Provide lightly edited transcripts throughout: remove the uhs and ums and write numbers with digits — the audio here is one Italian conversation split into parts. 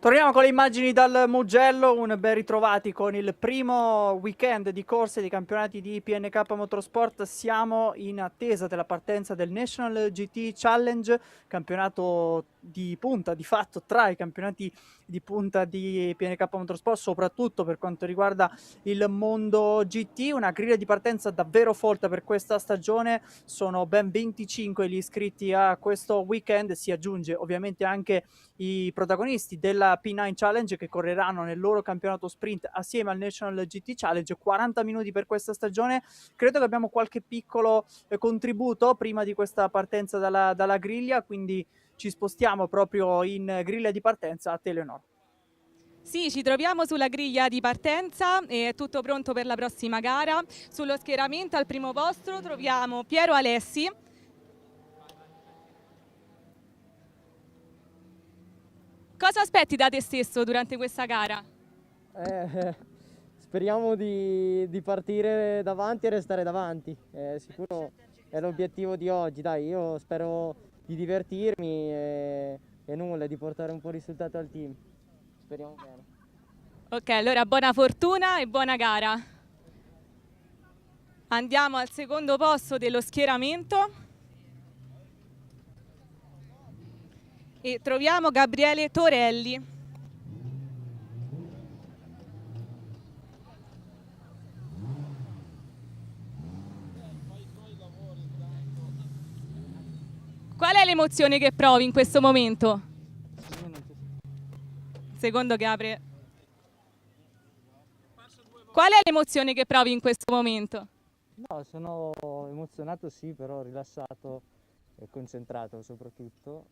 Torniamo con le immagini dal Mugello, un ben ritrovati con il primo weekend di corse di campionati di PNK Motorsport. Siamo in attesa della partenza del National GT Challenge, campionato di punta di fatto tra i campionati di punta di PNK Motorsport, soprattutto per quanto riguarda il mondo GT. Una griglia di partenza davvero folta per questa stagione, sono ben 25 gli iscritti a questo weekend, si aggiunge ovviamente anche i protagonisti della P9 Challenge che correranno nel loro campionato sprint assieme al National GT Challenge. 40 minuti per questa stagione. Credo che abbiamo qualche piccolo contributo prima di questa partenza dalla griglia, quindi ci spostiamo proprio in griglia di partenza a Teleonor. Sì, ci troviamo sulla griglia di partenza e è tutto pronto per la prossima gara. Sullo schieramento al primo posto troviamo Piero Alessi. Cosa aspetti da te stesso durante questa gara? Speriamo di partire davanti e restare davanti. Sicuro è l'obiettivo di oggi. Dai, io spero di divertirmi e nulla, di portare un po' di risultato al team. Speriamo bene. Ok, allora buona fortuna e buona gara. Andiamo al secondo posto dello schieramento e troviamo Gabriele Torelli. Qual è l'emozione che provi in questo momento? Secondo che apre. Qual è l'emozione che provi in questo momento? No, sono emozionato sì, però rilassato e concentrato soprattutto.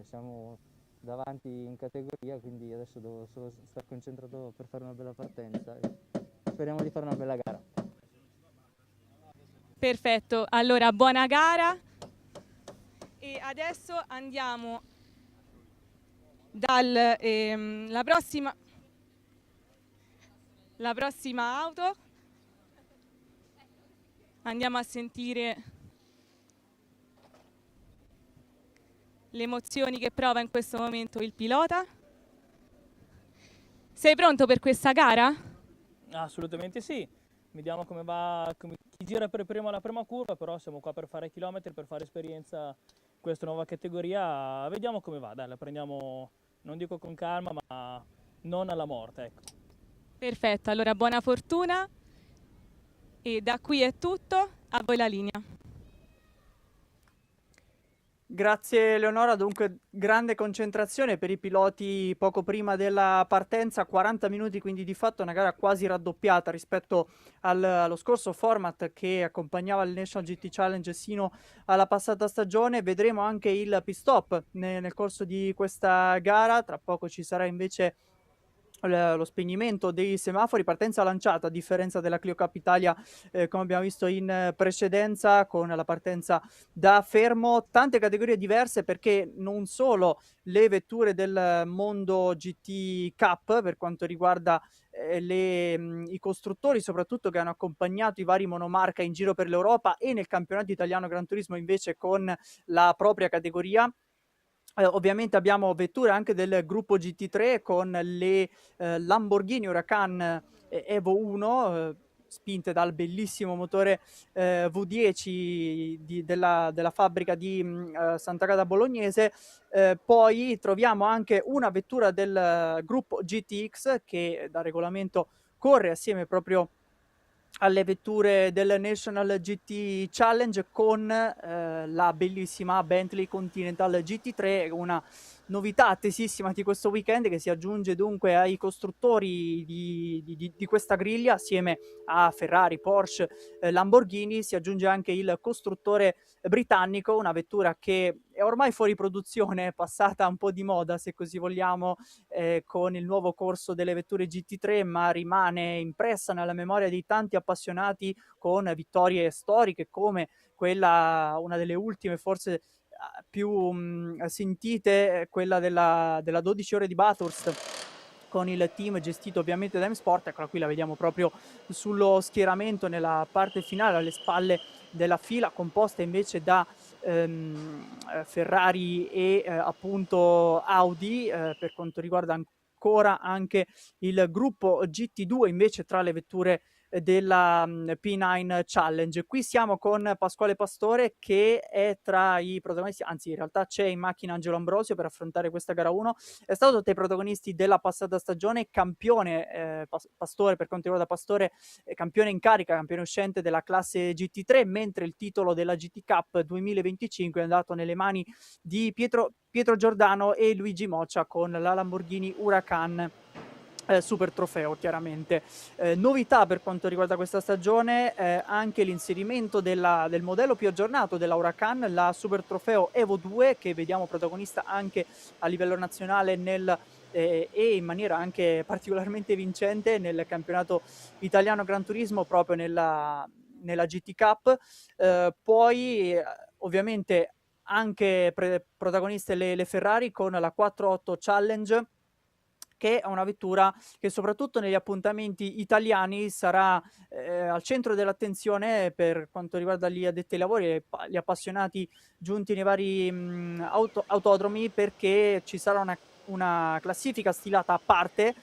Siamo davanti in categoria, quindi adesso devo solo stare concentrato per fare una bella partenza e speriamo di fare una bella gara. Perfetto, allora buona gara e adesso andiamo dalla prossima auto. Andiamo a sentire le emozioni che prova in questo momento il pilota. Sei pronto per questa gara? Assolutamente sì, vediamo come va, chi gira per primo la prima curva, però siamo qua per fare chilometri, per fare esperienza in questa nuova categoria, vediamo come va, dai, la prendiamo, non dico con calma, ma non alla morte, ecco. Perfetto, allora buona fortuna e da qui è tutto, a voi la linea. Grazie Leonora, dunque grande concentrazione per i piloti poco prima della partenza, 40 minuti quindi di fatto una gara quasi raddoppiata rispetto allo scorso format che accompagnava il National GT Challenge sino alla passata stagione. Vedremo anche il pit stop nel corso di questa gara, tra poco ci sarà invece lo spegnimento dei semafori, partenza lanciata a differenza della Clio Cup Italia come abbiamo visto in precedenza con la partenza da fermo. Tante categorie diverse perché non solo le vetture del mondo GT Cup per quanto riguarda i costruttori soprattutto che hanno accompagnato i vari monomarca in giro per l'Europa e nel campionato italiano Gran Turismo invece con la propria categoria. Ovviamente abbiamo vetture anche del gruppo GT3 con le Lamborghini Huracan Evo 1 spinte dal bellissimo motore V10 della fabbrica di Sant'Agata Bolognese. Poi troviamo anche una vettura del gruppo GTX che da regolamento corre assieme proprio alle vetture del National GT Challenge con la bellissima Bentley Continental GT3, una novità attesissima di questo weekend che si aggiunge dunque ai costruttori di questa griglia assieme a Ferrari, Porsche, Lamborghini. Si aggiunge anche il costruttore britannico, una vettura che è ormai fuori produzione, è passata un po' di moda se così vogliamo con il nuovo corso delle vetture GT3, ma rimane impressa nella memoria di tanti appassionati con vittorie storiche come quella, una delle ultime forse più sentite, quella della 12 ore di Bathurst con il team gestito ovviamente da M-Sport. Eccola qui, la vediamo proprio sullo schieramento nella parte finale alle spalle della fila, composta invece da Ferrari e appunto Audi per quanto riguarda ancora anche il gruppo GT2 invece tra le vetture della P9 Challenge. Qui siamo con Pasquale Pastore, che è tra i protagonisti, anzi in realtà c'è in macchina Angelo Ambrosio per affrontare questa gara 1. È stato tra i protagonisti della passata stagione, campione Pastore, per quanto riguarda Pastore, campione in carica, campione uscente della classe GT3, mentre il titolo della GT Cup 2025 è andato nelle mani di Pietro Giordano e Luigi Moccia con la Lamborghini Huracan Super Trofeo, chiaramente. Novità per quanto riguarda questa stagione, anche l'inserimento del modello più aggiornato della Huracan, la Super Trofeo Evo 2, che vediamo protagonista anche a livello nazionale e in maniera anche particolarmente vincente nel campionato italiano Gran Turismo, proprio nella GT Cup. Poi ovviamente anche protagoniste le Ferrari con la 4.8 Challenge, che è una vettura che soprattutto negli appuntamenti italiani sarà al centro dell'attenzione per quanto riguarda gli addetti ai lavori e gli appassionati giunti nei vari autodromi, perché ci sarà una classifica stilata a parte,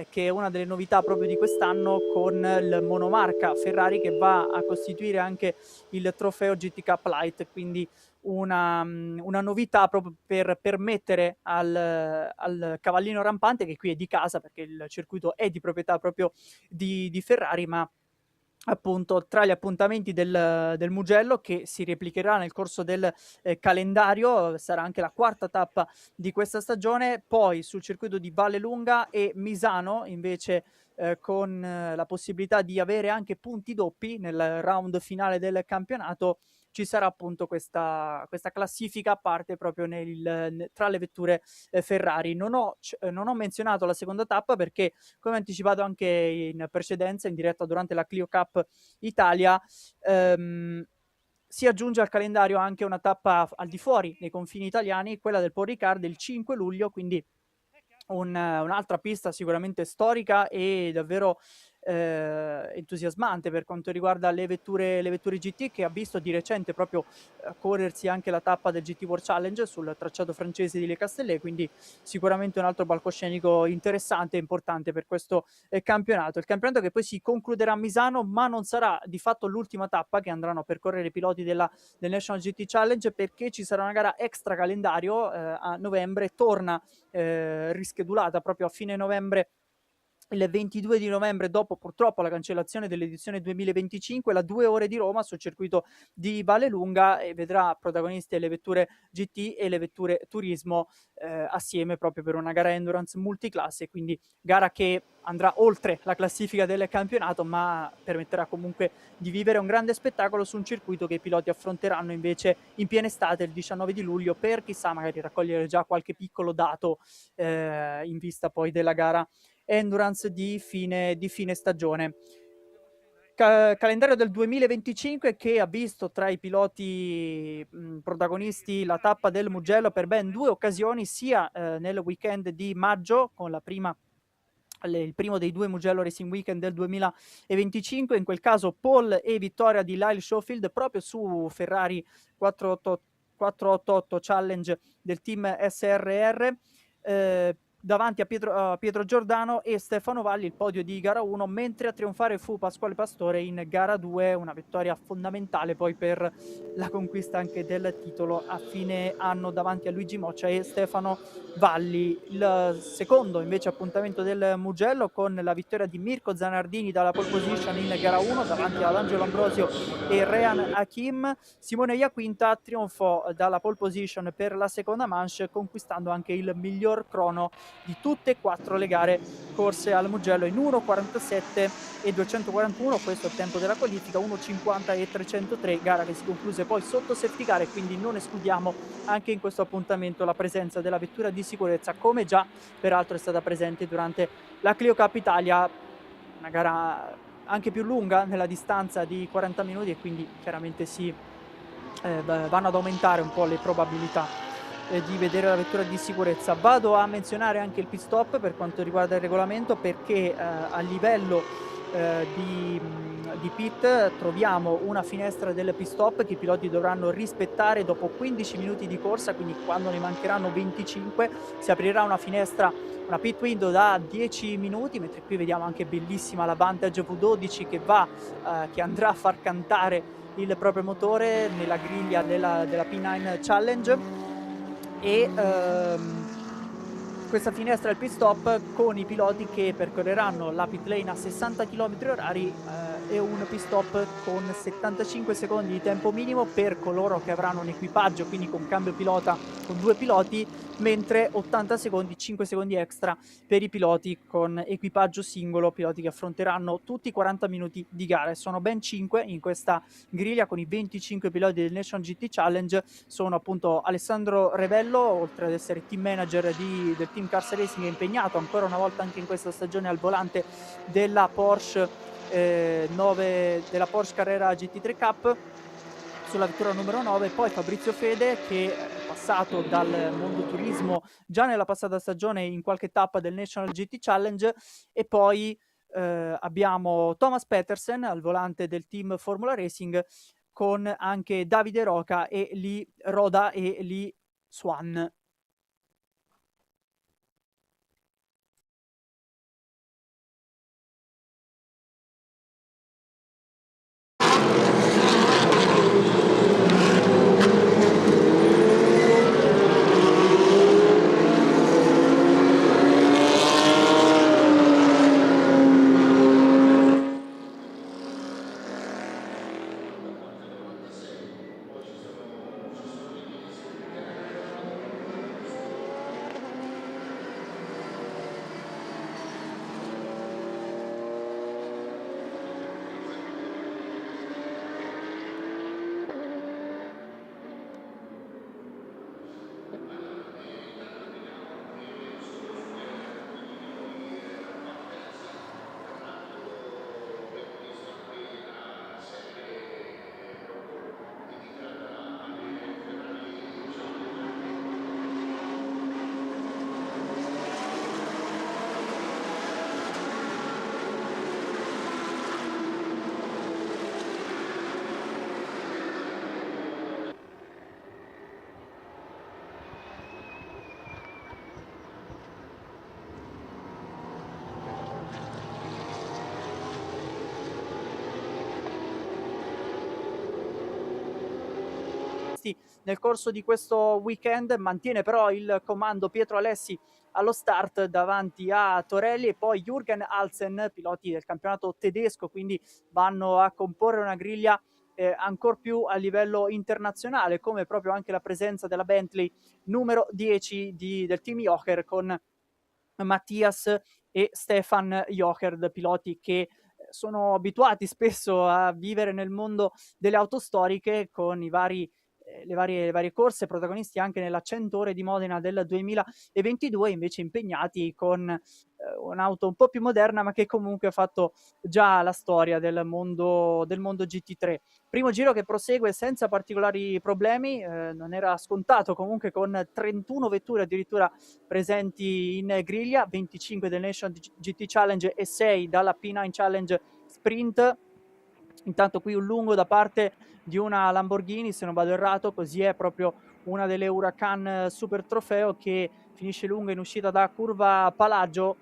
che è una delle novità proprio di quest'anno, con il monomarca Ferrari che va a costituire anche il trofeo GT Cup Light, quindi una novità proprio per permettere al cavallino rampante, che qui è di casa perché il circuito è di proprietà proprio di Ferrari, ma appunto tra gli appuntamenti del Mugello, che si replicherà nel corso del calendario, sarà anche la quarta tappa di questa stagione. Poi sul circuito di Vallelunga e Misano invece, con la possibilità di avere anche punti doppi nel round finale del campionato, ci sarà appunto questa classifica a parte proprio tra le vetture Ferrari. Non ho menzionato la seconda tappa perché, come anticipato anche in precedenza, in diretta durante la Clio Cup Italia, si aggiunge al calendario anche una tappa al di fuori dei confini italiani, quella del Paul Ricard del 5 luglio, quindi un'altra pista sicuramente storica e davvero entusiasmante per quanto riguarda le vetture GT, che ha visto di recente proprio corrersi anche la tappa del GT World Challenge sul tracciato francese di Le Castellet, quindi sicuramente un altro palcoscenico interessante e importante per questo campionato. Il campionato che poi si concluderà a Misano, ma non sarà di fatto l'ultima tappa che andranno a percorrere i piloti del National GT Challenge, perché ci sarà una gara extra calendario a novembre, torna rischedulata proprio a fine novembre, il 22 di novembre, dopo purtroppo la cancellazione dell'edizione 2025, la 2 ore di Roma sul circuito di Vallelunga, e vedrà protagonisti le vetture GT e le vetture turismo assieme, proprio per una gara endurance multiclasse, quindi gara che andrà oltre la classifica del campionato, ma permetterà comunque di vivere un grande spettacolo su un circuito che i piloti affronteranno invece in piena estate, il 19 di luglio, per chissà magari raccogliere già qualche piccolo dato in vista poi della gara endurance di fine stagione. Calendario del 2025 che ha visto tra i piloti protagonisti la tappa del Mugello per ben 2 occasioni, sia nel weekend di maggio con il primo dei 2 Mugello Racing Weekend del 2025, in quel caso pole e vittoria di Lyle Schofield proprio su Ferrari 488 Challenge del team SRR, davanti a Pietro Giordano e Stefano Valli, il podio di gara 1, mentre a trionfare fu Pasquale Pastore in gara 2, una vittoria fondamentale poi per la conquista anche del titolo a fine anno davanti a Luigi Moccia e Stefano Valli. Il secondo invece appuntamento del Mugello con la vittoria di Mirko Zanardini dalla pole position in gara 1 davanti ad Angelo Ambrosio e Rehan Hakim. Simone Iaquinta trionfò dalla pole position per la seconda manche, conquistando anche il miglior crono di tutte e 4 le gare corse al Mugello in 1:47 e 241, questo è il tempo della qualifica, 1:50 e 303, gara che si concluse poi sotto safety car, e quindi non escludiamo anche in questo appuntamento la presenza della vettura di sicurezza, come già peraltro è stata presente durante la Clio Cup Italia, una gara anche più lunga nella distanza di 40 minuti, e quindi chiaramente vanno ad aumentare un po' le probabilità di vedere la vettura di sicurezza. Vado a menzionare anche il pit stop per quanto riguarda il regolamento, perché a livello di pit troviamo una finestra del pit stop che i piloti dovranno rispettare dopo 15 minuti di corsa, quindi quando ne mancheranno 25 si aprirà una finestra, una pit window da 10 minuti, mentre qui vediamo anche bellissima la Vantage V12 che andrà a far cantare il proprio motore nella griglia della P9 Challenge. E questa finestra del pit stop con i piloti che percorreranno la pit lane a 60 km/h e un pit stop con 75 secondi di tempo minimo per coloro che avranno un equipaggio, quindi con cambio pilota con 2 piloti, mentre 80 secondi, 5 secondi extra per i piloti con equipaggio singolo, piloti che affronteranno tutti i 40 minuti di gara. E sono ben 5 in questa griglia con i 25 piloti del Nation GT Challenge. Sono appunto Alessandro Revello, oltre ad essere team manager del team Cars Racing, è impegnato ancora una volta anche in questa stagione al volante della Porsche 9, della Porsche Carrera GT3 Cup sulla vettura numero 9. Poi Fabrizio Fede, che è passato dal mondo turismo già nella passata stagione in qualche tappa del National GT Challenge. E poi abbiamo Thomas Petersen al volante del team Formula Racing, con anche Davide Roca e Lee Roda e Lee Swan. Nel corso di questo weekend mantiene però il comando Pietro Alessi allo start davanti a Torelli, e poi Jürgen Alsen, piloti del campionato tedesco, quindi vanno a comporre una griglia ancor più a livello internazionale, come proprio anche la presenza della Bentley numero 10 del team Jocher, con Mattias e Stefan Jocherd, piloti che sono abituati spesso a vivere nel mondo delle auto storiche, con le varie corse, protagonisti anche nella 100 ore di Modena del 2022, invece impegnati con un'auto un po' più moderna, ma che comunque ha fatto già la storia del mondo GT3. Primo giro che prosegue senza particolari problemi, non era scontato comunque, con 31 vetture addirittura presenti in griglia, 25 del Nation GT Challenge e 6 dalla P9 Challenge Sprint. Intanto qui un lungo da parte di una Lamborghini, se non vado errato, così è proprio una delle Huracan Super Trofeo, che finisce lunga in uscita da curva Palagio,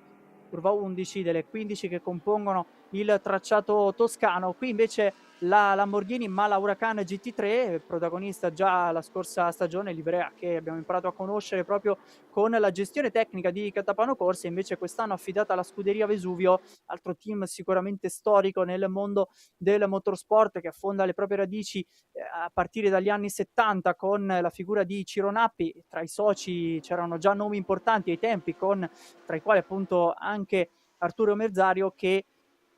curva 11 delle 15 che compongono il tracciato toscano. Qui invece la Lamborghini, ma la Huracan GT3, protagonista già la scorsa stagione, livrea che abbiamo imparato a conoscere proprio con la gestione tecnica di Catapano Corse, invece quest'anno affidata alla scuderia Vesuvio, altro team sicuramente storico nel mondo del motorsport, che affonda le proprie radici a partire dagli anni 70 con la figura di Ciro Nappi. Tra i soci c'erano già nomi importanti ai tempi, tra i quali appunto anche Arturo Merzario, che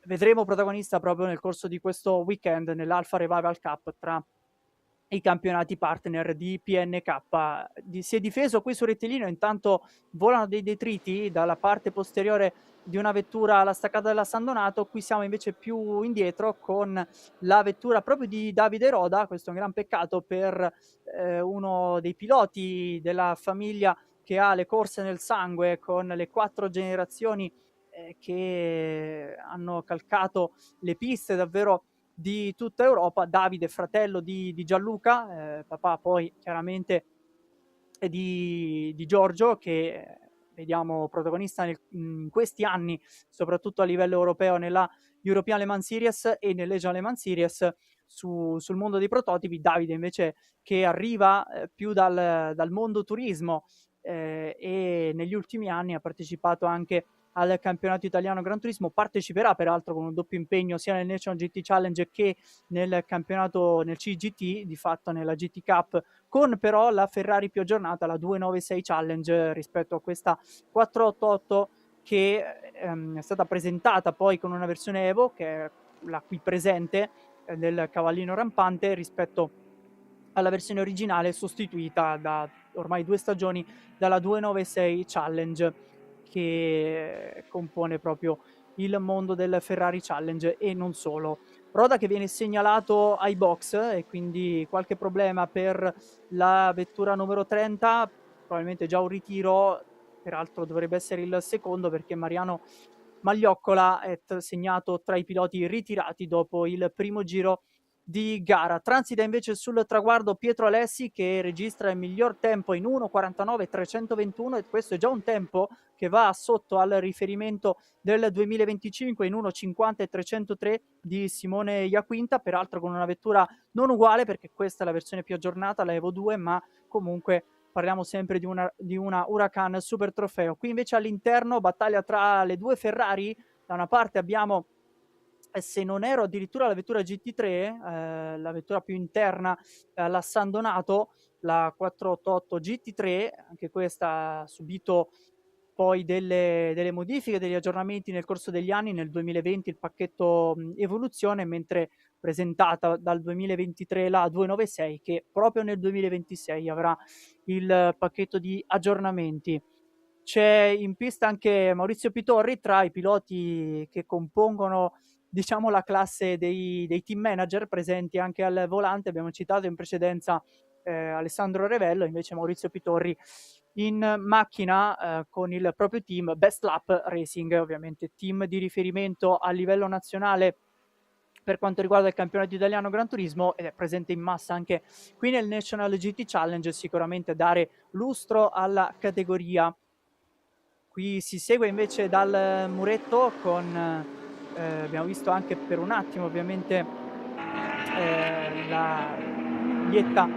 vedremo protagonista proprio nel corso di questo weekend nell'Alfa Revival Cup tra i campionati partner di PNK. Si è difeso qui su rettilineo, intanto volano dei detriti dalla parte posteriore di una vettura alla staccata della San Donato. Qui siamo invece più indietro con la vettura proprio di Davide Roda. Questo è un gran peccato per uno dei piloti della famiglia che ha le corse nel sangue, con le 4 generazioni che hanno calcato le piste davvero di tutta Europa. Davide, fratello di Gianluca, papà poi chiaramente di Giorgio, che vediamo protagonista in questi anni, soprattutto a livello europeo, nella European Le Mans Series e nell'Asian Le Mans Series sul mondo dei prototipi. Davide invece che arriva più dal mondo turismo, e negli ultimi anni ha partecipato anche al campionato italiano Gran Turismo, parteciperà peraltro con un doppio impegno sia nel National GT Challenge che nel campionato, nel CGT, di fatto nella GT Cup, con però la Ferrari più aggiornata, la 296 Challenge, rispetto a questa 488 che è stata presentata poi con una versione Evo, che è la qui presente, del cavallino rampante, rispetto alla versione originale sostituita da ormai 2 stagioni dalla 296 Challenge, che compone proprio il mondo del Ferrari Challenge e non solo. Roda che viene segnalato ai box e quindi qualche problema per la vettura numero 30, probabilmente già un ritiro, peraltro dovrebbe essere il secondo perché Mariano Maglioccola è segnato tra i piloti ritirati dopo il primo giro di gara. Transita invece sul traguardo Pietro Alessi, che registra il miglior tempo in 1:49.321, e questo è già un tempo che va sotto al riferimento del 2025 in 1:50.303 di Simone Iaquinta, peraltro con una vettura non uguale perché questa è la versione più aggiornata, la Evo 2, ma comunque parliamo sempre di una Huracan Super Trofeo. Qui invece all'interno battaglia tra le due Ferrari. Da una parte abbiamo, se non ero addirittura la vettura GT3, la vettura più interna, la San Donato, la 488 GT3, anche questa ha subito poi delle modifiche, degli aggiornamenti nel corso degli anni. Nel 2020 il pacchetto evoluzione, mentre presentata dal 2023 la 296, che proprio nel 2026 avrà il pacchetto di aggiornamenti. C'è in pista anche Maurizio Pitorri tra i piloti che compongono, diciamo, la classe dei team manager presenti anche al volante. Abbiamo citato in precedenza Alessandro Revello, invece Maurizio Pitorri in macchina con il proprio team Best Lap Racing, ovviamente team di riferimento a livello nazionale per quanto riguarda il campionato italiano Gran Turismo, ed è presente in massa anche qui nel National GT Challenge, sicuramente dare lustro alla categoria. Qui si segue invece dal muretto con, abbiamo visto anche per un attimo ovviamente la maglietta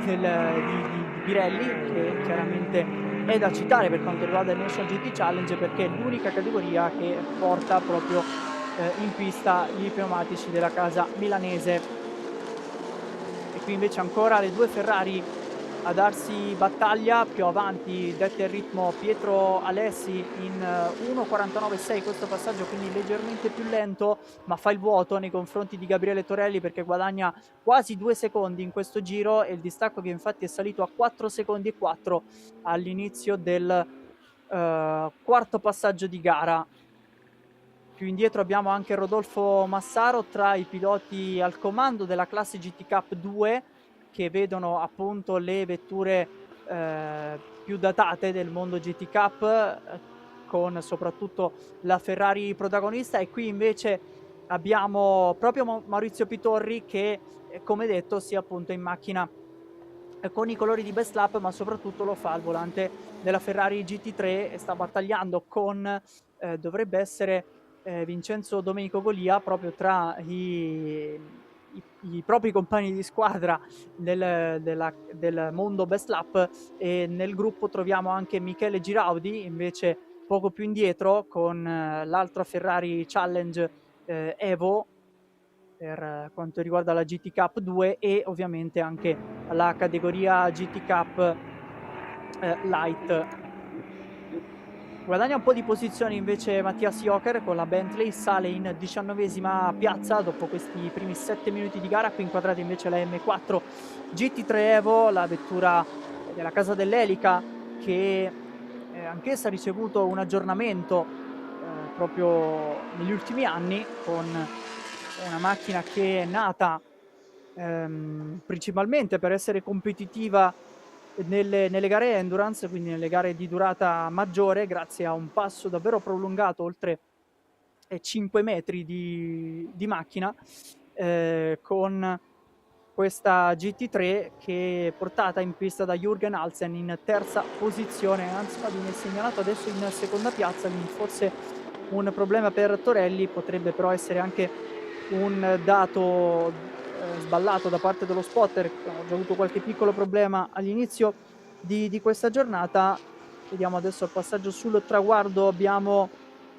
di Pirelli, che chiaramente è da citare per quanto riguarda il National GT Challenge, perché è l'unica categoria che porta proprio in pista i pneumatici della casa milanese. E qui invece ancora le due Ferrari a darsi battaglia. Più avanti dette il ritmo Pietro Alessi in 1:49.6 questo passaggio, quindi leggermente più lento, ma fa il vuoto nei confronti di Gabriele Torelli, perché guadagna quasi 2 secondi in questo giro, e il distacco che infatti è salito a 4 secondi e 4 all'inizio del quarto passaggio di gara. Più indietro abbiamo anche Rodolfo Massaro tra i piloti al comando della classe GT Cup 2, che vedono appunto le vetture più datate del mondo GT Cup, con soprattutto la Ferrari protagonista. E qui invece abbiamo proprio Maurizio Pitorri che, come detto, sia appunto in macchina con i colori di Best Lap, ma soprattutto lo fa al volante della Ferrari GT3 e sta battagliando con dovrebbe essere Vincenzo Domenico Golia, proprio tra i propri compagni di squadra del mondo Best Lap. E nel gruppo troviamo anche Michele Giraudi, invece poco più indietro, con l'altra Ferrari Challenge Evo per quanto riguarda la GT Cup 2, e ovviamente anche la categoria GT Cup Light. Guadagna un po' di posizioni invece Mattias Joker con la Bentley, sale in 19ª piazza dopo questi primi 7 minuti di gara. Qui inquadrata invece la M4 GT3 Evo, la vettura della casa dell'Elica, che anch'essa ha ricevuto un aggiornamento proprio negli ultimi anni, con una macchina che è nata principalmente per essere competitiva nelle gare endurance, quindi nelle gare di durata maggiore, grazie a un passo davvero prolungato, oltre 5 metri di macchina, con questa GT3 che è portata in pista da Jürgen Alsen in terza posizione, anzi viene segnalato adesso in seconda piazza, quindi forse un problema per Torelli, potrebbe però essere anche un dato sballato da parte dello spotter, che ha già avuto qualche piccolo problema all'inizio di questa giornata. Vediamo adesso il passaggio sul traguardo, abbiamo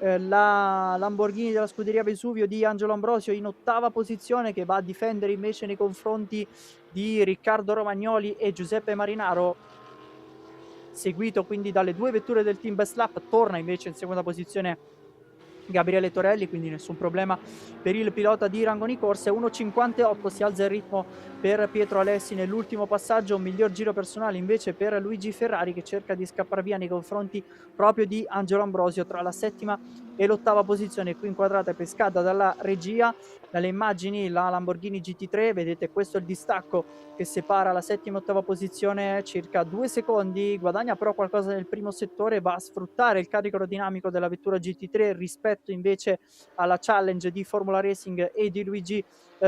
la Lamborghini della scuderia Vesuvio di Angelo Ambrosio in ottava posizione, che va a difendere invece nei confronti di Riccardo Romagnoli e Giuseppe Marinaro, seguito quindi dalle due vetture del team Best Lap. Torna invece in seconda posizione Gabriele Torelli, quindi nessun problema per il pilota di Rangoni Corse. 1.58 si alza il ritmo per Pietro Alessi nell'ultimo passaggio, un miglior giro personale invece per Luigi Ferrari, che cerca di scappare via nei confronti proprio di Angelo Ambrosio tra la settima e l'ottava posizione, qui inquadrata e pescata dalla regia. Dalle immagini la Lamborghini GT3, vedete questo è il distacco che separa la settima e ottava posizione, circa 2 secondi, guadagna però qualcosa nel primo settore, va a sfruttare il carico aerodinamico della vettura GT3 rispetto invece alla Challenge di Formula Racing e di Luigi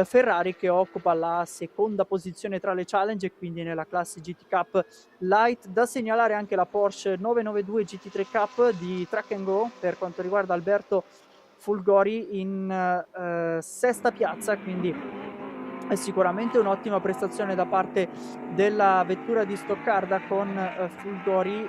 Ferrari, che occupa la seconda posizione tra le Challenge e quindi nella classe GT Cup Light. Da segnalare anche la Porsche 992 GT3 Cup di Track and Go per quanto riguarda Alberto Fulgori in sesta piazza, quindi è sicuramente un'ottima prestazione da parte della vettura di Stoccarda con Fulgori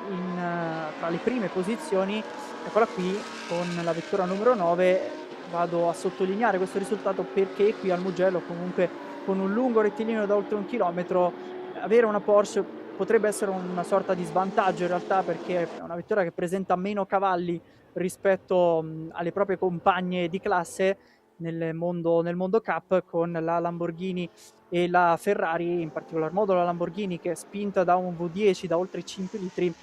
tra le prime posizioni. Eccola qui con la vettura numero 9. Vado a sottolineare questo risultato perché qui al Mugello, comunque con un lungo rettilineo da oltre 1 chilometro, avere una Porsche potrebbe essere una sorta di svantaggio in realtà, perché è una vettura che presenta meno cavalli rispetto alle proprie compagne di classe nel mondo Cup, con la Lamborghini e la Ferrari, in particolar modo la Lamborghini, che è spinta da un V10 da oltre 5 litri,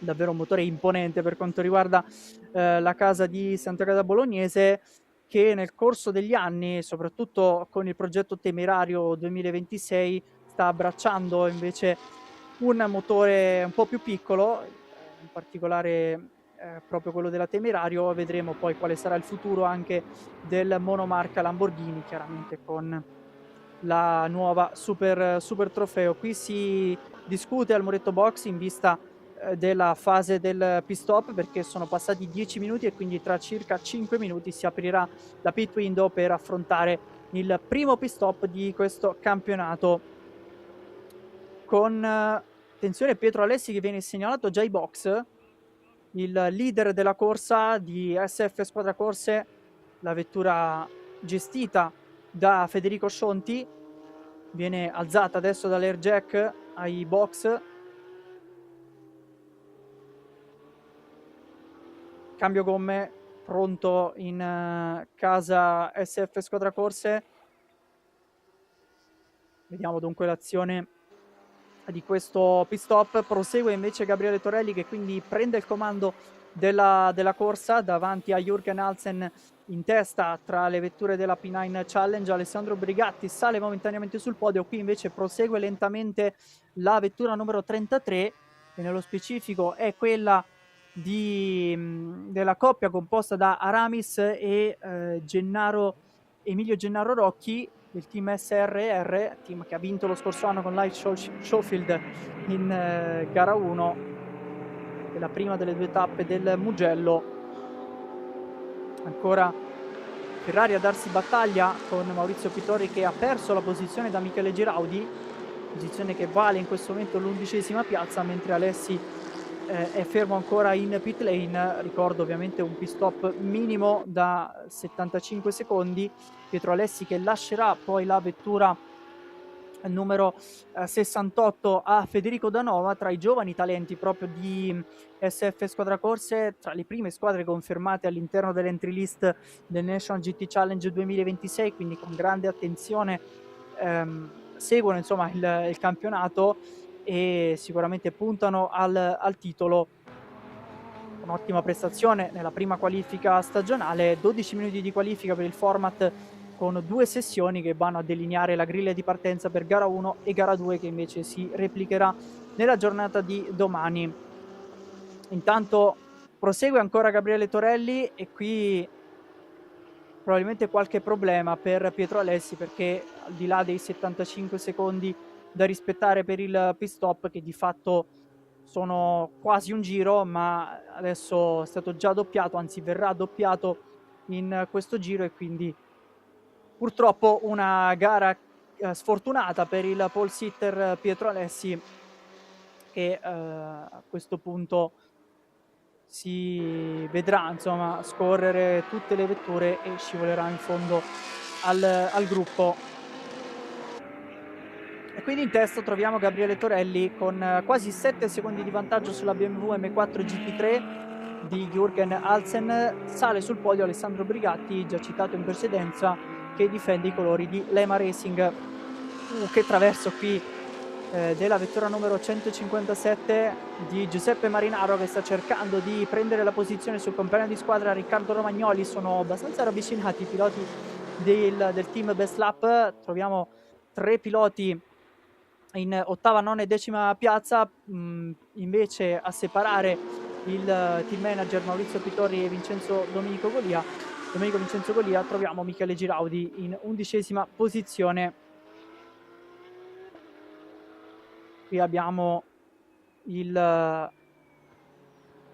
davvero un motore imponente per quanto riguarda la casa di Sant'Agata Bolognese, che nel corso degli anni, soprattutto con il progetto Temerario 2026, sta abbracciando invece un motore un po' più piccolo, in particolare proprio quello della Temerario. Vedremo poi quale sarà il futuro anche del monomarca Lamborghini, chiaramente con la nuova super trofeo. Qui si discute al muretto box in vista della fase del pit stop, perché sono passati 10 minuti e quindi tra circa 5 minuti si aprirà la pit window per affrontare il primo pit stop di questo campionato, con attenzione Pietro Alessi che viene segnalato già ai box, il leader della corsa di SF Squadra Corse, la vettura gestita da Federico Scionti, viene alzata adesso dall'airjack ai box. Cambio gomme pronto in casa SF Squadra Corse. Vediamo dunque l'azione di questo pit stop. Prosegue invece Gabriele Torelli, che quindi prende il comando della corsa davanti a Jürgen Alsen in testa tra le vetture della P9 Challenge. Alessandro Brigatti sale momentaneamente sul podio, qui invece prosegue lentamente la vettura numero 33, e nello specifico è quella della coppia composta da Aramis e Emilio Gennaro Rocchi del team SRR, team che ha vinto lo scorso anno con Light Schofield in gara 1, che la prima delle due tappe del Mugello. Ancora Ferrari a darsi battaglia con Maurizio Pittori, che ha perso la posizione da Michele Giraudi, posizione che vale in questo momento l'11ª piazza, mentre Alessi è fermo ancora in pit lane. Ricordo ovviamente un pit stop minimo da 75 secondi. Pietro Alessi che lascerà poi la vettura numero 68 a Federico Danova, tra i giovani talenti proprio di SF Squadra Corse, tra le prime squadre confermate all'interno dell'entry list del National GT Challenge 2026, quindi con grande attenzione seguono insomma il campionato e sicuramente puntano al titolo. Un'ottima prestazione nella prima qualifica stagionale, 12 minuti di qualifica per il format, con 2 sessioni che vanno a delineare la griglia di partenza per gara 1 e gara 2, che invece si replicherà nella giornata di domani. Intanto prosegue ancora Gabriele Torelli e qui probabilmente qualche problema per Pietro Alessi, perché al di là dei 75 secondi da rispettare per il pit stop, che di fatto sono quasi un giro, ma adesso è stato già doppiato, anzi verrà doppiato in questo giro, e quindi purtroppo una gara sfortunata per il pole sitter Pietro Alessi, che a questo punto si vedrà insomma scorrere tutte le vetture e scivolerà in fondo al gruppo. E quindi in testa troviamo Gabriele Torelli con quasi 7 secondi di vantaggio sulla BMW M4 GT3 di Jürgen Alsen. Sale sul podio Alessandro Brigatti, già citato in precedenza, che difende i colori di Lema Racing. Che traverso qui della vettura numero 157 di Giuseppe Marinaro, che sta cercando di prendere la posizione sul compagno di squadra Riccardo Romagnoli. Sono abbastanza ravvicinati i piloti del team Best Lap. Troviamo 3 piloti in ottava, nona e decima piazza, invece a separare il team manager Maurizio Pitorri e Domenico Vincenzo Golia, troviamo Michele Giraudi in 11ª posizione. Qui abbiamo il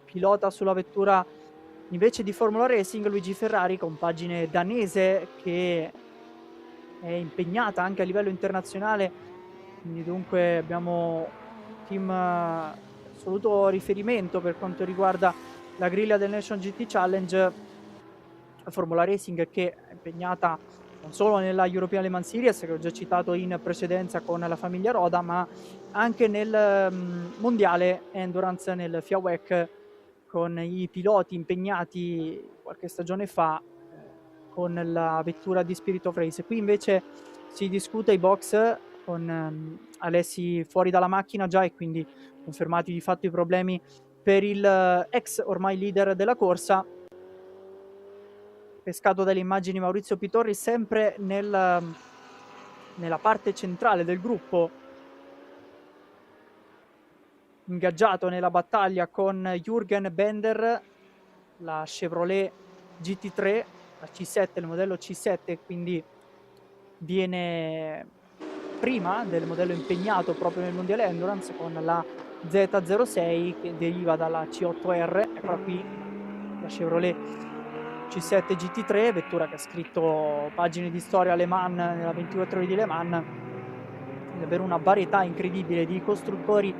pilota sulla vettura invece di Formula Racing, Luigi Ferrari, compagine danese che è impegnata anche a livello internazionale, quindi dunque abbiamo team assoluto riferimento per quanto riguarda la griglia del Nation GT Challenge. Formula Racing che è impegnata non solo nella European Le Mans Series, che ho già citato in precedenza con la famiglia Roda, ma anche nel mondiale Endurance, nel FIA WEC, con i piloti impegnati qualche stagione fa con la vettura di Spirit of Race. Qui invece si discute ai box con Alessi fuori dalla macchina già, e quindi confermati di fatto i problemi per il ex ormai leader della corsa. Pescato dalle immagini Maurizio Pitorri, sempre nella parte centrale del gruppo, ingaggiato nella battaglia con Jürgen Bender, la Chevrolet GT3, la C7, il modello C7, quindi viene prima del modello impegnato proprio nel mondiale Endurance, con la Z06 che deriva dalla C8R. Eccola qui la Chevrolet C7 GT3, vettura che ha scritto pagine di storia a Le Mans, nella 24 ore di Le Mans. Davvero una varietà incredibile di costruttori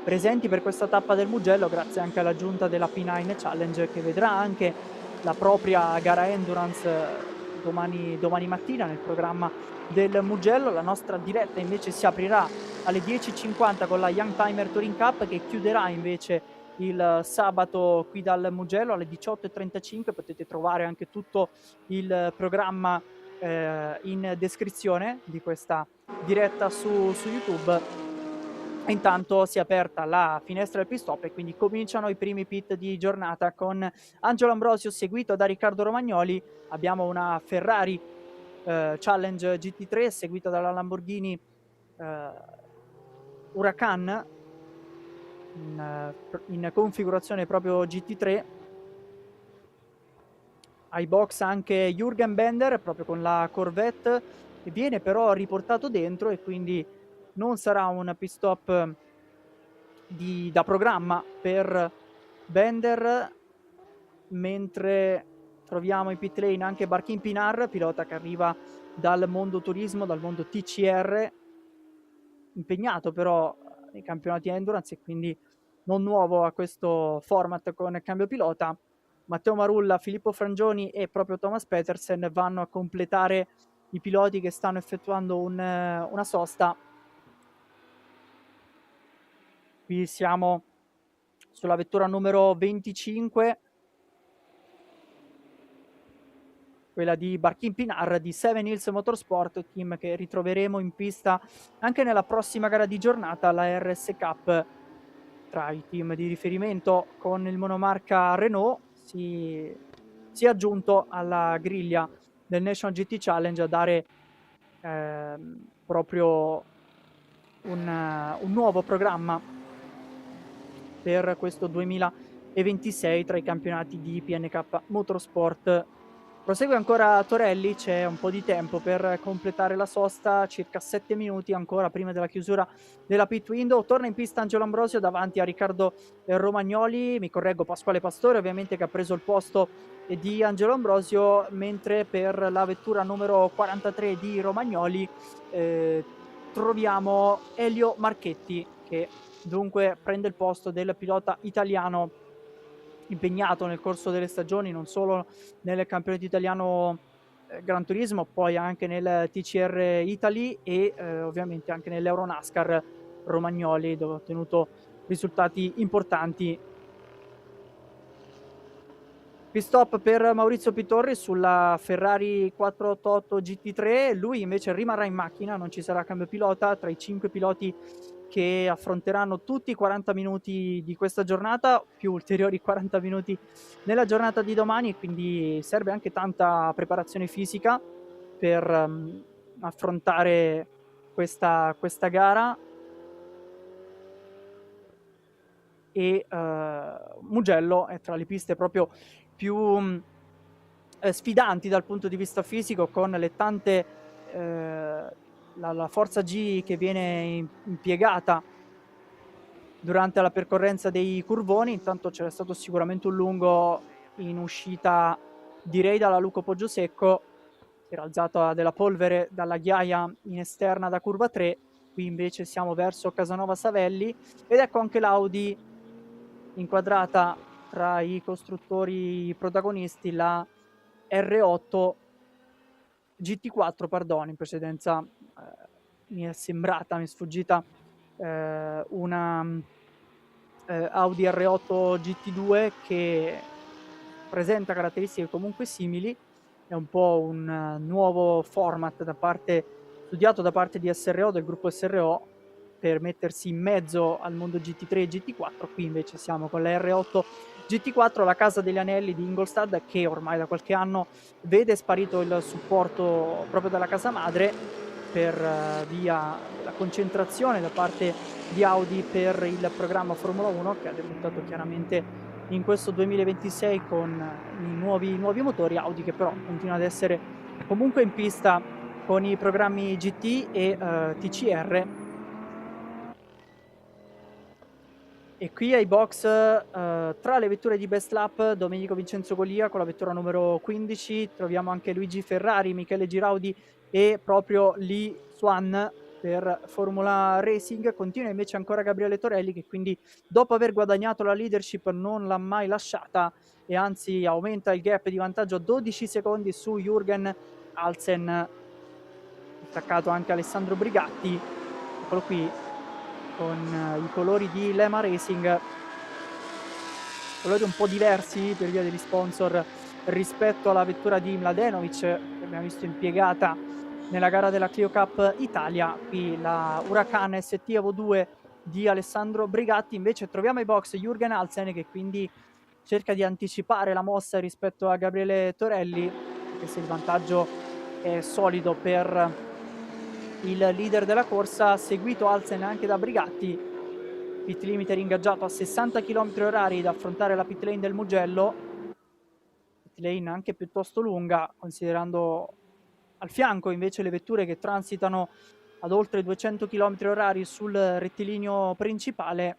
presenti per questa tappa del Mugello, grazie anche all'aggiunta della P9 Challenge, che vedrà anche la propria gara Endurance domani mattina nel programma del Mugello. La nostra diretta invece si aprirà alle 10:50 con la Young Timer Touring Cup, che chiuderà invece il sabato qui dal Mugello alle 18:35. Potete trovare anche tutto il programma in descrizione di questa diretta su YouTube. Intanto si è aperta la finestra del pit stop e quindi cominciano i primi pit di giornata con Angelo Ambrosio seguito da Riccardo Romagnoli. Abbiamo una Ferrari Challenge GT3 seguita dalla Lamborghini Huracan in configurazione proprio GT3. Ai box anche Jürgen Bender proprio con la Corvette, che viene però riportato dentro, e quindi non sarà un pit stop da programma per Bender, mentre troviamo in pit lane anche Barkin Pinar, pilota che arriva dal mondo turismo, dal mondo TCR, impegnato però nei campionati Endurance e quindi non nuovo a questo format con cambio pilota. Matteo Marulla, Filippo Frangioni e proprio Thomas Petersen vanno a completare i piloti che stanno effettuando una sosta. Qui siamo sulla vettura numero 25, quella di Barkin Pinar di Seven Hills Motorsport, team che ritroveremo in pista anche nella prossima gara di giornata, la RS Cup. Tra i team di riferimento con il monomarca Renault si è aggiunto alla griglia del National GT Challenge a dare proprio un nuovo programma per questo 2026 tra i campionati di PNK Motorsport. Prosegue ancora Torelli, c'è un po' di tempo per completare la sosta, circa 7 minuti ancora prima della chiusura della pit window. Torna in pista Angelo Ambrosio davanti a Riccardo Romagnoli, mi correggo Pasquale Pastore ovviamente, che ha preso il posto di Angelo Ambrosio, mentre per la vettura numero 43 di Romagnoli troviamo Elio Marchetti, che dunque prende il posto del pilota italiano impegnato nel corso delle stagioni, non solo nel campionato italiano Gran Turismo, poi anche nel TCR Italy e ovviamente anche nell'Euronascar Romagnoli, dove ha ottenuto risultati importanti. Pit stop per Maurizio Pitorri sulla Ferrari 488 GT3, lui invece rimarrà in macchina, non ci sarà cambio pilota tra i 5 piloti che affronteranno tutti i 40 minuti di questa giornata, più ulteriori 40 minuti nella giornata di domani, e quindi serve anche tanta preparazione fisica per affrontare questa gara. E Mugello è tra le piste proprio più sfidanti dal punto di vista fisico, con le tante la forza G che viene impiegata durante la percorrenza dei curvoni. Intanto c'era stato sicuramente un lungo in uscita, direi dalla Luco Poggiosecco, si era alzata della polvere dalla ghiaia in esterna da curva 3. Qui invece siamo verso Casanova Savelli, ed ecco anche l'Audi inquadrata tra i costruttori protagonisti, la R8 GT4, pardon, in precedenza mi è sfuggita una Audi R8 GT2 che presenta caratteristiche comunque simili. È un po' un nuovo format studiato da parte di SRO, del gruppo SRO, per mettersi in mezzo al mondo GT3 e GT4. Qui invece siamo con la R8 GT4, la casa degli anelli di Ingolstadt, che ormai da qualche anno vede sparito il supporto proprio dalla casa madre per via della concentrazione da parte di Audi per il programma Formula 1, che ha debuttato chiaramente in questo 2026 con i nuovi motori Audi, che però continua ad essere comunque in pista con i programmi GT e TCR. E qui ai box, tra le vetture di Best Lap, Domenico Vincenzo Golia con la vettura numero 15, troviamo anche Luigi Ferrari, Michele Giraudi e proprio Lee Swan per Formula Racing. Continua invece ancora Gabriele Torelli, che quindi dopo aver guadagnato la leadership non l'ha mai lasciata, e anzi aumenta il gap di vantaggio a 12 secondi su Jürgen Alsen. Attaccato anche Alessandro Brigatti, eccolo qui, con i colori di Lema Racing, colori un po' diversi per via degli sponsor rispetto alla vettura di Mladenovic, che abbiamo visto impiegata nella gara della Clio Cup Italia. Qui la Huracan ST Evo 2 di Alessandro Brigatti. Invece troviamo ai box Jürgen Alsen, che quindi cerca di anticipare la mossa rispetto a Gabriele Torelli, anche se il vantaggio è solido per il leader della corsa, seguito Alsen anche da Brigatti. Pit limiter ingaggiato a 60 km/h da affrontare la pit lane del Mugello, pit lane anche piuttosto lunga, considerando al fianco invece le vetture che transitano ad oltre 200 km/h sul rettilineo principale.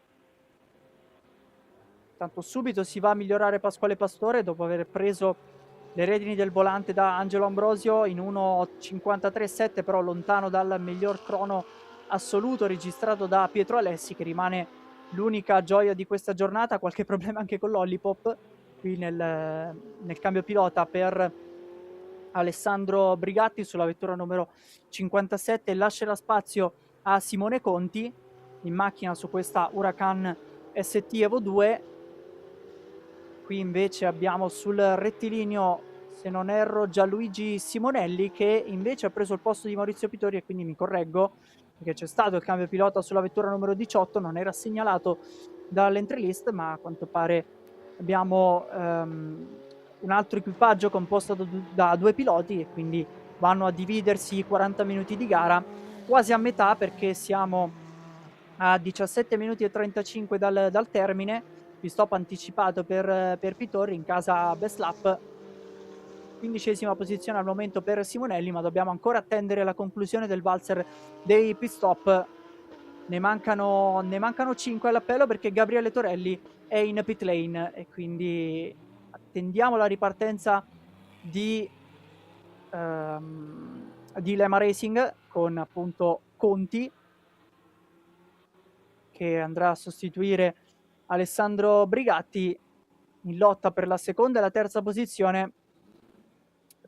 Tanto subito si va a migliorare Pasquale Pastore dopo aver preso le redini del volante da Angelo Ambrosio in 1:53.7, però lontano dal miglior crono assoluto registrato da Pietro Alessi, che rimane l'unica gioia di questa giornata. Qualche problema anche con l'Ollipop qui nel cambio pilota per Alessandro Brigatti sulla vettura numero 57. Lascerà spazio a Simone Conti in macchina su questa Huracan ST Evo 2. Qui invece abbiamo sul rettilineo, se non erro, Gianluigi Simonelli, che invece ha preso il posto di Maurizio Pitori, e quindi mi correggo perché c'è stato il cambio pilota sulla vettura numero 18, non era segnalato dall'entry list, ma a quanto pare abbiamo un altro equipaggio composto da 2 piloti, e quindi vanno a dividersi i 40 minuti di gara quasi a metà, perché siamo a 17 minuti e 35 dal termine, pit stop anticipato per Pittorri in casa best lap. 15ª posizione al momento per Simonelli, ma dobbiamo ancora attendere la conclusione del valzer dei pit stop. Ne mancano 5 all'appello perché Gabriele Torelli è in pit lane e quindi attendiamo la ripartenza di Lema Racing con appunto Conti che andrà a sostituire Alessandro Brigatti in lotta per la seconda e la terza posizione,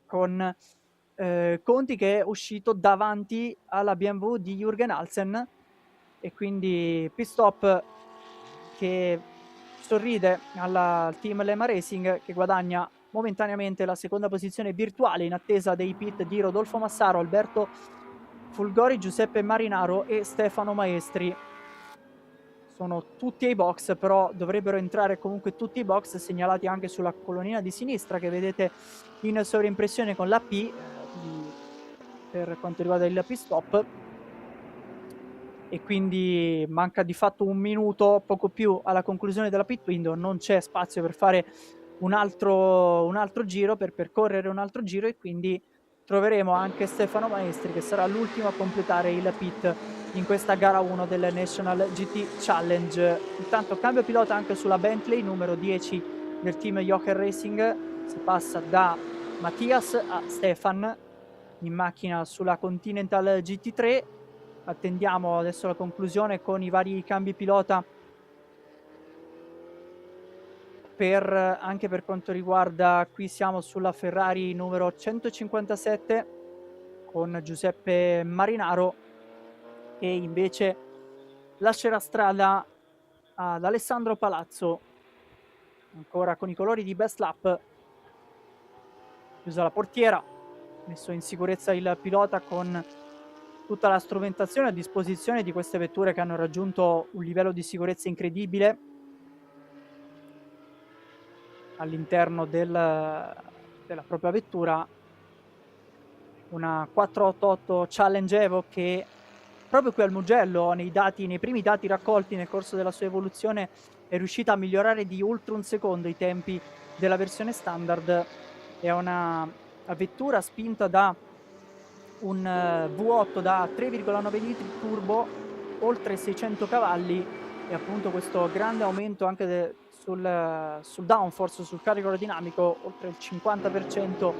con Conti che è uscito davanti alla BMW di Jürgen Alsen, e quindi pit stop che sorride al team Lema Racing, che guadagna momentaneamente la seconda posizione virtuale in attesa dei pit di Rodolfo Massaro, Alberto Fulgori, Giuseppe Marinaro e Stefano Maestri. Sono tutti ai box, però dovrebbero entrare comunque tutti i box, segnalati anche sulla colonnina di sinistra che vedete in sovraimpressione con la P per quanto riguarda il pit stop. E quindi manca di fatto un minuto, poco più, alla conclusione della pit window. Non c'è spazio per fare un altro giro, per percorrere un altro giro, e quindi troveremo anche Stefano Maestri che sarà l'ultimo a completare il pit in questa gara 1 del National GT Challenge. Intanto cambio pilota anche sulla Bentley numero 10 del team Jochen Racing, si passa da Mattias a Stefan in macchina sulla Continental GT3. Attendiamo adesso la conclusione con i vari cambi pilota anche per quanto riguarda, qui siamo sulla Ferrari numero 157 con Giuseppe Marinaro, e invece lascerà strada ad Alessandro Palazzo ancora con i colori di best lap. Chiusa la portiera, messo in sicurezza il pilota con tutta la strumentazione a disposizione di queste vetture che hanno raggiunto un livello di sicurezza incredibile all'interno della propria vettura. Una 488 Challenge Evo che proprio qui al Mugello, nei primi dati raccolti nel corso della sua evoluzione, è riuscita a migliorare di oltre un secondo i tempi della versione standard. È una vettura spinta da un V8 da 3,9 litri turbo, oltre 600 cavalli, e appunto questo grande aumento anche sul downforce, sul carico aerodinamico, oltre il 50%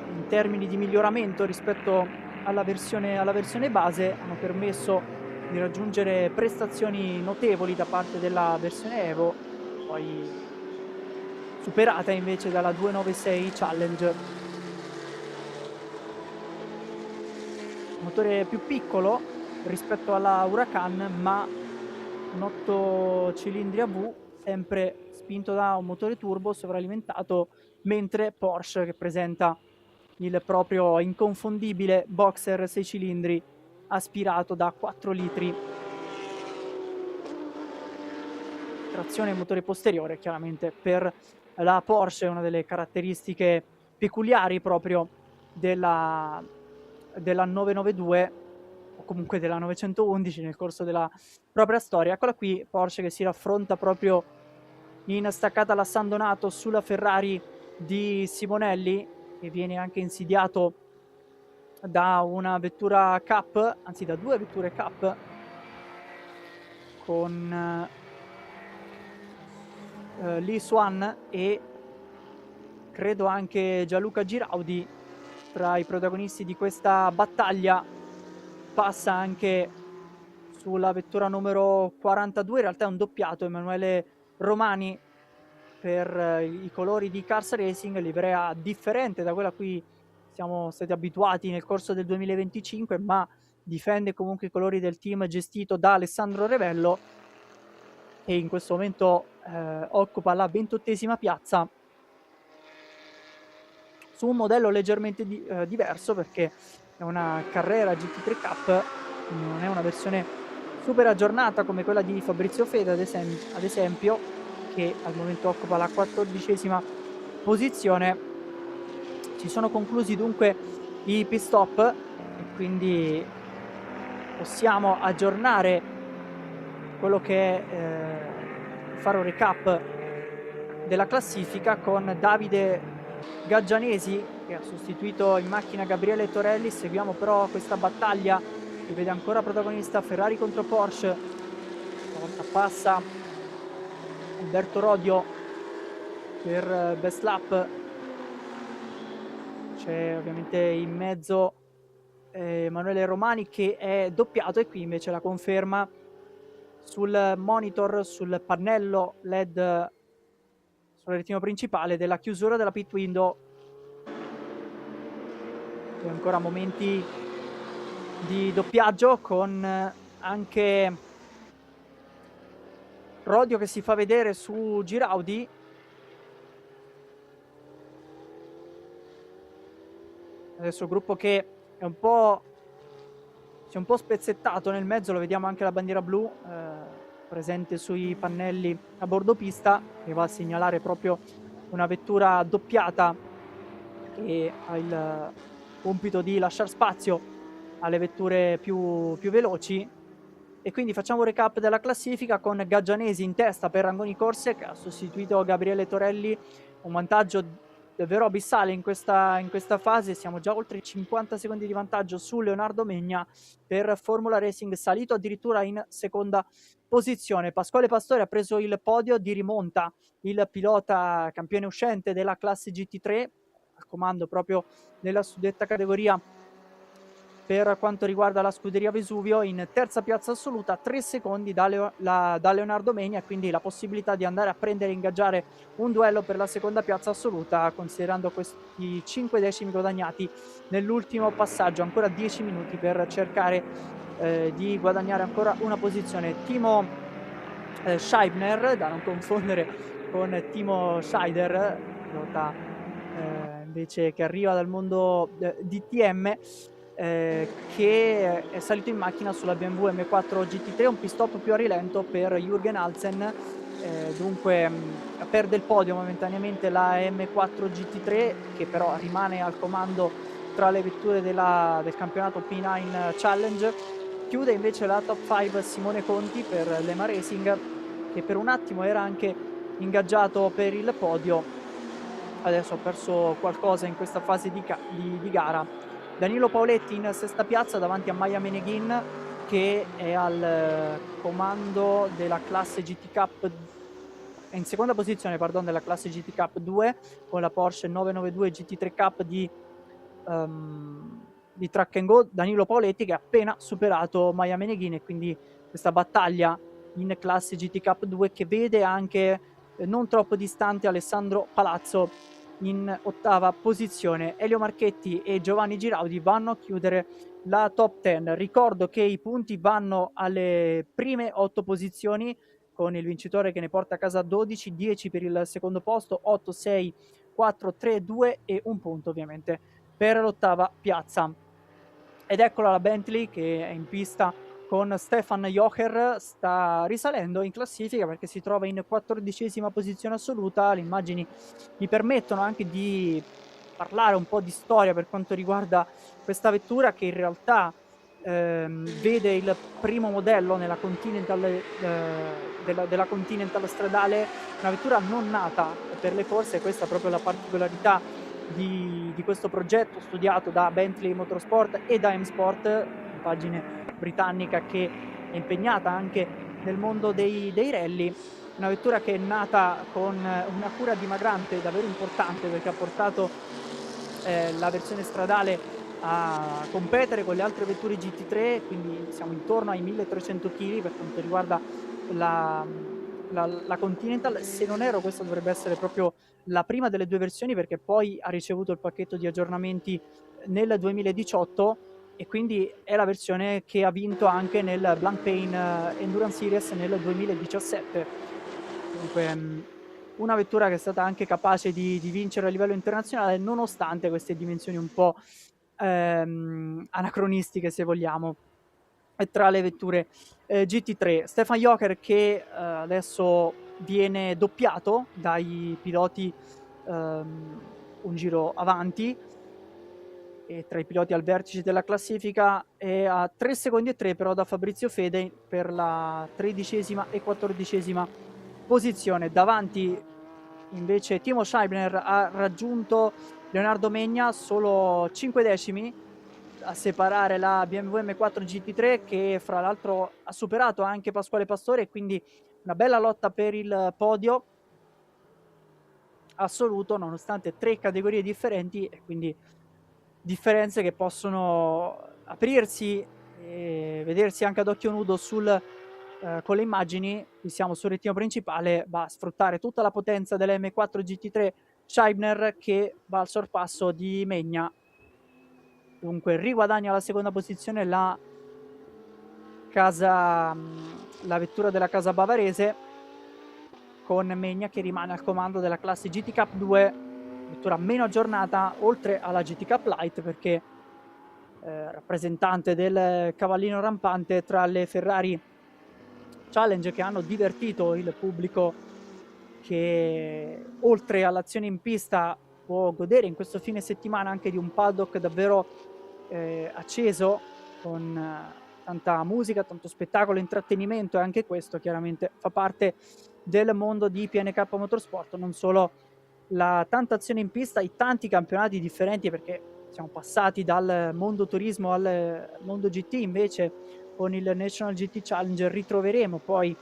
in termini di miglioramento rispetto alla versione base, hanno permesso di raggiungere prestazioni notevoli da parte della versione Evo, poi superata invece dalla 296 Challenge. Motore più piccolo rispetto alla Huracan, ma un 8 cilindri a V, sempre spinto da un motore turbo sovralimentato, mentre Porsche, che presenta il proprio inconfondibile Boxer 6 cilindri aspirato da 4 litri. Trazione e motore posteriore, chiaramente per la Porsche, è una delle caratteristiche peculiari proprio della 992 o comunque della 911 nel corso della propria storia. Eccola qui Porsche che si raffronta proprio in staccata alla San Donato sulla Ferrari di Simonelli, che viene anche insidiato da una vettura Cup, anzi da due vetture Cup, con Lee Swan e credo anche Gianluca Giraudi tra i protagonisti di questa battaglia. Passa anche sulla vettura numero 42, in realtà è un doppiato, Emanuele Romani per i colori di Cars Racing, livrea differente da quella a cui siamo stati abituati nel corso del 2025, ma difende comunque i colori del team gestito da Alessandro Revello, e in questo momento occupa la 28ª piazza su un modello leggermente diverso, perché è una Carrera GT3 Cup, quindi non è una versione super aggiornata come quella di Fabrizio Fede ad esempio, che al momento occupa la 14ª posizione. Si sono conclusi dunque i pit stop e quindi possiamo aggiornare quello che è fare un recap della classifica con Davide Gaggianesi che ha sostituito in macchina Gabriele Torelli. Seguiamo però questa battaglia che vede ancora protagonista Ferrari contro Porsche. Stavolta passa Alberto Rodio per best lap. C'è ovviamente in mezzo Emanuele Romani che è doppiato, e qui invece la conferma sul monitor, sul pannello LED sul retino principale della chiusura della pit window. E ancora momenti di doppiaggio con anche Rodio che si fa vedere su Giraudi. Adesso il gruppo che è un po' si è un po' spezzettato nel mezzo, lo vediamo anche la bandiera blu presente sui pannelli a bordo pista, che va a segnalare proprio una vettura doppiata che ha il compito di lasciare spazio alle vetture più veloci. E quindi facciamo un recap della classifica con Gaggianesi in testa per Rangoni Corse, che ha sostituito Gabriele Torelli, un vantaggio davvero abissale in questa fase. Siamo già oltre i 50 secondi di vantaggio su Leonardo Megna per Formula Racing, salito addirittura in seconda posizione. Pasquale Pastore ha preso il podio di rimonta, il pilota campione uscente della classe GT3, al comando proprio della suddetta categoria per quanto riguarda la scuderia Vesuvio, in terza piazza assoluta, 3 secondi da Leonardo Megna, quindi la possibilità di andare a prendere e ingaggiare un duello per la seconda piazza assoluta, considerando questi 5 decimi guadagnati nell'ultimo passaggio. Ancora 10 minuti per cercare di guadagnare ancora una posizione. Timo Scheibner, da non confondere con Timo Scheider, pilota invece che arriva dal mondo DTM, che è salito in macchina sulla BMW M4 GT3, un pit stop più a rilento per Jürgen Alsen, dunque perde il podio momentaneamente la M4 GT3, che però rimane al comando tra le vetture del campionato P9 Challenge. Chiude invece la top 5 Simone Conti per l'Ema Racing, che per un attimo era anche ingaggiato per il podio, adesso ha perso qualcosa in questa fase di gara. Danilo Pauletti in sesta piazza davanti a Maya Meneghin, che è al comando della classe GT Cup, in seconda posizione pardon, della classe GT Cup 2 con la Porsche 992 GT3 Cup di Track and Go. Danilo Pauletti che ha appena superato Maya Meneghin, e quindi questa battaglia in classe GT Cup 2 che vede anche non troppo distante Alessandro Palazzo in ottava posizione. Elio Marchetti e Giovanni Giraudi vanno a chiudere la top 10. Ricordo che i punti vanno alle prime 8 posizioni, con il vincitore che ne porta a casa 12, 10 per il secondo posto, 8, 6, 4, 3, 2 e un punto ovviamente per l'ottava piazza. Ed eccola la Bentley che è in pista con Stefan Jocher, sta risalendo in classifica perché si trova in 14ª posizione assoluta. Le immagini mi permettono anche di parlare un po' di storia per quanto riguarda questa vettura, che in realtà vede il primo modello nella Continental, della Continental stradale, una vettura non nata per le corse. Questa è proprio la particolarità di questo progetto studiato da Bentley Motorsport e da M-Sport, pagine britannica che è impegnata anche nel mondo dei rally. Una vettura che è nata con una cura dimagrante davvero importante, perché ha portato la versione stradale a competere con le altre vetture GT3, quindi siamo intorno ai 1300 kg per quanto riguarda la Continental. Se non erro, questa dovrebbe essere proprio la prima delle due versioni, perché poi ha ricevuto il pacchetto di aggiornamenti nel 2018, e quindi è la versione che ha vinto anche nel Blancpain Endurance Series nel 2017. Dunque una vettura che è stata anche capace di vincere a livello internazionale, nonostante queste dimensioni un po' anacronistiche, se vogliamo, tra le vetture GT3. Stefan Jocher che adesso viene doppiato dai piloti un giro avanti, e tra i piloti al vertice della classifica, è a 3 secondi e 3 però da Fabrizio Fede per la 13ª e 14ª posizione. Davanti invece Timo Scheibner ha raggiunto Leonardo Megna, solo 5 decimi a separare la BMW M4 GT3, che fra l'altro ha superato anche Pasquale Pastore, quindi una bella lotta per il podio assoluto nonostante 3 categorie differenti e quindi differenze che possono aprirsi e vedersi anche ad occhio nudo con le immagini. Qui siamo sul rettilineo principale, va a sfruttare tutta la potenza della M4 GT3 Scheibner, che va al sorpasso di Megna. Dunque riguadagna la seconda posizione la vettura della casa bavarese, con Megna che rimane al comando della classe GT Cup 2, vettura meno aggiornata oltre alla GT Cup Light, perché rappresentante del cavallino rampante tra le Ferrari Challenge, che hanno divertito il pubblico, che oltre all'azione in pista può godere in questo fine settimana anche di un paddock davvero acceso, con tanta musica, tanto spettacolo, intrattenimento, e anche questo chiaramente fa parte del mondo di PNK Motorsport. Non solo la tanta azione in pista, i tanti campionati differenti, perché siamo passati dal mondo turismo al mondo GT. Invece con il National GT Challenge ritroveremo poi i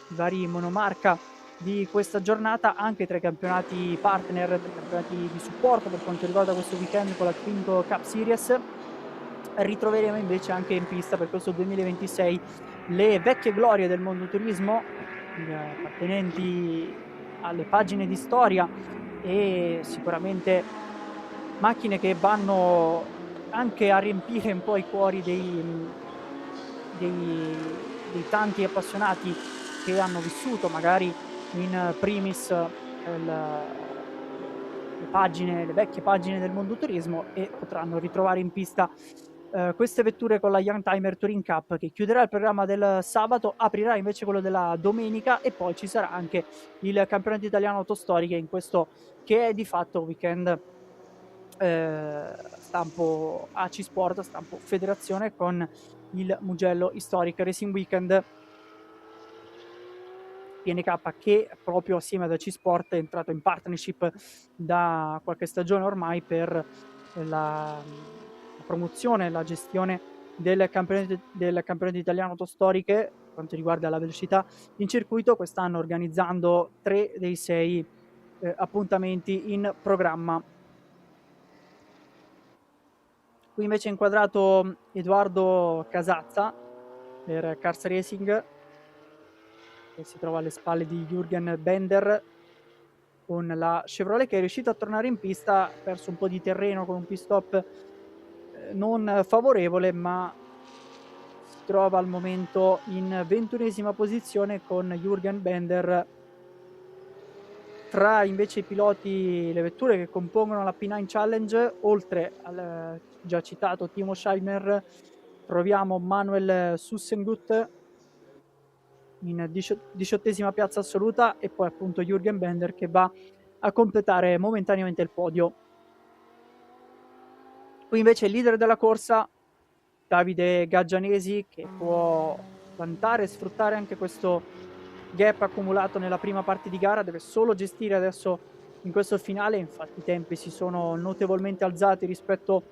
vari monomarca di questa giornata, anche tra i campionati partner, tra i campionati di supporto per quanto riguarda questo weekend con la Twinco Cup Series. Ritroveremo invece anche in pista per questo 2026 le vecchie glorie del mondo turismo, appartenenti alle pagine di storia, e sicuramente macchine che vanno anche a riempire un po' i cuori dei tanti appassionati che hanno vissuto magari in primis le vecchie pagine del mondo turismo, e potranno ritrovare in pista queste vetture con la Youngtimer Touring Cup, che chiuderà il programma del sabato, aprirà invece quello della domenica, e poi ci sarà anche il campionato italiano autostoriche in questo che è di fatto weekend stampo AC Sport, stampo federazione, con il Mugello Historic Racing Weekend PNK, che proprio assieme ad AC Sport è entrato in partnership da qualche stagione ormai per la promozione e la gestione del campionato italiano autostoriche per quanto riguarda la velocità in circuito, quest'anno organizzando 3 dei 6 appuntamenti in programma. Qui invece è inquadrato Edoardo Casazza per Cars Racing, che si trova alle spalle di Jürgen Bender con la Chevrolet, che è riuscito a tornare in pista, ha perso un po' di terreno con un pit stop non favorevole, ma si trova al momento in 21esima posizione con Jürgen Bender. Tra invece i piloti, le vetture che compongono la P9 Challenge, oltre al già citato Timo Scheibner, troviamo Manuel Sussengut in 18esima piazza assoluta, e poi appunto Jürgen Bender che va a completare momentaneamente il podio. Qui invece il leader della corsa, Davide Gaggianesi, che può vantare e sfruttare anche questo gap accumulato nella prima parte di gara, deve solo gestire adesso in questo finale. Infatti i tempi si sono notevolmente alzati rispetto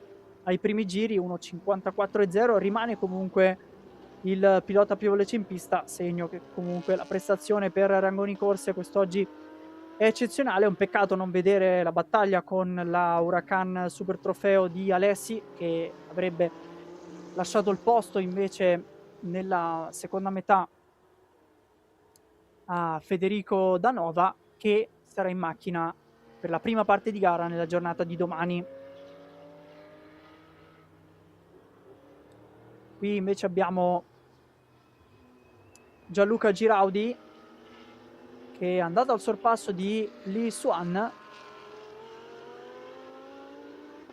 ai primi giri, 1.54.0, rimane comunque il pilota più veloce in pista, segno che comunque la prestazione per Rangoni Corse quest'oggi è eccezionale. È un peccato non vedere la battaglia con la Huracan Super Trofeo di Alessi, che avrebbe lasciato il posto invece nella seconda metà a Federico Danova, che sarà in macchina per la prima parte di gara nella giornata di domani. Qui invece abbiamo Gianluca Giraudi, che è andato al sorpasso di Li Xuan.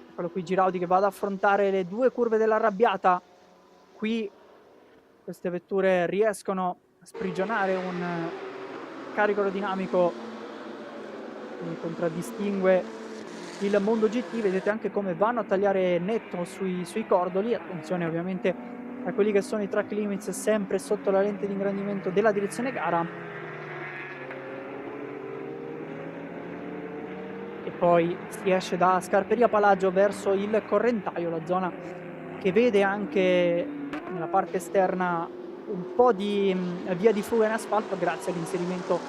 Eccolo qui Giraudi che va ad affrontare le 2 curve dell'Arrabbiata. Qui queste vetture riescono a sprigionare un carico aerodinamico che contraddistingue il Mondo GT. Vedete anche come vanno a tagliare netto sui cordoli. Attenzione ovviamente a quelli che sono i track limits, sempre sotto la lente di ingrandimento della direzione gara. E poi si esce da Scarperia Palagio verso il Correntaio, la zona che vede anche nella parte esterna un po' di via di fuga in asfalto grazie all'inserimento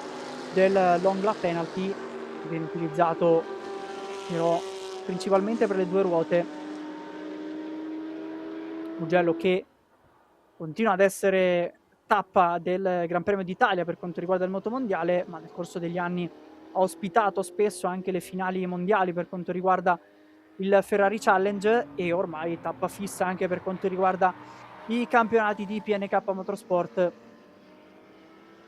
del long lap penalty, che viene utilizzato però principalmente per le due ruote. Mugello che continua ad essere tappa del Gran Premio d'Italia per quanto riguarda il motomondiale, ma nel corso degli anni ha ospitato spesso anche le finali mondiali per quanto riguarda il Ferrari Challenge, e ormai tappa fissa anche per quanto riguarda i campionati di PNK Motorsport.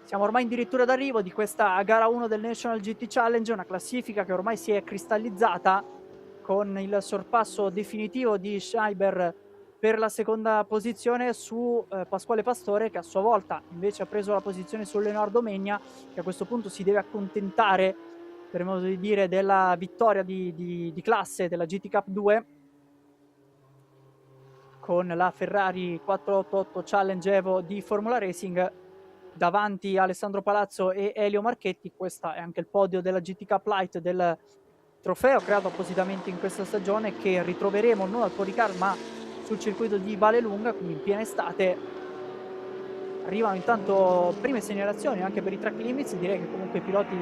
Siamo ormai addirittura d'arrivo di questa gara 1 del National GT Challenge, una classifica che ormai si è cristallizzata con il sorpasso definitivo di Scheiber per la seconda posizione su Pasquale Pastore, che a sua volta invece ha preso la posizione su Leonardo Megna, che a questo punto si deve accontentare, per modo di dire, della vittoria di classe della GT Cup 2 con la Ferrari 488 Challenge Evo di Formula Racing davanti a Alessandro Palazzo e Elio Marchetti. Questo è anche il podio della GT Cup Light, del trofeo creato appositamente in questa stagione, che ritroveremo non al Poricar ma sul circuito di Vallelunga, quindi in piena estate. Arrivano intanto prime segnalazioni anche per i track limits. Direi che comunque i piloti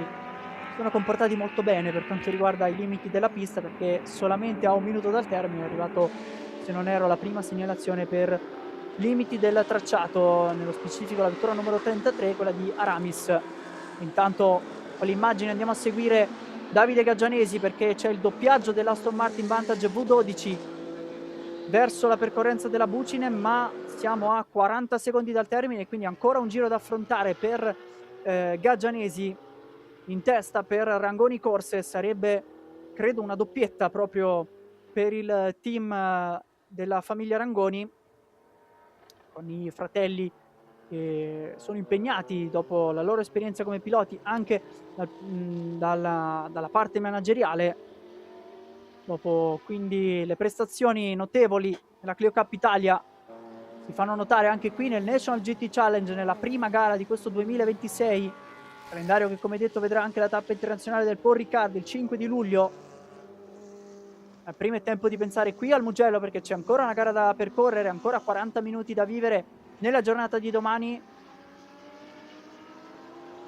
sono comportati molto bene per quanto riguarda i limiti della pista, perché solamente a un minuto dal termine è arrivato, se non ero, la prima segnalazione per limiti del tracciato, nello specifico la vettura numero 33, quella di Aramis. Intanto con l'immagine andiamo a seguire Davide Gaggianesi, perché c'è il doppiaggio dell'Aston Martin Vantage V12 verso la percorrenza della Bucine, ma siamo a 40 secondi dal termine, quindi ancora un giro da affrontare per Gaggianesi in testa per Rangoni Corse. Sarebbe, credo, una doppietta proprio per il team della famiglia Rangoni, con i fratelli che sono impegnati dopo la loro esperienza come piloti anche dalla parte manageriale. Dopo quindi le prestazioni notevoli nella Clio Cup Italia, si fanno notare anche qui nel National GT Challenge, nella prima gara di questo 2026, calendario che come detto vedrà anche la tappa internazionale del Paul Ricard il 5 di luglio. Prima è tempo di pensare qui al Mugello, perché c'è ancora una gara da percorrere, ancora 40 minuti da vivere nella giornata di domani.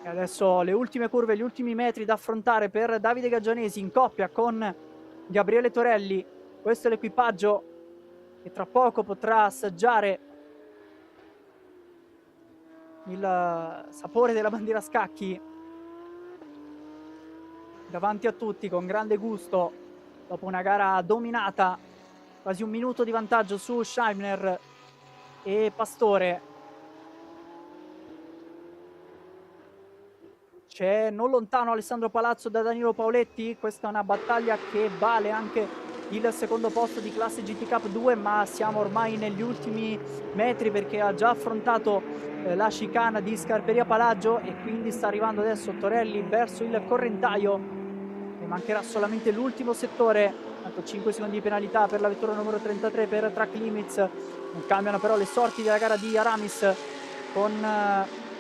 E adesso le ultime curve, gli ultimi metri da affrontare per Davide Gaggianesi in coppia con Gabriele Torelli. Questo è l'equipaggio che tra poco potrà assaggiare il sapore della bandiera a scacchi davanti a tutti, con grande gusto, dopo una gara dominata, quasi un minuto di vantaggio su Scheibner e Pastore. C'è non lontano Alessandro Palazzo da Danilo Paoletti. Questa è una battaglia che vale anche il secondo posto di classe GT Cup 2, ma siamo ormai negli ultimi metri, perché ha già affrontato la chicana di Scarperia Palagio e quindi sta arrivando adesso Torelli verso il Correntaio e mancherà solamente l'ultimo settore. Tanto 5 secondi di penalità per la vettura numero 33 per track limits. Non cambiano però le sorti della gara di Aramis, con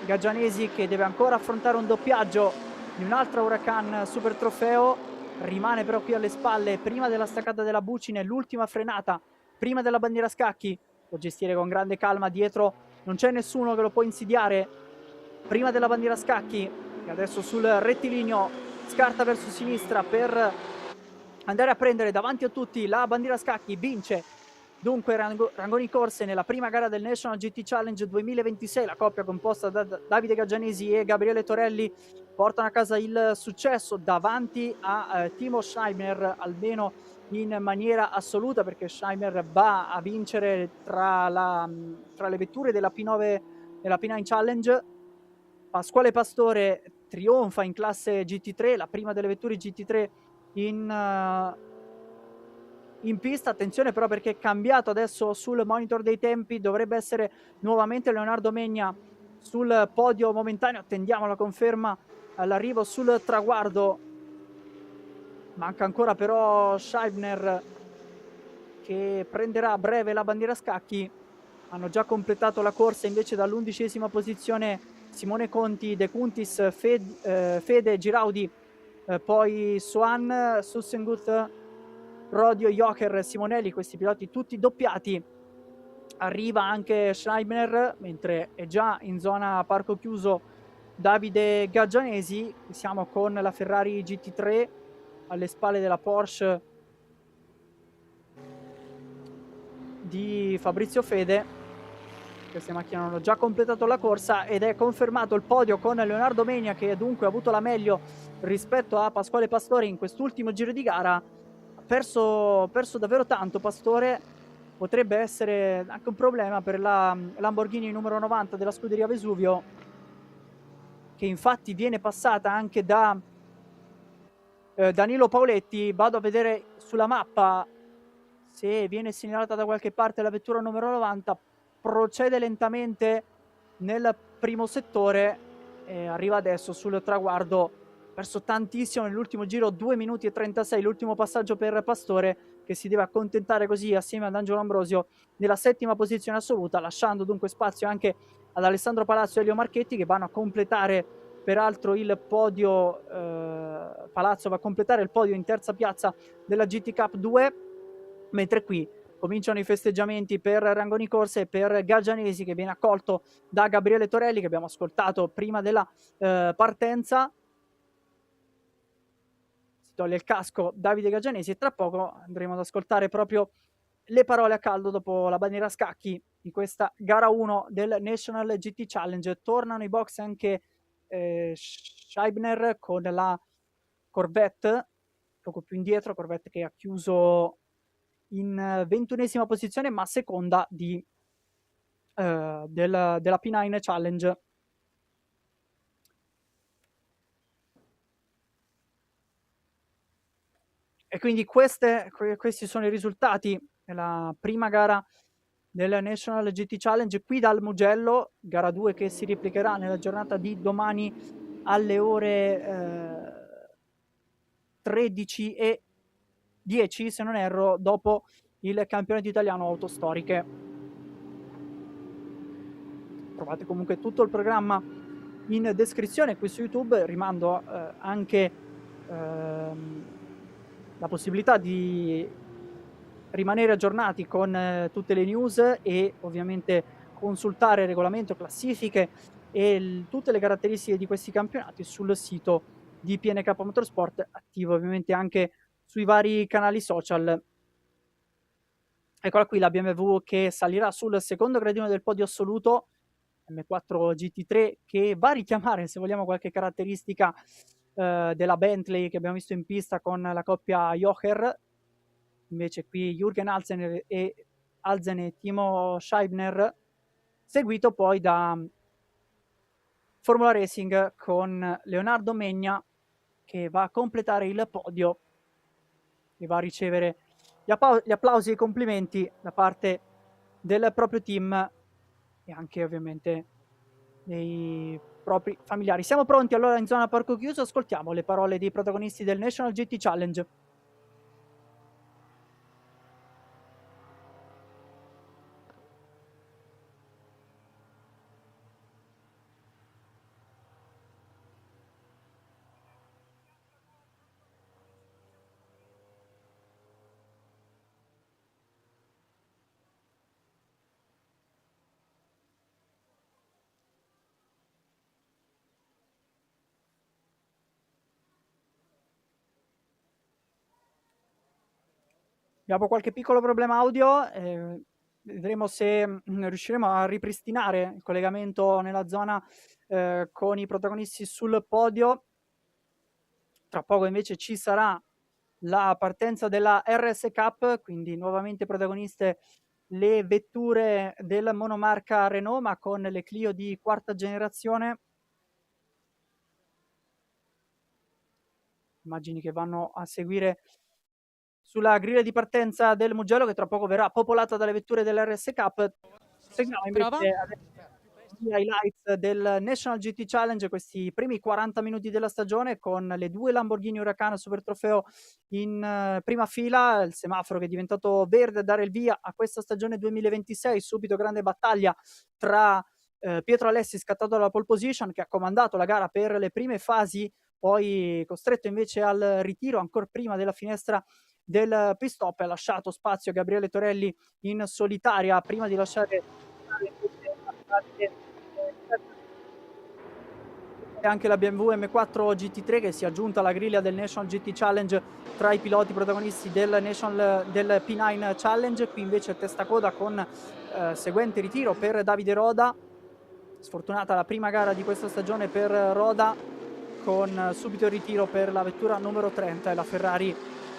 Gaggianesi che deve ancora affrontare un doppiaggio di un'altra Huracan Super Trofeo. Rimane però qui alle spalle, prima della staccata della Bucine, l'ultima frenata prima della bandiera a scacchi. Può gestire con grande calma, dietro non c'è nessuno che lo può insidiare. Prima della bandiera a scacchi, e adesso sul rettilineo scarta verso sinistra per andare a prendere davanti a tutti la bandiera a scacchi. Vince dunque Rangoni Corse nella prima gara del National GT Challenge 2026. La coppia composta da Davide Gaggianesi e Gabriele Torelli portano a casa il successo davanti a Timo Scheibner, almeno in maniera assoluta, perché Scheibner va a vincere tra le vetture della P9 della P9 Challenge. Pasquale Pastore trionfa in classe GT3, la prima delle vetture GT3 in pista. Attenzione però, perché è cambiato adesso sul monitor dei tempi, dovrebbe essere nuovamente Leonardo Megna sul podio momentaneo. Attendiamo la conferma all'arrivo sul traguardo Manca ancora però Scheibner, che prenderà a breve la bandiera a scacchi. Hanno già completato la corsa invece dall'11ª posizione Simone Conti, De Cuntis, Fede, Giraudi, poi Soan, Sussengut, Rodio, Jocher, Simonelli, questi piloti tutti doppiati. Arriva anche Scheibner, mentre è già in zona parco chiuso Davide Gaggianesi. Siamo con la Ferrari GT3 alle spalle della Porsche di Fabrizio Fede. Queste macchine hanno già completato la corsa ed è confermato il podio con Leonardo Menia, che dunque ha avuto la meglio rispetto a Pasquale Pastore in quest'ultimo giro di gara. Ha perso davvero tanto Pastore, potrebbe essere anche un problema per la Lamborghini numero 90 della scuderia Vesuvio, che infatti viene passata anche da Danilo Pauletti. Vado a vedere sulla mappa se viene segnalata da qualche parte la vettura numero 90. Procede lentamente nel primo settore e arriva adesso sul traguardo. Perso tantissimo nell'ultimo giro, 2 minuti e 36, l'ultimo passaggio per Pastore, che si deve accontentare così assieme ad Angelo Ambrosio nella 7ª posizione assoluta, lasciando dunque spazio anche ad Alessandro Palazzo e Elio Marchetti, che vanno a completare peraltro il podio. Palazzo va a completare il podio in terza piazza della GT Cup 2, mentre qui cominciano i festeggiamenti per Rangoni Corse e per Gaggianesi, che viene accolto da Gabriele Torelli, che abbiamo ascoltato prima della partenza. Si toglie il casco Davide Gaggianesi e tra poco andremo ad ascoltare proprio le parole a caldo dopo la bandiera a scacchi di questa gara 1 del National GT Challenge. Tornano i box anche Scheibner con la Corvette, poco più indietro, Corvette che ha chiuso in 21ª posizione, ma seconda della P9 Challenge. E quindi questi sono i risultati della prima gara del National GT Challenge qui dal Mugello, gara 2 che si replicherà nella giornata di domani alle ore 13:10, se non erro, dopo il campionato italiano autostoriche. Trovate comunque tutto il programma in descrizione qui su YouTube. Rimando anche la possibilità di rimanere aggiornati con tutte le news e ovviamente consultare il regolamento, classifiche e tutte le caratteristiche di questi campionati sul sito di PNK Motorsport, attivo ovviamente anche sui vari canali social. Eccola qui la BMW che salirà sul secondo gradino del podio assoluto, M4 GT3, che va a richiamare, se vogliamo, qualche caratteristica della Bentley che abbiamo visto in pista con la coppia Jocher. Invece qui Jürgen Alzen e Timo Scheibner, seguito poi da Formula Racing con Leonardo Megna, che va a completare il podio e va a ricevere gli applausi e i complimenti da parte del proprio team e anche ovviamente dei propri familiari. Siamo pronti allora in zona parco chiuso, ascoltiamo le parole dei protagonisti del National GT Challenge. Abbiamo qualche piccolo problema audio, vedremo se riusciremo a ripristinare il collegamento nella zona con i protagonisti sul podio. Tra poco invece ci sarà la partenza della RS Cup, quindi nuovamente protagoniste le vetture del monomarca Renault, ma con le Clio di quarta generazione. Immagini che vanno a seguire sulla griglia di partenza del Mugello, che tra poco verrà popolata dalle vetture dell'RS Cup. Seguiamo invece gli highlights del National GT Challenge, questi primi 40 minuti della stagione con le 2 Lamborghini Huracan Super Trofeo in prima fila, il semaforo che è diventato verde a dare il via a questa stagione 2026, subito grande battaglia tra Pietro Alessi scattato dalla pole position che ha comandato la gara per le prime fasi, poi costretto invece al ritiro ancora prima della finestra del pit stop e ha lasciato spazio a Gabriele Torelli in solitaria prima di lasciare anche la BMW M4 GT3 che si è aggiunta alla griglia del National GT Challenge tra i piloti protagonisti del P9 Challenge. Qui invece testa coda con seguente ritiro per Davide Roda, sfortunata la prima gara di questa stagione per Roda, con subito il ritiro per la vettura numero 30 e la Ferrari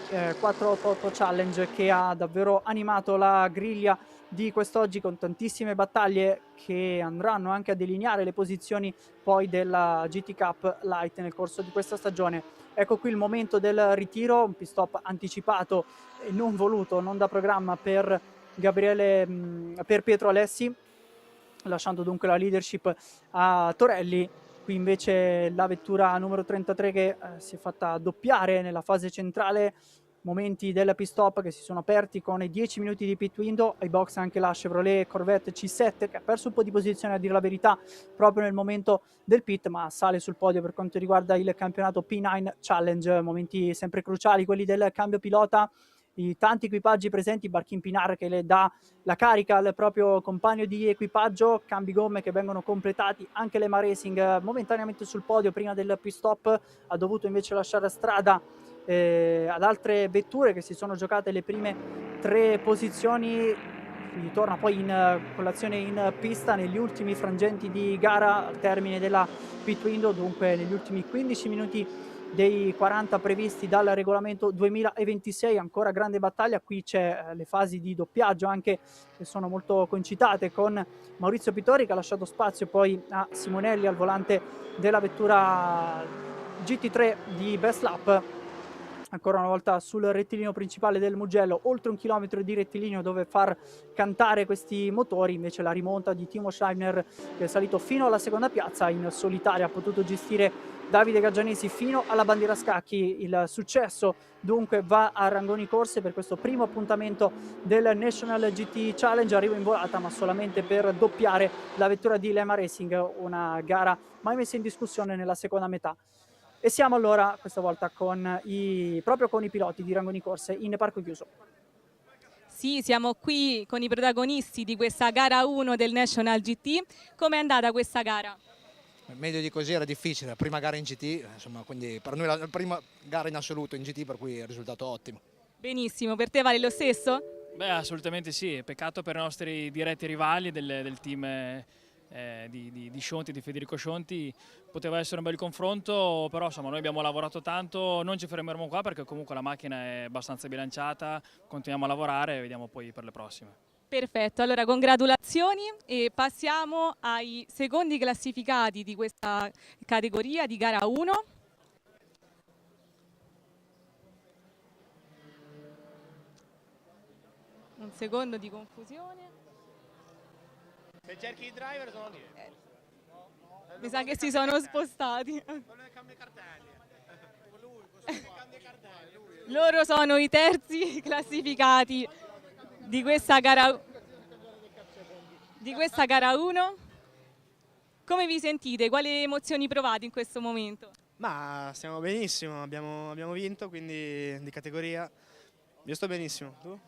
488 Challenge, che ha davvero animato la griglia di quest'oggi con tantissime battaglie che andranno anche a delineare le posizioni poi della GT Cup Light nel corso di questa stagione. Ecco qui il momento del ritiro, un pit stop anticipato e non voluto, non da programma per Pietro Alessi, lasciando dunque la leadership a Torelli. Qui invece la vettura numero 33 che si è fatta doppiare nella fase centrale, momenti del pit stop che si sono aperti con i 10 minuti di pit window, ai box anche la Chevrolet Corvette C7 che ha perso un po' di posizione a dire la verità proprio nel momento del pit, ma sale sul podio per quanto riguarda il campionato P9 Challenge. Momenti sempre cruciali quelli del cambio pilota, i tanti equipaggi presenti, Barchin Pinar che le dà la carica al proprio compagno di equipaggio, cambi gomme che vengono completati, anche l'Ema Racing momentaneamente sul podio prima del pit stop, ha dovuto invece lasciare strada ad altre vetture che si sono giocate le prime 3 posizioni. Quindi torna poi in colazione in pista negli ultimi frangenti di gara al termine della pit window, dunque negli ultimi 15 minuti dei 40 previsti dal regolamento 2026. Ancora grande battaglia, qui c'è le fasi di doppiaggio anche che sono molto concitate, con Maurizio Pittori che ha lasciato spazio poi a Simonelli al volante della vettura GT3 di Best Lap. Ancora una volta sul rettilineo principale del Mugello, oltre 1 chilometro di rettilineo dove far cantare questi motori, invece la rimonta di Timo Scheibner che è salito fino alla seconda piazza in solitaria, ha potuto gestire Davide Gaggianesi fino alla bandiera scacchi. Il successo dunque va a Rangoni Corse per questo primo appuntamento del National GT Challenge, arrivo in volata ma solamente per doppiare la vettura di Lema Racing, una gara mai messa in discussione nella seconda metà. E siamo allora questa volta proprio con i piloti di Rangoni Corse in parco chiuso. Sì, siamo qui con i protagonisti di questa gara 1 del National GT. Com'è andata questa gara? Meglio di così, era difficile, la prima gara in GT, insomma, quindi per noi la prima gara in assoluto in GT, per cui il risultato ottimo. Benissimo, per te vale lo stesso? Beh, assolutamente sì, peccato per i nostri diretti rivali del team di Scionti, di Federico Scionti. Poteva essere un bel confronto, però insomma noi abbiamo lavorato tanto, non ci fermeremo qua perché comunque la macchina è abbastanza bilanciata, continuiamo a lavorare e vediamo poi per le prossime. Perfetto, allora congratulazioni e passiamo ai secondi classificati di questa categoria di gara 1. Un secondo di confusione. Se cerchi i driver sono lì. Mi sa che si sono spostati. Loro sono i terzi classificati di questa gara 1. Come vi sentite? Quali emozioni provate in questo momento? Ma stiamo benissimo, abbiamo vinto, quindi di categoria. Io sto benissimo, tu?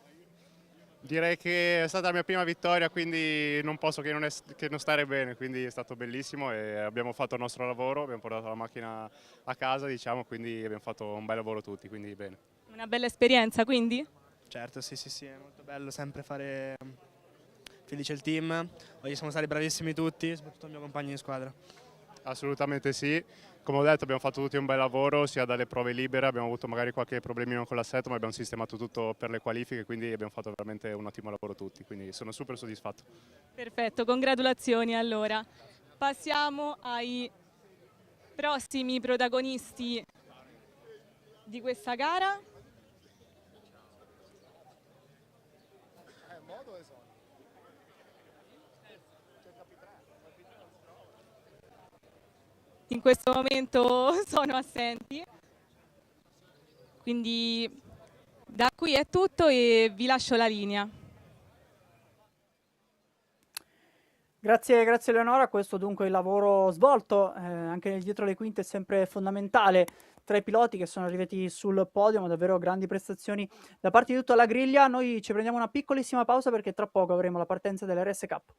Direi che è stata la mia prima vittoria, quindi non posso che non stare bene, quindi è stato bellissimo e abbiamo fatto il nostro lavoro, abbiamo portato la macchina a casa, diciamo, quindi abbiamo fatto un bel lavoro tutti, quindi bene. Una bella esperienza, quindi? Certo, sì, è molto bello sempre fare felice il team. Oggi siamo stati bravissimi tutti, soprattutto il mio compagno di squadra. Assolutamente sì, come ho detto abbiamo fatto tutti un bel lavoro sia dalle prove libere, abbiamo avuto magari qualche problemino con l'assetto ma abbiamo sistemato tutto per le qualifiche, quindi abbiamo fatto veramente un ottimo lavoro tutti, quindi sono super soddisfatto. Perfetto, congratulazioni allora. Passiamo ai prossimi protagonisti di questa gara. in questo momento sono assenti. Quindi da qui è tutto e vi lascio la linea. Grazie, grazie Eleonora, questo dunque è il lavoro svolto, anche nel dietro le quinte è sempre fondamentale tra i piloti che sono arrivati sul podio, ma davvero grandi prestazioni da parte di tutta la griglia. Noi ci prendiamo una piccolissima pausa perché tra poco avremo la partenza dell'RS Cup.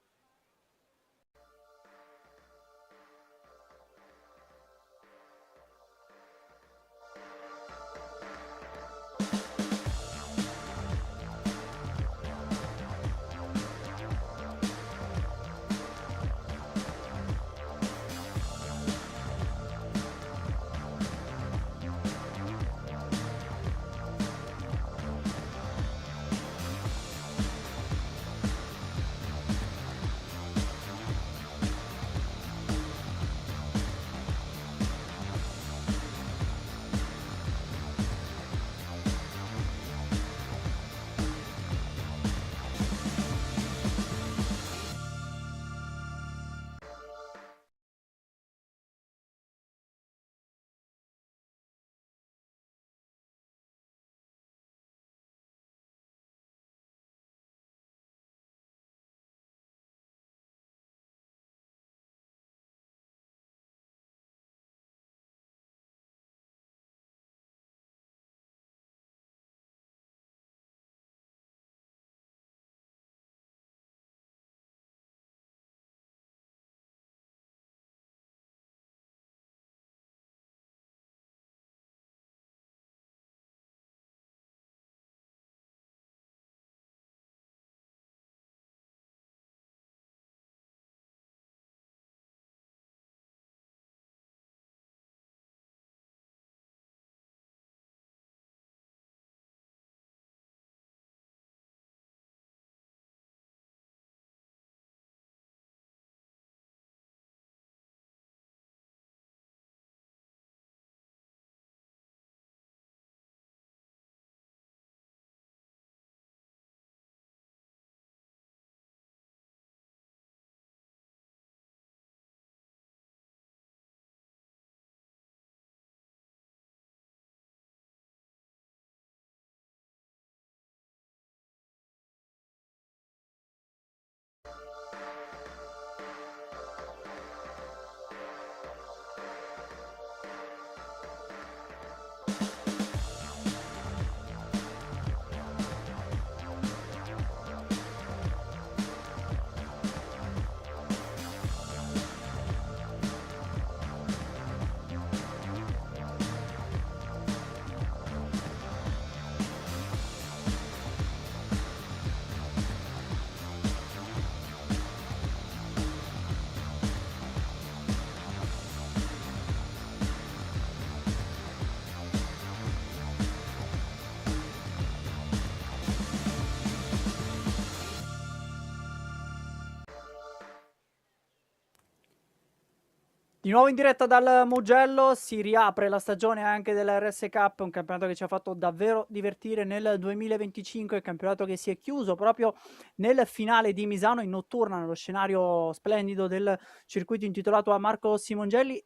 Di nuovo in diretta dal Mugello, si riapre la stagione anche dell'RS Cup, un campionato che ci ha fatto davvero divertire nel 2025, il campionato che si è chiuso proprio nel finale di Misano in notturna, nello scenario splendido del circuito intitolato a Marco Simoncelli,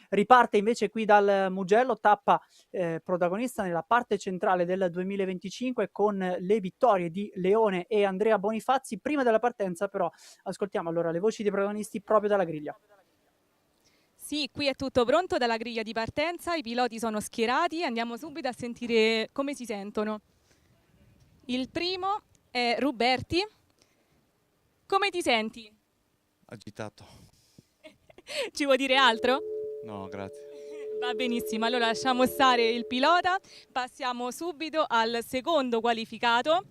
riparte invece qui dal Mugello, tappa protagonista nella parte centrale del 2025 con le vittorie di Leone e Andrea Bonifazzi. Prima della partenza però ascoltiamo allora le voci dei protagonisti proprio dalla griglia. Sì, qui è tutto pronto dalla griglia di partenza, i piloti sono schierati, andiamo subito a sentire come si sentono. Il primo è Ruberti. Come ti senti? Agitato. Ci vuoi dire altro? No, grazie. Va benissimo, allora lasciamo stare il pilota, passiamo subito al secondo qualificato.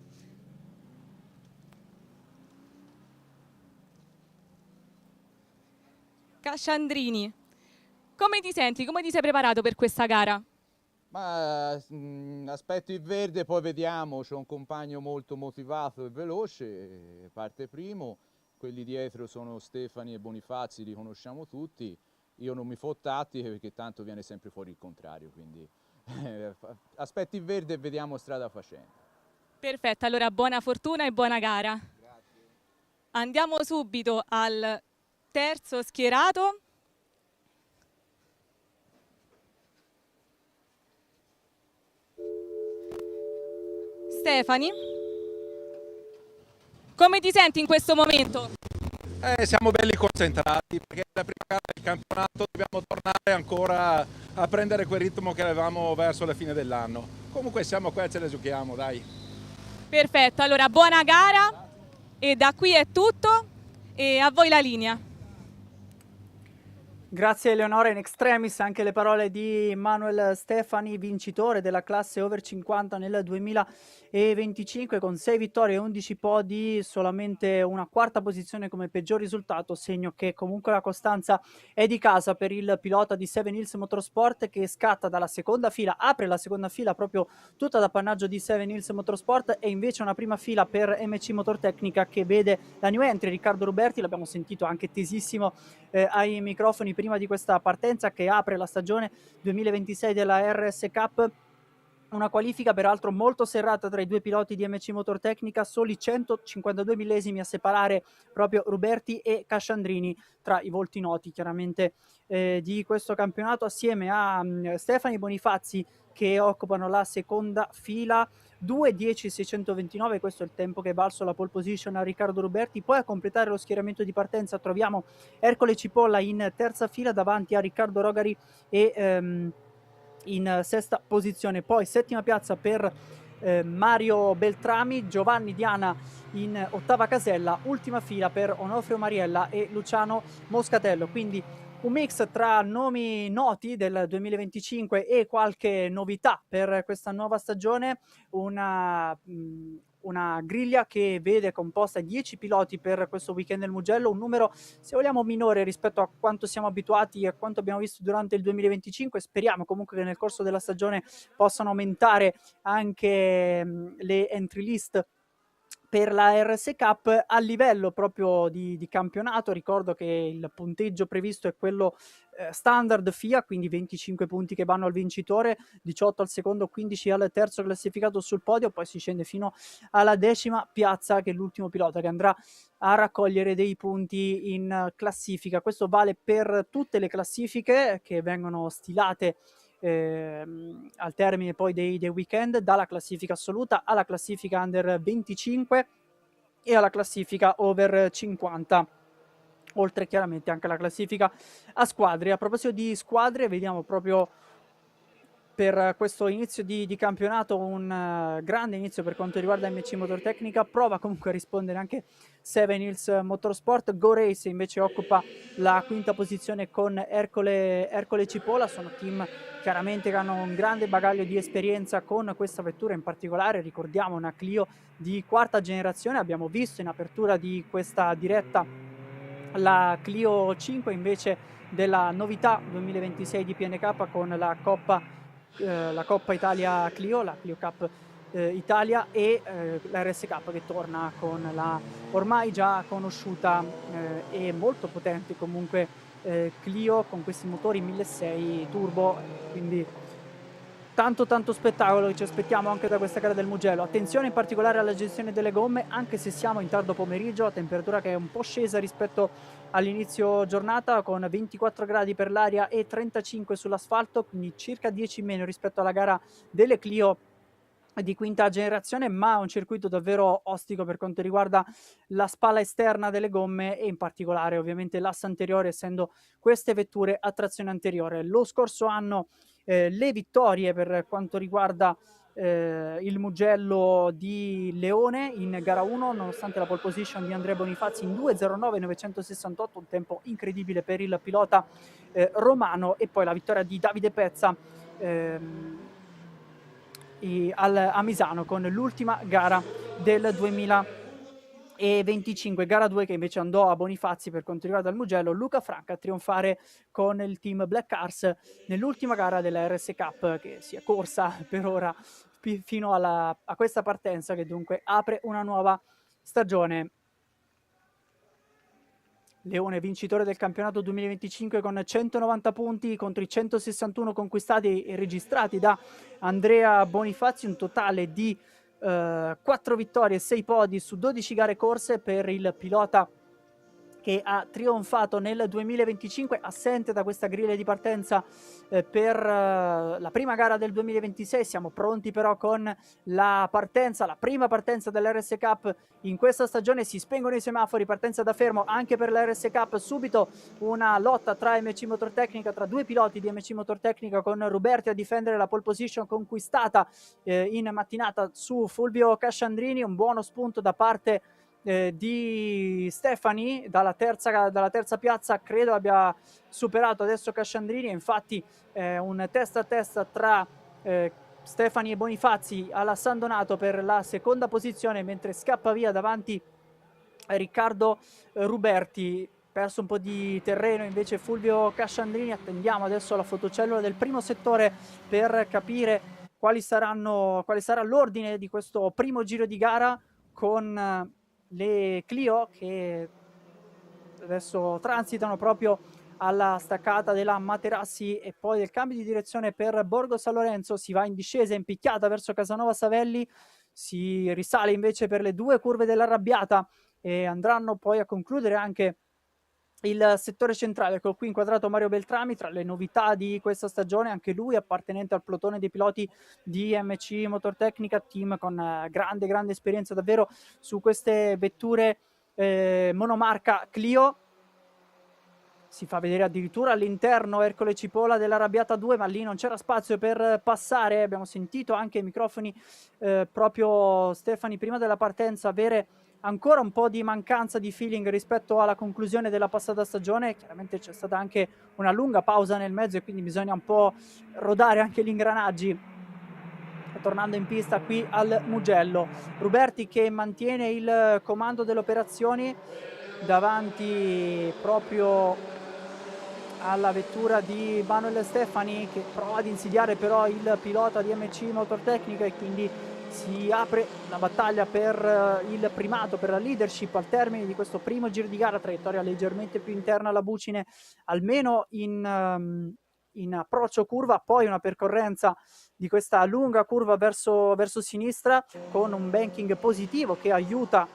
Casciandrini. Come ti senti? Come ti sei preparato per questa gara? Ma aspetto il verde, poi vediamo. C'ho un compagno molto motivato e veloce, parte primo. Quelli dietro sono Stefani e Bonifazzi, li conosciamo tutti. Io non mi fo tattiche perché tanto viene sempre fuori il contrario, quindi aspetto il verde e vediamo strada facendo. Perfetto, allora buona fortuna e buona gara. Grazie. Andiamo subito al terzo schierato. Stefani, come ti senti in questo momento? Siamo belli concentrati perché è la prima gara del campionato, dobbiamo tornare ancora a prendere quel ritmo che avevamo verso la fine dell'anno. Comunque siamo qua e ce le giochiamo, dai. Perfetto, allora buona gara e da qui è tutto e a voi la linea. Grazie Eleonora, in extremis anche le parole di Manuel Stefani, vincitore della classe over 50 nel 2025 con 6 vittorie e 11 podi, solamente una quarta posizione come peggior risultato, segno che comunque la costanza è di casa per il pilota di Seven Hills Motorsport, che scatta dalla seconda fila, apre la seconda fila proprio tutta d'appannaggio di Seven Hills Motorsport, e invece una prima fila per MC Motortecnica che vede la new entry Riccardo Ruberti, l'abbiamo sentito anche tesissimo ai microfoni prima di questa partenza che apre la stagione 2026 della RS Cup. Una qualifica peraltro molto serrata tra i due piloti di MC Motortecnica, soli 152 millesimi a separare proprio Ruberti e Casciandrini, tra i volti noti chiaramente di questo campionato, assieme a Stefani Bonifazzi che occupano la seconda fila. 2:10.629, questo è il tempo che è valso la pole position a Riccardo Ruberti. Poi a completare lo schieramento di partenza troviamo Ercole Cipolla in terza fila davanti a Riccardo Rogari e in sesta posizione. Poi settima piazza per Mario Beltrami, Giovanni Diana in ottava casella, ultima fila per Onofrio Mariella e Luciano Moscatello. Quindi un mix tra nomi noti del 2025 e qualche novità per questa nuova stagione, una griglia che vede composta 10 piloti per questo weekend del Mugello, un numero se vogliamo minore rispetto a quanto siamo abituati e a quanto abbiamo visto durante il 2025. Speriamo comunque che nel corso della stagione possano aumentare anche le entry list per la RS Cup a livello proprio di campionato. Ricordo che il punteggio previsto è quello standard FIA, quindi 25 punti che vanno al vincitore, 18 al secondo, 15 al terzo classificato sul podio, poi si scende fino alla decima piazza che è l'ultimo pilota che andrà a raccogliere dei punti in classifica. Questo vale per tutte le classifiche che vengono stilate al termine poi dei weekend, dalla classifica assoluta alla classifica under 25 e alla classifica over 50, oltre chiaramente anche alla classifica a squadre. A proposito di squadre, vediamo proprio per questo inizio di campionato un grande inizio per quanto riguarda MC Motortecnica. Prova comunque a rispondere anche Seven Hills Motorsport. Go Race invece occupa la quinta posizione con Ercole Cipolla. Sono team chiaramente che hanno un grande bagaglio di esperienza con questa vettura in particolare. Ricordiamo una Clio di quarta generazione, abbiamo visto in apertura di questa diretta la Clio 5 invece della novità 2026 di PNK con la Coppa Italia Clio, la Clio Cup Italia, e la RS Cup che torna con la ormai già conosciuta e molto potente comunque Clio con questi motori 1600 turbo, quindi tanto spettacolo che ci aspettiamo anche da questa gara del Mugello. Attenzione in particolare alla gestione delle gomme, anche se siamo in tardo pomeriggio, a temperatura che è un po' scesa rispetto all'inizio giornata, con 24 gradi per l'aria e 35 sull'asfalto, quindi circa 10 in meno rispetto alla gara delle Clio di quinta generazione, ma un circuito davvero ostico per quanto riguarda la spalla esterna delle gomme e in particolare ovviamente l'asse anteriore, essendo queste vetture a trazione anteriore. Lo scorso anno le vittorie per quanto riguarda il Mugello di Leone in gara 1, nonostante la pole position di Andrea Bonifazzi in 2:09.968, un tempo incredibile per il pilota romano, e poi la vittoria di Davide Pezza a Misano con l'ultima gara del 2025, gara 2 che invece andò a Bonifazzi per quanto riguarda il Mugello. Luca Franca a trionfare con il team Black Cars nell'ultima gara della RS Cup, che si è corsa per ora fino a questa partenza che dunque apre una nuova stagione. Leone vincitore del campionato 2025 con 190 punti contro i 161 conquistati e registrati da Andrea Bonifazzi, un totale di 4 vittorie e 6 podi su 12 gare corse per il pilota che ha trionfato nel 2025, assente da questa griglia di partenza per la prima gara del 2026. Siamo pronti però con la prima partenza dell'RS Cup in questa stagione. Si spengono i semafori, partenza da fermo anche per l'RS Cup. Subito una lotta tra MC Motortecnica, tra due piloti di MC Motortecnica, con Ruberti a difendere la pole position conquistata in mattinata su Fulvio Casciandrini. Un buono spunto da parte di Stefani dalla terza piazza, credo abbia superato adesso Casciandrini. Infatti un testa a testa tra Stefani e Bonifazzi alla San Donato per la seconda posizione, mentre scappa via davanti Riccardo Ruberti. Perso un po' di terreno invece Fulvio Casciandrini. Attendiamo adesso la fotocellula del primo settore per capire quale sarà l'ordine di questo primo giro di gara, con le Clio che adesso transitano proprio alla staccata della Materassi e poi del cambio di direzione per Borgo San Lorenzo. Si va in discesa in picchiata verso Casanova Savelli, si risale invece per le due curve dell'Arrabbiata e andranno poi a concludere anche il settore centrale. Ecco qui inquadrato Mario Beltrami, tra le novità di questa stagione anche lui appartenente al plotone dei piloti di MC Motortecnica, team con grande esperienza davvero su queste vetture monomarca Clio. Si fa vedere addirittura all'interno Ercole Cipolla dell'Arrabbiata 2, ma lì non c'era spazio per passare. Abbiamo sentito anche ai microfoni proprio Stefani prima della partenza avere ancora un po' di mancanza di feeling rispetto alla conclusione della passata stagione. Chiaramente c'è stata anche una lunga pausa nel mezzo e quindi bisogna un po' rodare anche gli ingranaggi. Tornando in pista qui al Mugello, Ruberti che mantiene il comando delle operazioni davanti proprio alla vettura di Manuel Stefani, che prova ad insidiare però il pilota di MC Motortecnica, e quindi si apre la battaglia per il primato, per la leadership al termine di questo primo giro di gara. Traiettoria leggermente più interna alla Bucine, almeno in approccio curva, poi una percorrenza di questa lunga curva verso sinistra con un banking positivo che aiuta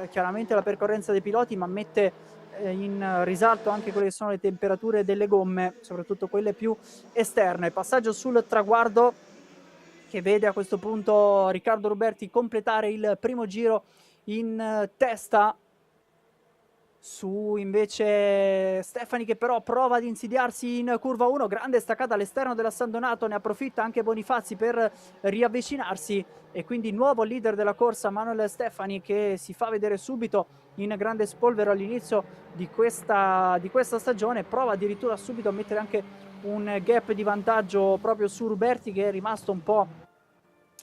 chiaramente la percorrenza dei piloti, ma mette in risalto anche quelle che sono le temperature delle gomme, soprattutto quelle più esterne. Passaggio sul traguardo che vede a questo punto Riccardo Ruberti completare il primo giro in testa su invece Stefani, che però prova ad insidiarsi in curva 1. Grande staccata all'esterno della San Donato, ne approfitta anche Bonifazzi per riavvicinarsi e quindi nuovo leader della corsa Manuel Stefani, che si fa vedere subito in grande spolvero all'inizio di questa stagione. Prova addirittura subito a mettere anche un gap di vantaggio proprio su Ruberti, che è rimasto un po'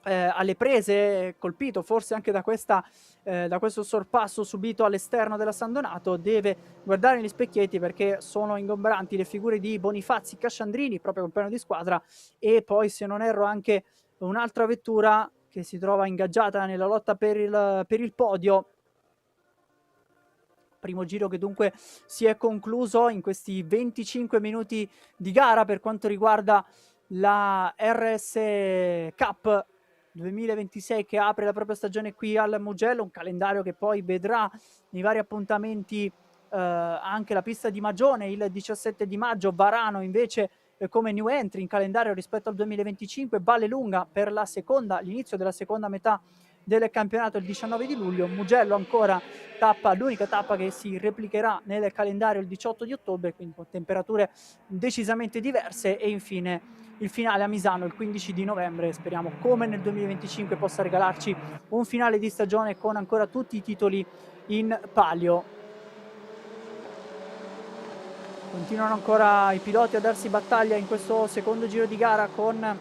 alle prese, colpito forse anche da questo sorpasso subito all'esterno della San Donato. Deve guardare negli specchietti perché sono ingombranti le figure di Bonifazzi, Casciandrini, proprio compagno di squadra, e poi, se non erro, anche un'altra vettura che si trova ingaggiata nella lotta per il podio. Primo giro che dunque si è concluso in questi 25 minuti di gara per quanto riguarda la RS Cup 2026, che apre la propria stagione qui al Mugello. Un calendario che poi vedrà nei vari appuntamenti anche la pista di Magione il 17 di maggio, Varano invece come new entry in calendario rispetto al 2025, Vallelunga per l'inizio della seconda metà del campionato il 19 di luglio, Mugello ancora l'unica tappa che si replicherà nel calendario il 18 di ottobre, quindi con temperature decisamente diverse, e infine il finale a Misano il 15 di novembre. Speriamo, come nel 2025, possa regalarci un finale di stagione con ancora tutti i titoli in palio. Continuano ancora i piloti a darsi battaglia in questo secondo giro di gara, con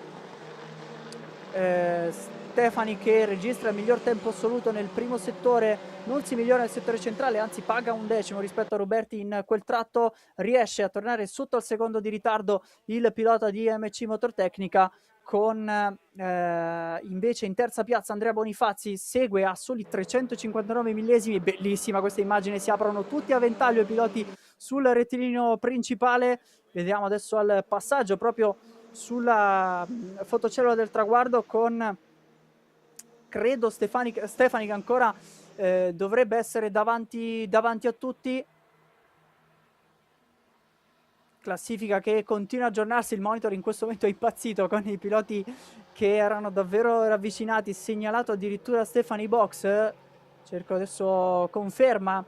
Stefani che registra il miglior tempo assoluto nel primo settore, non si migliora nel settore centrale, anzi paga un decimo rispetto a Ruberti in quel tratto. Riesce a tornare sotto al secondo di ritardo il pilota di MC Motortecnica, con invece in terza piazza Andrea Bonifazzi, segue a soli 359 millesimi. Bellissima questa immagine, si aprono tutti a ventaglio i piloti sul rettilineo principale. Vediamo adesso al passaggio proprio sulla fotocellula del traguardo, con credo Stefani che ancora dovrebbe essere davanti a tutti. classifica che continua a aggiornarsi, il monitor in questo momento è impazzito con i piloti che erano davvero ravvicinati, segnalato addirittura Stephanie Box, cerco adesso conferma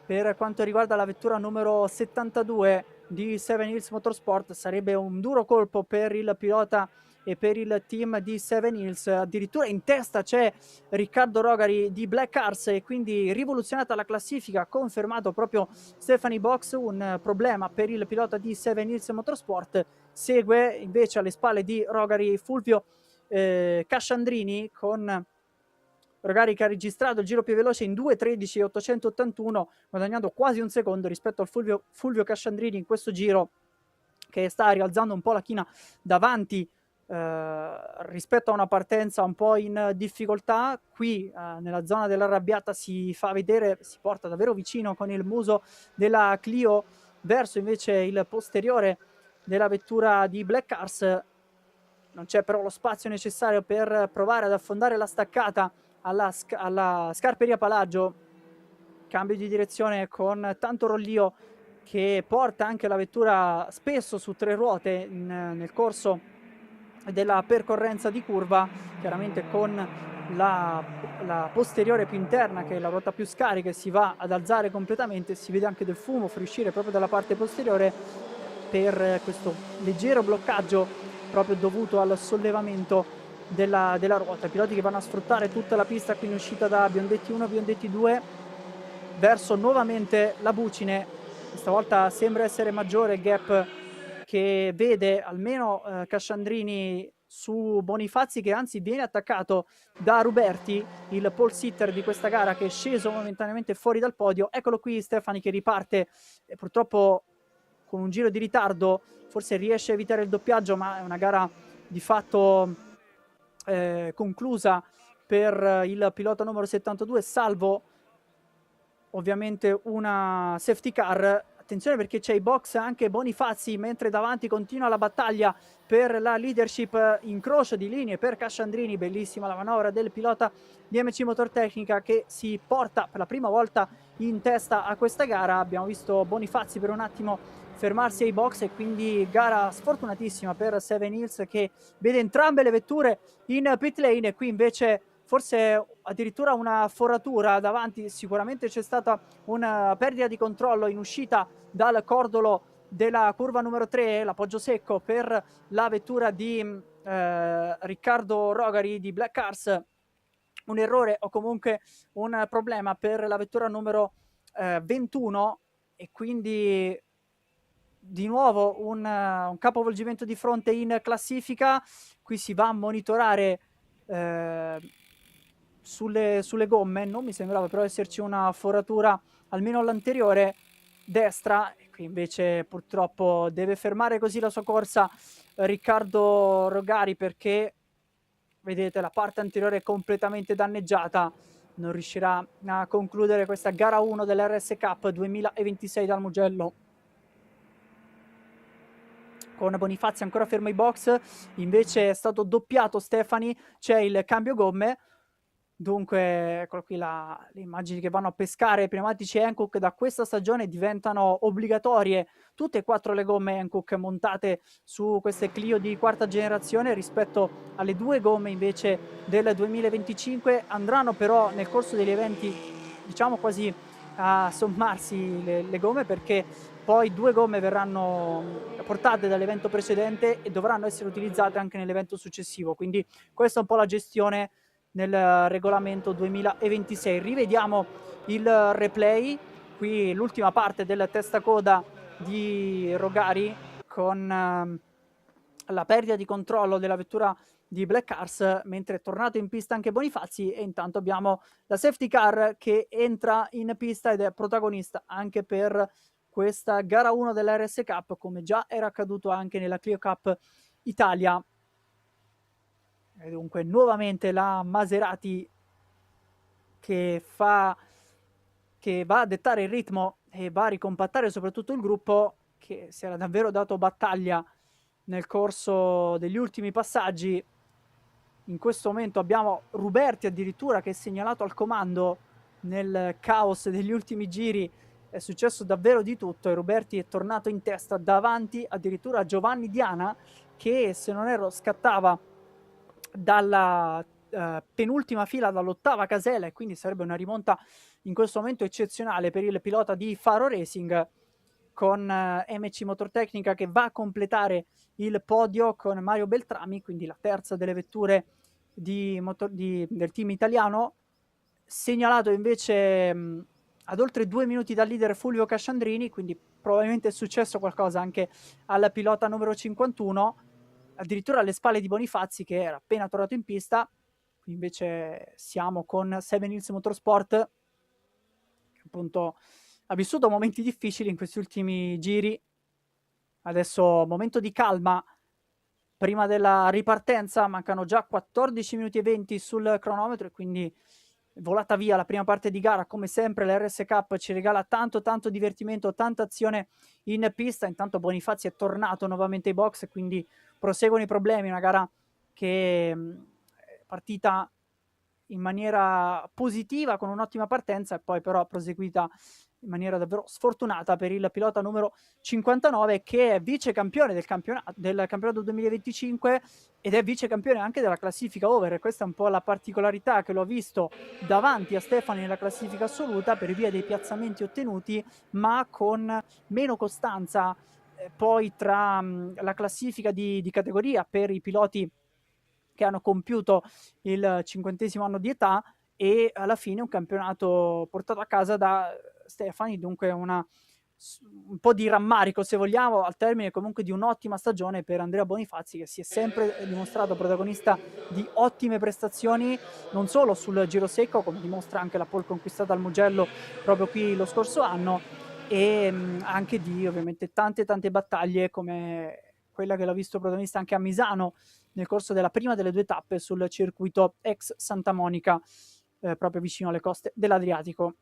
per quanto riguarda la vettura numero 72 di Seven Hills Motorsport, sarebbe un duro colpo per il pilota e per il team di Seven Hills. Addirittura in testa c'è Riccardo Rogari di Black Cars e quindi rivoluzionata la classifica, confermato proprio Stephanie Box, un problema per il pilota di Seven Hills Motorsport. Segue invece alle spalle di Rogari Fulvio Casciandrini, con Rogari che ha registrato il giro più veloce in 2:13.881, guadagnando quasi un secondo rispetto al Fulvio Casciandrini in questo giro, che sta rialzando un po' la china davanti rispetto a una partenza un po' in difficoltà. Qui nella zona dell'arrabbiata si fa vedere, si porta davvero vicino con il muso della Clio verso invece il posteriore della vettura di Black Cars. Non c'è però lo spazio necessario per provare ad affondare la staccata alla Scarperia Palagio. Cambio di direzione con tanto rollio che porta anche la vettura spesso su 3 ruote nel corso della percorrenza di curva, chiaramente con la posteriore più interna, che è la ruota più scarica, e si va ad alzare completamente. Si vede anche del fumo fuoriuscire proprio dalla parte posteriore per questo leggero bloccaggio proprio dovuto al sollevamento della ruota. I piloti che vanno a sfruttare tutta la pista qui in uscita da Biondetti 1, Biondetti 2 verso nuovamente la Bucine. Questa volta sembra essere maggiore il gap che vede almeno Casciandrini su Bonifazzi, che anzi viene attaccato da Ruberti, il pole sitter di questa gara, che è sceso momentaneamente fuori dal podio. Eccolo qui Stefani che riparte, purtroppo con un giro di ritardo, forse riesce a evitare il doppiaggio, ma è una gara di fatto conclusa per il pilota numero 72, salvo ovviamente una safety car. Attenzione perché c'è i box anche Bonifazzi, mentre davanti continua la battaglia per la leadership, incrocio di linee per Casciandrini. Bellissima la manovra del pilota di MC Motortecnica, che si porta per la prima volta in testa a questa gara. Abbiamo visto Bonifazzi per un attimo fermarsi ai box, e quindi gara sfortunatissima per Seven Hills, che vede entrambe le vetture in pit lane. E qui invece forse addirittura una foratura davanti. Sicuramente c'è stata una perdita di controllo in uscita dal cordolo della curva numero 3, l'appoggio secco per la vettura di Riccardo Rogari di Black Cars. Un errore o comunque un problema per la vettura numero 21, e quindi di nuovo un capovolgimento di fronte in classifica. Qui si va a monitorare sulle gomme. Non mi sembrava però esserci una foratura almeno all'anteriore destra, e qui invece purtroppo deve fermare così la sua corsa Riccardo Rogari, perché vedete la parte anteriore è completamente danneggiata. Non riuscirà a concludere questa gara 1 dell'RS Cup 2026 dal Mugello. Con Bonifazzi ancora fermo ai box, invece è stato doppiato Stefani, c'è il cambio gomme. Dunque, eccolo qui le immagini che vanno a pescare i pneumatici Hankook. Da questa stagione diventano obbligatorie tutte e 4 le gomme Hankook montate su queste Clio di quarta generazione, rispetto alle 2 gomme invece del 2025. Andranno però nel corso degli eventi, diciamo quasi a sommarsi le gomme, perché poi 2 gomme verranno portate dall'evento precedente e dovranno essere utilizzate anche nell'evento successivo. Quindi questa è un po' la gestione nel regolamento 2026. Rivediamo il replay, qui l'ultima parte del testacoda di Rogari, con la perdita di controllo della vettura di Black Cars, mentre è tornato in pista anche Bonifazzi. E intanto abbiamo la safety car che entra in pista ed è protagonista anche per questa gara 1 dell'RS Cup, come già era accaduto anche nella Clio Cup Italia. E dunque nuovamente la Maserati che va a dettare il ritmo e va a ricompattare soprattutto il gruppo, che si era davvero dato battaglia nel corso degli ultimi passaggi. In questo momento abbiamo Ruberti addirittura che è segnalato al comando nel caos degli ultimi giri è successo davvero di tutto e Ruberti è tornato in testa davanti addirittura a Giovanni Diana, che se non erro scattava dalla penultima fila, dall'8ª casella, e quindi sarebbe una rimonta in questo momento eccezionale per il pilota di Faro Racing, con MC Motortecnica che va a completare il podio con Mario Beltrami, quindi la terza delle vetture del team italiano. Segnalato invece ad oltre 2 minuti dal leader Fulvio Casciandrini, quindi probabilmente è successo qualcosa anche al pilota numero 51, addirittura alle spalle di Bonifazzi che era appena tornato in pista. Qui invece siamo con Seven Hills Motorsport, che appunto ha vissuto momenti difficili in questi ultimi giri. Adesso momento di calma prima della ripartenza, mancano già 14 minuti e 20 sul cronometro e quindi volata via la prima parte di gara. Come sempre la RS Cup ci regala tanto divertimento, tanta azione in pista. Intanto Bonifazzi è tornato nuovamente ai box e quindi proseguono i problemi, una gara che è partita in maniera positiva con un'ottima partenza e poi però proseguita in maniera davvero sfortunata per il pilota numero 59, che è vice campione del campionato 2025 ed è vice campione anche della classifica over. Questa è un po' la particolarità, che l'ho visto davanti a Stefani nella classifica assoluta per via dei piazzamenti ottenuti, ma con meno costanza poi tra la classifica di categoria per i piloti che hanno compiuto il 50° anno di età e alla fine un campionato portato a casa da Stefani, dunque un po' di rammarico, se vogliamo, al termine comunque di un'ottima stagione per Andrea Bonifazzi, che si è sempre dimostrato protagonista di ottime prestazioni, non solo sul giro secco, come dimostra anche la pole conquistata al Mugello proprio qui lo scorso anno, e anche di ovviamente tante battaglie come quella che l'ha visto protagonista anche a Misano nel corso della prima delle 2 tappe sul circuito ex Santa Monica, proprio vicino alle coste dell'Adriatico.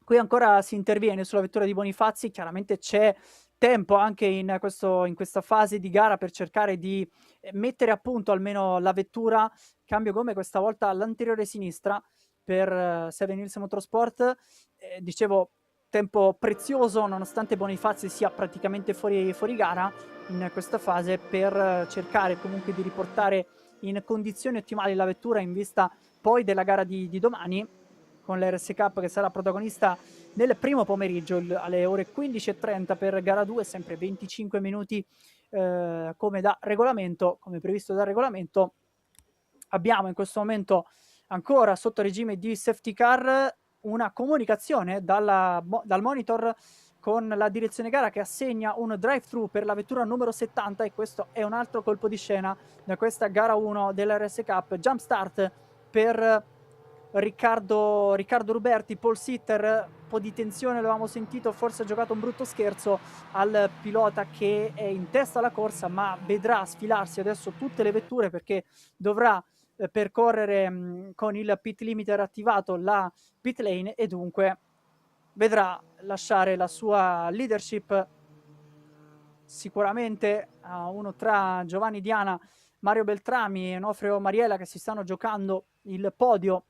Qui ancora si interviene sulla vettura di Bonifazzi, chiaramente c'è tempo anche in questa fase di gara per cercare di mettere a punto almeno la vettura. Cambio gomme questa volta all'anteriore sinistra per Seven Hills Motorsport. Dicevo, tempo prezioso nonostante Bonifazzi sia praticamente fuori gara in questa fase, per cercare comunque di riportare in condizioni ottimali la vettura in vista poi della gara di domani, con l'RS Cup che sarà protagonista nel primo pomeriggio alle ore 15:30 per gara 2, sempre 25 minuti come da regolamento, come previsto dal regolamento. Abbiamo in questo momento ancora sotto regime di safety car una comunicazione dal monitor con la direzione gara che assegna un drive-thru per la vettura numero 70, e questo è un altro colpo di scena da questa gara 1 dell'RS Cup. Jump start per Riccardo Ruberti, pole sitter, un po' di tensione, l'avevamo sentito, forse ha giocato un brutto scherzo al pilota che è in testa alla corsa, ma vedrà sfilarsi adesso tutte le vetture perché dovrà percorrere con il pit limiter attivato la pit lane e dunque vedrà lasciare la sua leadership sicuramente a uno tra Giovanni Diana, Mario Beltrami e Onofrio Mariella, che si stanno giocando il podio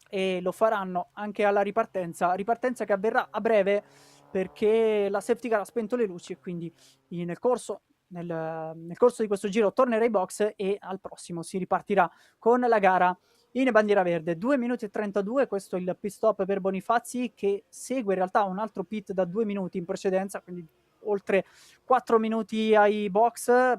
e lo faranno anche alla ripartenza che avverrà a breve perché la safety car ha spento le luci e quindi nel corso di questo giro tornerà ai box e al prossimo si ripartirà con la gara in bandiera verde. 2 minuti e 32, questo è il pit stop per Bonifazzi, che segue in realtà un altro pit da 2 minuti in precedenza, quindi oltre 4 minuti ai box.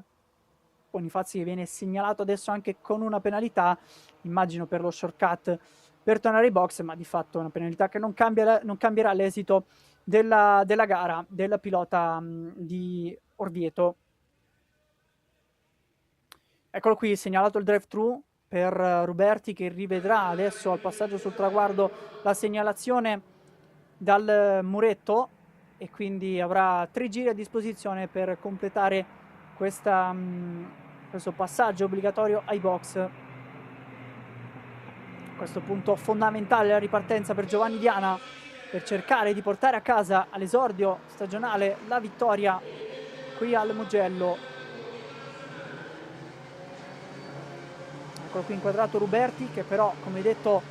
Bonifazzi che viene segnalato adesso anche con una penalità, immagino per lo shortcut per tornare ai box, ma di fatto è una penalità che non cambierà l'esito della gara del pilota di Orvieto. Eccolo qui, segnalato il drive-thru per Ruberti, che rivedrà adesso al passaggio sul traguardo la segnalazione dal muretto e quindi avrà 3 giri a disposizione per completare questo passaggio obbligatorio ai box. A questo punto fondamentale la ripartenza per Giovanni Diana per cercare di portare a casa all'esordio stagionale la vittoria qui al Mugello. Eccolo qui inquadrato Ruberti, che però, come detto,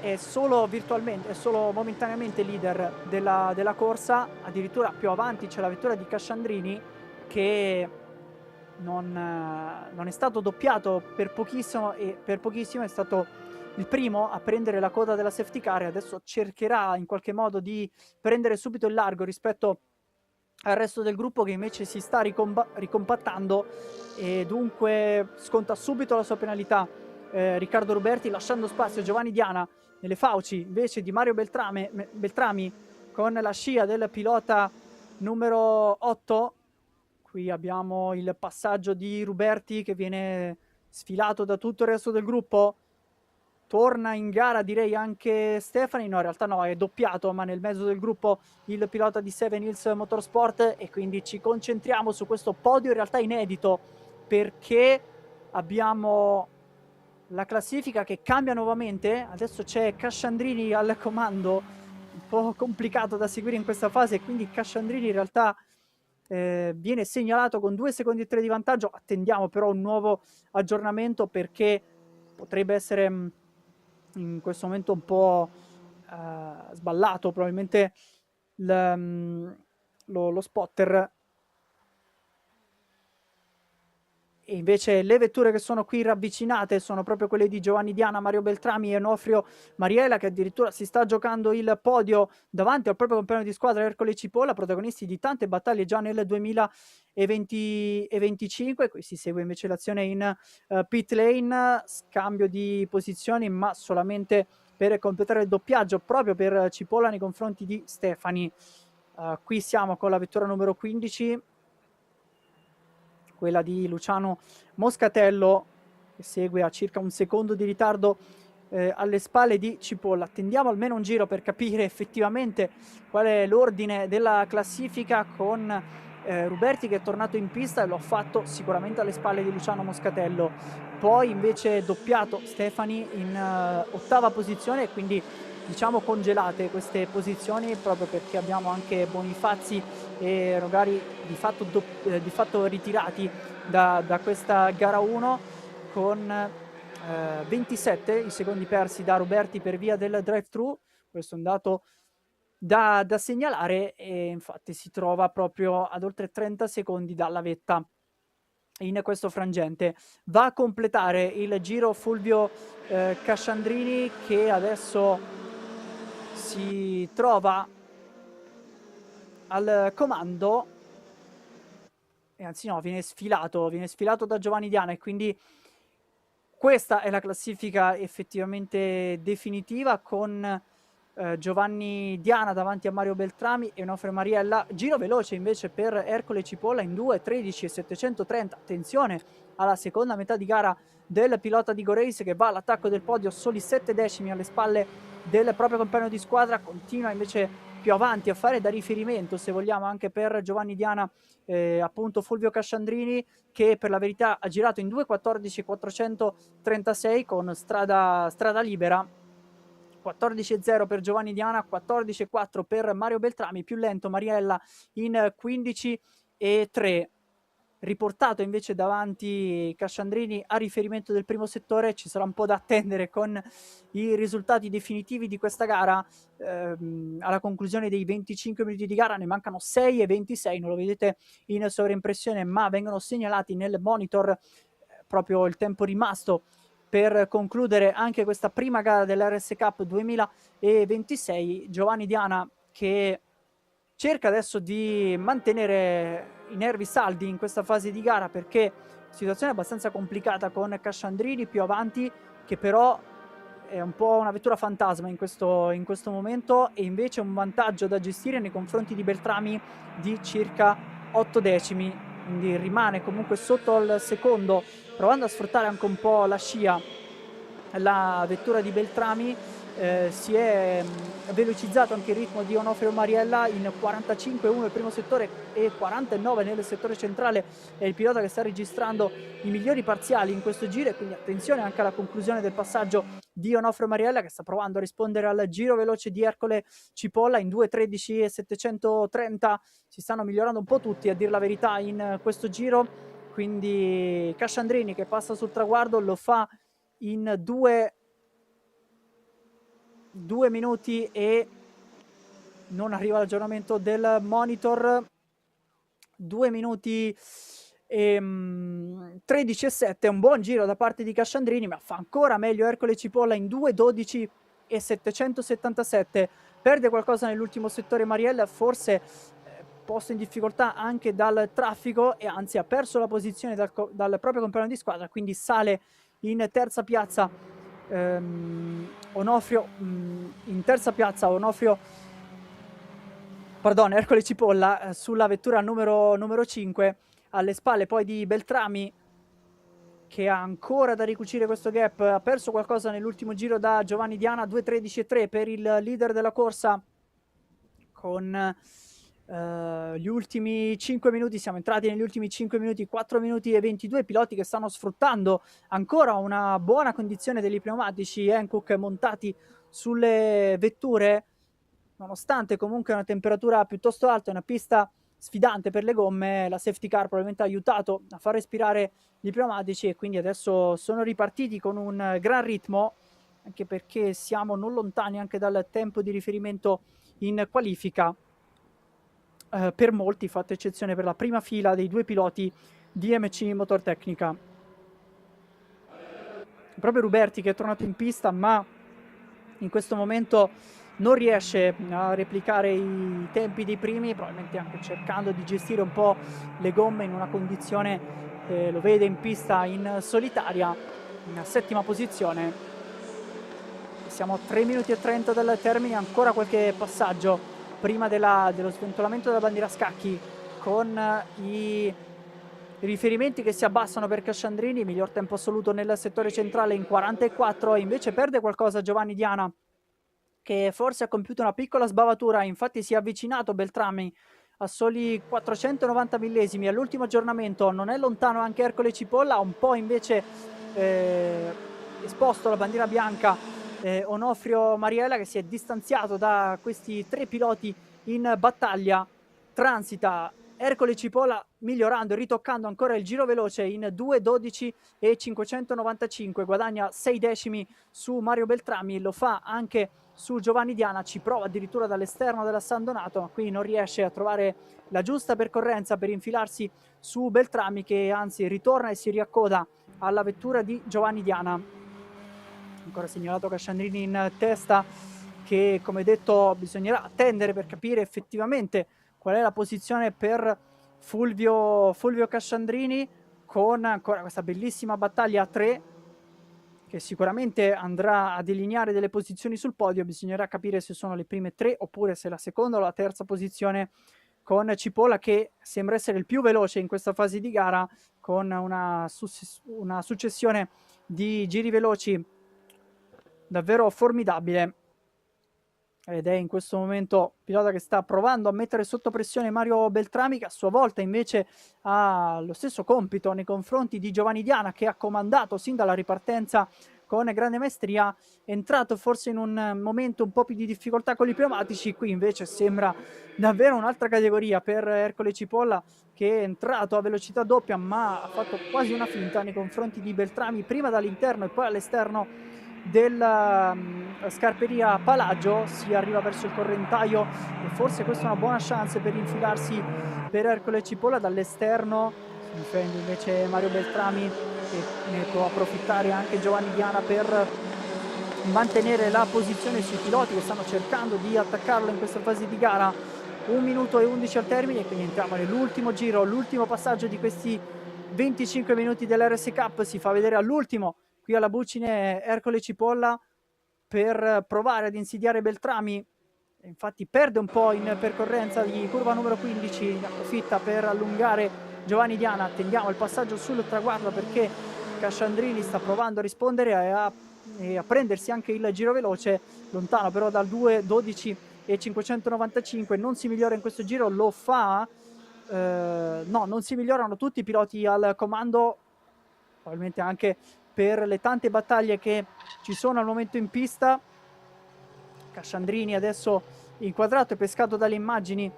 è solo virtualmente, è solo momentaneamente leader della corsa. Addirittura più avanti c'è la vettura di Casciandrini che non è stato doppiato per pochissimo, e per pochissimo è stato il primo a prendere la coda della safety car, e adesso cercherà in qualche modo di prendere subito il largo rispetto al resto del gruppo, che invece si sta ricompattando, e dunque sconta subito la sua penalità Riccardo Ruberti, lasciando spazio a Giovanni Diana nelle fauci invece di Mario Beltrami con la scia del pilota numero 8. Qui abbiamo il passaggio di Ruberti che viene sfilato da tutto il resto del gruppo. Torna in gara, direi, anche Stefani. No, in realtà no, è doppiato, ma nel mezzo del gruppo il pilota di Seven Hills Motorsport, e quindi ci concentriamo su questo podio in realtà inedito, perché abbiamo la classifica che cambia nuovamente. Adesso c'è Casciandrini al comando, un po' complicato da seguire in questa fase, quindi Casciandrini in realtà viene segnalato con 2 secondi e 3 di vantaggio. Attendiamo però un nuovo aggiornamento, perché potrebbe essere in questo momento un po' sballato probabilmente lo spotter, e invece le vetture che sono qui ravvicinate sono proprio quelle di Giovanni Diana, Mario Beltrami e Onofrio Mariella, che addirittura si sta giocando il podio davanti al proprio compagno di squadra Ercole Cipolla, protagonisti di tante battaglie già nel 2025. Qui si segue invece l'azione in pit lane, scambio di posizioni, ma solamente per completare il doppiaggio proprio per Cipolla nei confronti di Stefani. Qui siamo con la vettura numero 15, quella di Luciano Moscatello, che segue a circa un secondo di ritardo alle spalle di Cipolla. Attendiamo almeno un giro per capire effettivamente qual è l'ordine della classifica, con Ruberti che è tornato in pista e lo ha fatto sicuramente alle spalle di Luciano Moscatello. Poi invece doppiato Stefani in ottava posizione, e quindi diciamo congelate queste posizioni, proprio perché abbiamo anche Bonifazzi e Rogari di fatto ritirati da questa gara 1, con 27 i secondi persi da Ruberti per via del drive-thru. Questo è un dato da segnalare, e infatti si trova proprio ad oltre 30 secondi dalla vetta in questo frangente. Va a completare il giro Fulvio Casciandrini, che adesso si trova al comando, e anzi no, viene sfilato da Giovanni Diana, e quindi questa è la classifica effettivamente definitiva, con Giovanni Diana davanti a Mario Beltrami e Onofre Mariella. Giro veloce invece per Ercole Cipolla in 2:13 e 730. Attenzione alla seconda metà di gara del pilota di Go Race, che va all'attacco del podio, soli 7 decimi alle spalle del proprio compagno di squadra. Continua invece più avanti a fare da riferimento, se vogliamo, anche per Giovanni Diana appunto Fulvio Casciandrini, che per la verità ha girato in 2:14 e 436 con strada libera. 14:0 per Giovanni Diana, 14:4 per Mario Beltrami, più lento Mariella in 15:3. Riportato invece davanti Casciandrini a riferimento del primo settore. Ci sarà un po' da attendere con i risultati definitivi di questa gara. Alla conclusione dei 25 minuti di gara ne mancano 6:26, non lo vedete in sovraimpressione, ma vengono segnalati nel monitor proprio il tempo rimasto per concludere anche questa prima gara dell'RS Cup 2026. Giovanni Diana che cerca adesso di mantenere i nervi saldi in questa fase di gara, perché situazione abbastanza complicata con Casciandrini più avanti, che però è un po' una vettura fantasma in questo momento, e invece un vantaggio da gestire nei confronti di Beltrami di circa 8 decimi, quindi rimane comunque sotto al secondo, provando a sfruttare anche un po' la scia. La vettura di Beltrami si è velocizzato anche il ritmo di Onofrio Mariella in 45,1 il primo settore e 49 nel settore centrale. È il pilota che sta registrando i migliori parziali in questo giro, e quindi attenzione anche alla conclusione del passaggio di Onofrio Mariella, che sta provando a rispondere al giro veloce di Ercole Cipolla in 2:13 e 730. Si stanno migliorando un po' tutti, a dir la verità, in questo giro. Quindi Casciandrini, che passa sul traguardo, lo fa in 2 2 minuti e non arriva l'aggiornamento del monitor, 2 minuti e 13 e 7, un buon giro da parte di Casciandrini, ma fa ancora meglio Ercole Cipolla in 2:12 e 777. Perde qualcosa nell'ultimo settore Mariella, forse posto in difficoltà anche dal traffico, e anzi ha perso la posizione dal proprio compagno di squadra, quindi sale in terza piazza Ercole Cipolla sulla vettura numero 5, alle spalle poi di Beltrami, che ha ancora da ricucire questo gap. Ha perso qualcosa nell'ultimo giro da Giovanni Diana, 2:13.3 per il leader della corsa. Con gli ultimi 5 minuti, siamo entrati negli ultimi 5 minuti, 4 minuti e 22, piloti che stanno sfruttando ancora una buona condizione degli pneumatici Hankook montati sulle vetture, nonostante comunque una temperatura piuttosto alta, una pista sfidante per le gomme. La safety car probabilmente ha aiutato a far respirare gli pneumatici, e quindi adesso sono ripartiti con un gran ritmo, anche perché siamo non lontani anche dal tempo di riferimento in qualifica per molti, fatta eccezione per la prima fila dei due piloti di MC Motortecnica. Proprio Ruberti che è tornato in pista, ma in questo momento non riesce a replicare i tempi dei primi, probabilmente anche cercando di gestire un po' le gomme in una condizione, lo vede in pista in solitaria, in settima posizione. Siamo a 3 minuti e 30 dal termine, ancora qualche passaggio prima dello sventolamento della bandiera a scacchi, con i riferimenti che si abbassano per Casciandrini, miglior tempo assoluto nel settore centrale in 44, e invece perde qualcosa Giovanni Diana, che forse ha compiuto una piccola sbavatura, infatti si è avvicinato Beltrami a soli 490 millesimi all'ultimo aggiornamento. Non è lontano anche Ercole Cipolla, un po' invece esposto alla bandiera bianca Onofrio Mariella, che si è distanziato da questi tre piloti in battaglia. Transita Ercole Cipolla migliorando e ritoccando ancora il giro veloce in 2:12 e 595, guadagna 6 decimi su Mario Beltrami, lo fa anche su Giovanni Diana, ci prova addirittura dall'esterno della San Donato, ma qui non riesce a trovare la giusta percorrenza per infilarsi su Beltrami, che anzi ritorna e si riaccoda alla vettura di Giovanni Diana. Ancora segnalato Casciandrini in testa, che come detto bisognerà attendere per capire effettivamente qual è la posizione per Fulvio Casciandrini, con ancora questa bellissima battaglia a 3 che sicuramente andrà a delineare delle posizioni sul podio. Bisognerà capire se sono le prime 3 oppure se la seconda o la terza posizione, con Cipolla che sembra essere il più veloce in questa fase di gara, con una successione di giri veloci davvero formidabile, ed è in questo momento pilota che sta provando a mettere sotto pressione Mario Beltrami, che a sua volta invece ha lo stesso compito nei confronti di Giovanni Diana, che ha comandato sin dalla ripartenza con grande maestria, è entrato forse in un momento un po' più di difficoltà con i pneumatici. Qui invece sembra davvero un'altra categoria per Ercole Cipolla, che è entrato a velocità doppia ma ha fatto quasi una finta nei confronti di Beltrami, prima dall'interno e poi all'esterno della scarperia Palagio. Si arriva verso il correntaio e forse questa è una buona chance per infilarsi per Ercole Cipolla. Dall'esterno si difende invece Mario Beltrami, e ne può approfittare anche Giovanni Diana per mantenere la posizione sui piloti che stanno cercando di attaccarlo in questa fase di gara. 1 minuto e 11 al termine, quindi entriamo nell'ultimo giro, l'ultimo passaggio di questi 25 minuti dell'RS Cup. Si fa vedere all'ultimo qui alla Bucine Ercole Cipolla per provare ad insidiare Beltrami, infatti perde un po' in percorrenza di curva numero 15, approfitta per allungare Giovanni Diana. Attendiamo il passaggio sul traguardo perché Casciandrini sta provando a rispondere e a prendersi anche il giro veloce, lontano però dal 2:12 e 595. Non si migliora in questo giro, lo fa no, non si migliorano tutti i piloti al comando, probabilmente anche per le tante battaglie che ci sono al momento in pista. Casciandrini adesso inquadrato e pescato dalle immagini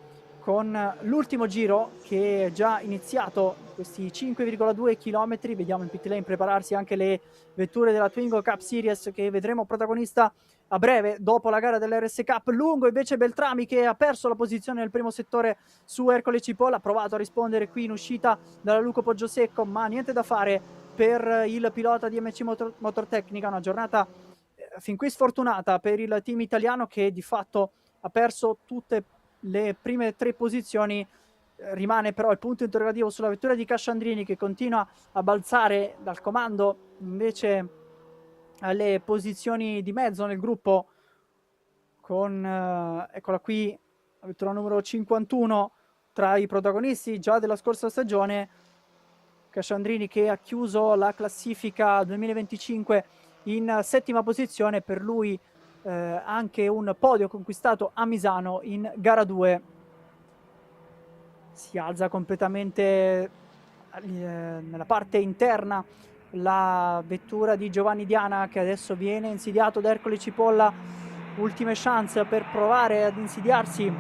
con l'ultimo giro che è già iniziato, questi 5,2 km. Vediamo in pit lane prepararsi anche le vetture della Twingo Cup Series, che vedremo protagonista a breve dopo la gara dell'RS Cup. Lungo invece Beltrami, che ha perso la posizione nel primo settore su Ercole Cipolla, ha provato a rispondere qui in uscita dalla Luco Poggiosecco, ma niente da fare per il pilota di MC Motortecnica. Una giornata fin qui sfortunata per il team italiano, che di fatto ha perso tutte le prime 3 posizioni. Rimane però il punto interrogativo sulla vettura di Casciandrini, che continua a balzare dal comando invece alle posizioni di mezzo nel gruppo, con eccola qui la vettura numero 51 tra i protagonisti già della scorsa stagione. Casciandrini, che ha chiuso la classifica 2025 in 7ª posizione. Per lui anche un podio conquistato a Misano in gara 2. Si alza completamente nella parte interna la vettura di Giovanni Diana, che adesso viene insidiato da Ercole Cipolla. Ultime chance per provare ad insidiarsi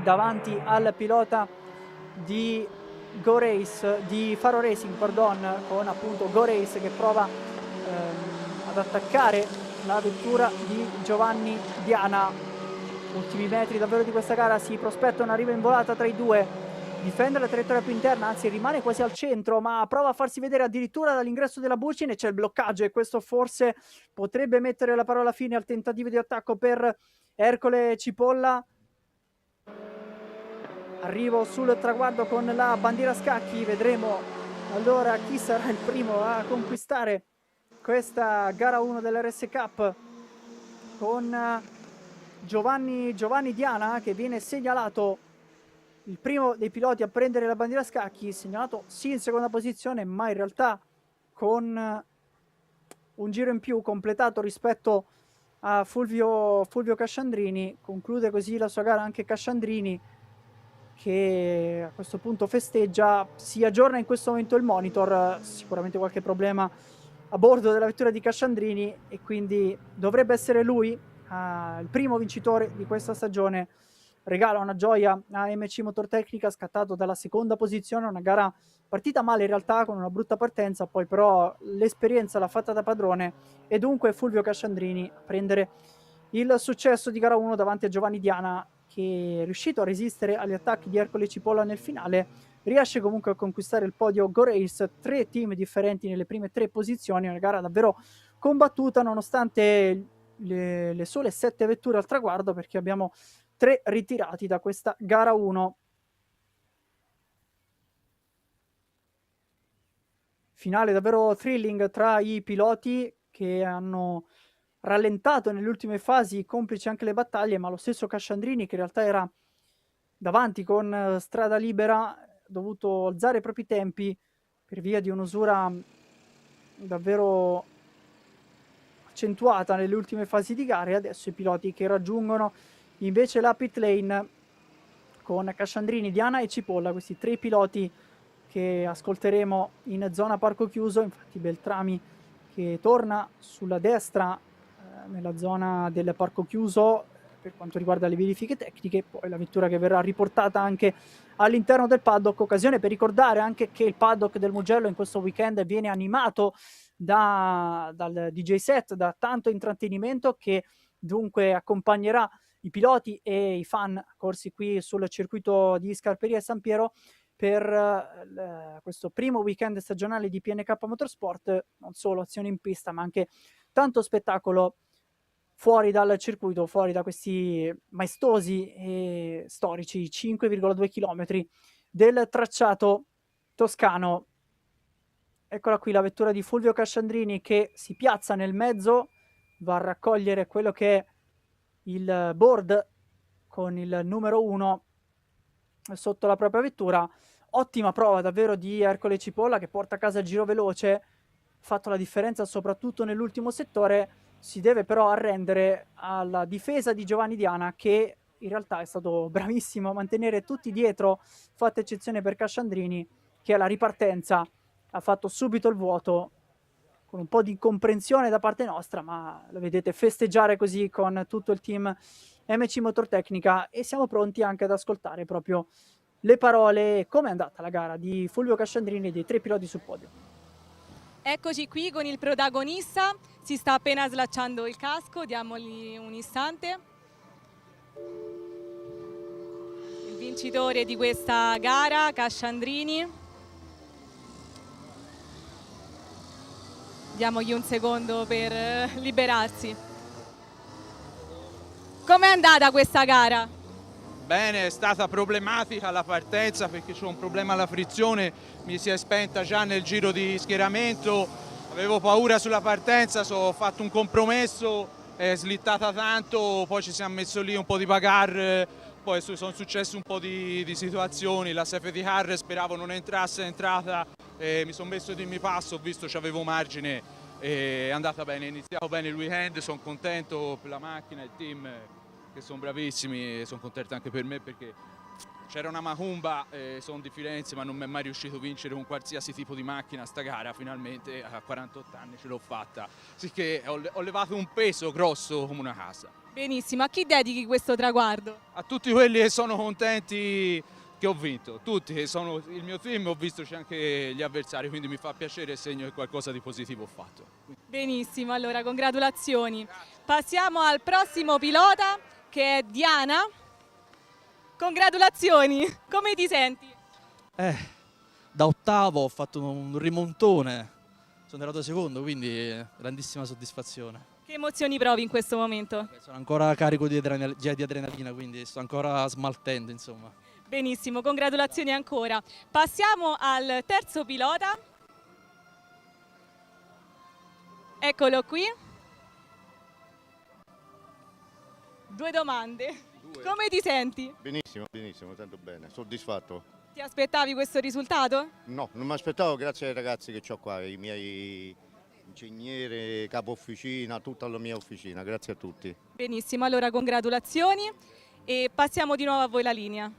davanti al pilota di Go Race, di Faro Racing, pardon, con appunto Go Race che prova ad attaccare la vettura di Giovanni Diana. Ultimi metri davvero di questa gara, si prospetta un'arriva in volata tra i due. Difende la traiettoria più interna, anzi rimane quasi al centro, ma prova a farsi vedere addirittura dall'ingresso della Bucine. C'è il bloccaggio e questo forse potrebbe mettere la parola fine al tentativo di attacco per Ercole Cipolla. Arrivo sul traguardo con la bandiera scacchi, vedremo allora chi sarà il primo a conquistare questa gara 1 dell'RS Cup, con Giovanni Diana, che viene segnalato il primo dei piloti a prendere la bandiera scacchi, segnalato sì in seconda posizione, ma in realtà con un giro in più completato rispetto a Fulvio Casciandrini. Conclude così la sua gara anche Casciandrini, che a questo punto festeggia. Si aggiorna in questo momento il monitor, sicuramente qualche problema a bordo della vettura di Casciandrini, e quindi dovrebbe essere lui il primo vincitore di questa stagione. Regala una gioia a MC Motortecnica, scattato dalla seconda posizione. Una gara partita male in realtà, con una brutta partenza, poi però l'esperienza l'ha fatta da padrone, e dunque Fulvio Casciandrini a prendere il successo di gara 1 davanti a Giovanni Diana, che è riuscito a resistere agli attacchi di Ercole Cipolla nel finale. Riesce comunque a conquistare il podio Go Race, 3 team differenti nelle prime 3 posizioni. Una gara davvero combattuta, nonostante le sole 7 vetture al traguardo, perché abbiamo 3 ritirati da questa gara 1. Finale davvero thrilling tra i piloti, che hanno rallentato nelle ultime fasi, complice anche le battaglie, ma lo stesso Casciandrini, che in realtà era davanti con strada libera, ha dovuto alzare i propri tempi per via di un'usura davvero accentuata nelle ultime fasi di gara. E adesso i piloti che raggiungono invece la pit lane, con Casciandrini, Diana e Cipolla, questi 3 piloti che ascolteremo in zona parco chiuso. Infatti Beltrami che torna sulla destra nella zona del parco chiuso per quanto riguarda le verifiche tecniche, poi la vettura che verrà riportata anche all'interno del paddock. Occasione per ricordare anche che il paddock del Mugello in questo weekend viene animato dal DJ set, da tanto intrattenimento, che dunque accompagnerà i piloti e i fan corsi qui sul circuito di Scarperia e San Piero per questo primo weekend stagionale di PNK Motorsport. Non solo azioni in pista, ma anche tanto spettacolo fuori dal circuito, fuori da questi maestosi e storici 5,2 km del tracciato toscano. Eccola qui la vettura di Fulvio Casciandrini, che si piazza nel mezzo, va a raccogliere quello che è il board con il numero 1 sotto la propria vettura. Ottima prova davvero di Ercole Cipolla, che porta a casa il giro veloce, ha fatto la differenza soprattutto nell'ultimo settore. Si deve però arrendere alla difesa di Giovanni Diana, che in realtà è stato bravissimo a mantenere tutti dietro, fatta eccezione per Casciandrini, che alla ripartenza ha fatto subito il vuoto, con un po' di incomprensione da parte nostra, ma lo vedete festeggiare così con tutto il team MC Motortecnica, e siamo pronti anche ad ascoltare proprio le parole, come è andata la gara di Fulvio Casciandrini e dei 3 piloti sul podio. Eccoci qui con il protagonista, si sta appena slacciando il casco, diamogli un istante. Il vincitore di questa gara, Casciandrini. Diamogli un secondo per liberarsi. Com'è andata questa gara? Bene, è stata problematica la partenza perché c'è un problema alla frizione, mi si è spenta già nel giro di schieramento, avevo paura sulla partenza, ho fatto un compromesso, è slittata tanto, poi ci siamo messo lì un po' di bagarre, poi sono successe un po' di situazioni, la safety car speravo non entrasse, è entrata, mi sono messo di mi passo, ho visto che avevo margine, è andata bene, è iniziato bene il weekend, sono contento per la macchina, il team che sono bravissimi, e sono contento anche per me perché c'era una macumba, sono di Firenze ma non mi è mai riuscito a vincere un qualsiasi tipo di macchina sta gara, finalmente a 48 anni ce l'ho fatta, sicché ho levato un peso grosso come una casa. Benissimo, a chi dedichi questo traguardo? A tutti quelli che sono contenti che ho vinto, tutti che sono il mio team, ho visto c'è anche gli avversari, quindi mi fa piacere e segno che qualcosa di positivo ho fatto. Benissimo, allora congratulazioni. Passiamo al prossimo pilota che è Diana. Congratulazioni, come ti senti? Da ottavo ho fatto un rimontone, sono arrivato secondo, quindi grandissima soddisfazione. Che emozioni provi in questo momento? Sono ancora carico di adrenalina, quindi sto ancora smaltendo, insomma. Benissimo, congratulazioni ancora. Passiamo al terzo pilota. Eccolo qui. 2 domande. Come ti senti? Benissimo, benissimo, tanto bene, soddisfatto. Ti aspettavi questo risultato? No, non mi aspettavo, grazie ai ragazzi che ho qua, i miei ingegneri, capo officina, tutta la mia officina, grazie a tutti. Benissimo, allora congratulazioni e passiamo di nuovo a voi la linea.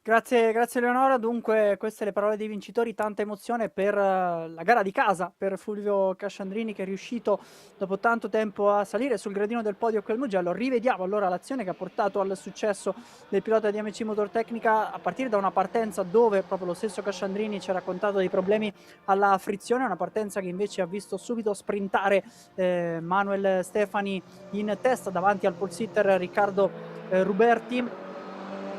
Grazie Eleonora, dunque queste le parole dei vincitori, tanta emozione per la gara di casa, per Fulvio Casciandrini che è riuscito dopo tanto tempo a salire sul gradino del podio qui al Mugello. Rivediamo allora l'azione che ha portato al successo del pilota di MC Motortecnica a partire da una partenza dove proprio lo stesso Casciandrini ci ha raccontato dei problemi alla frizione, una partenza che invece ha visto subito sprintare Manuel Stefani in testa davanti al pole sitter Riccardo Ruberti.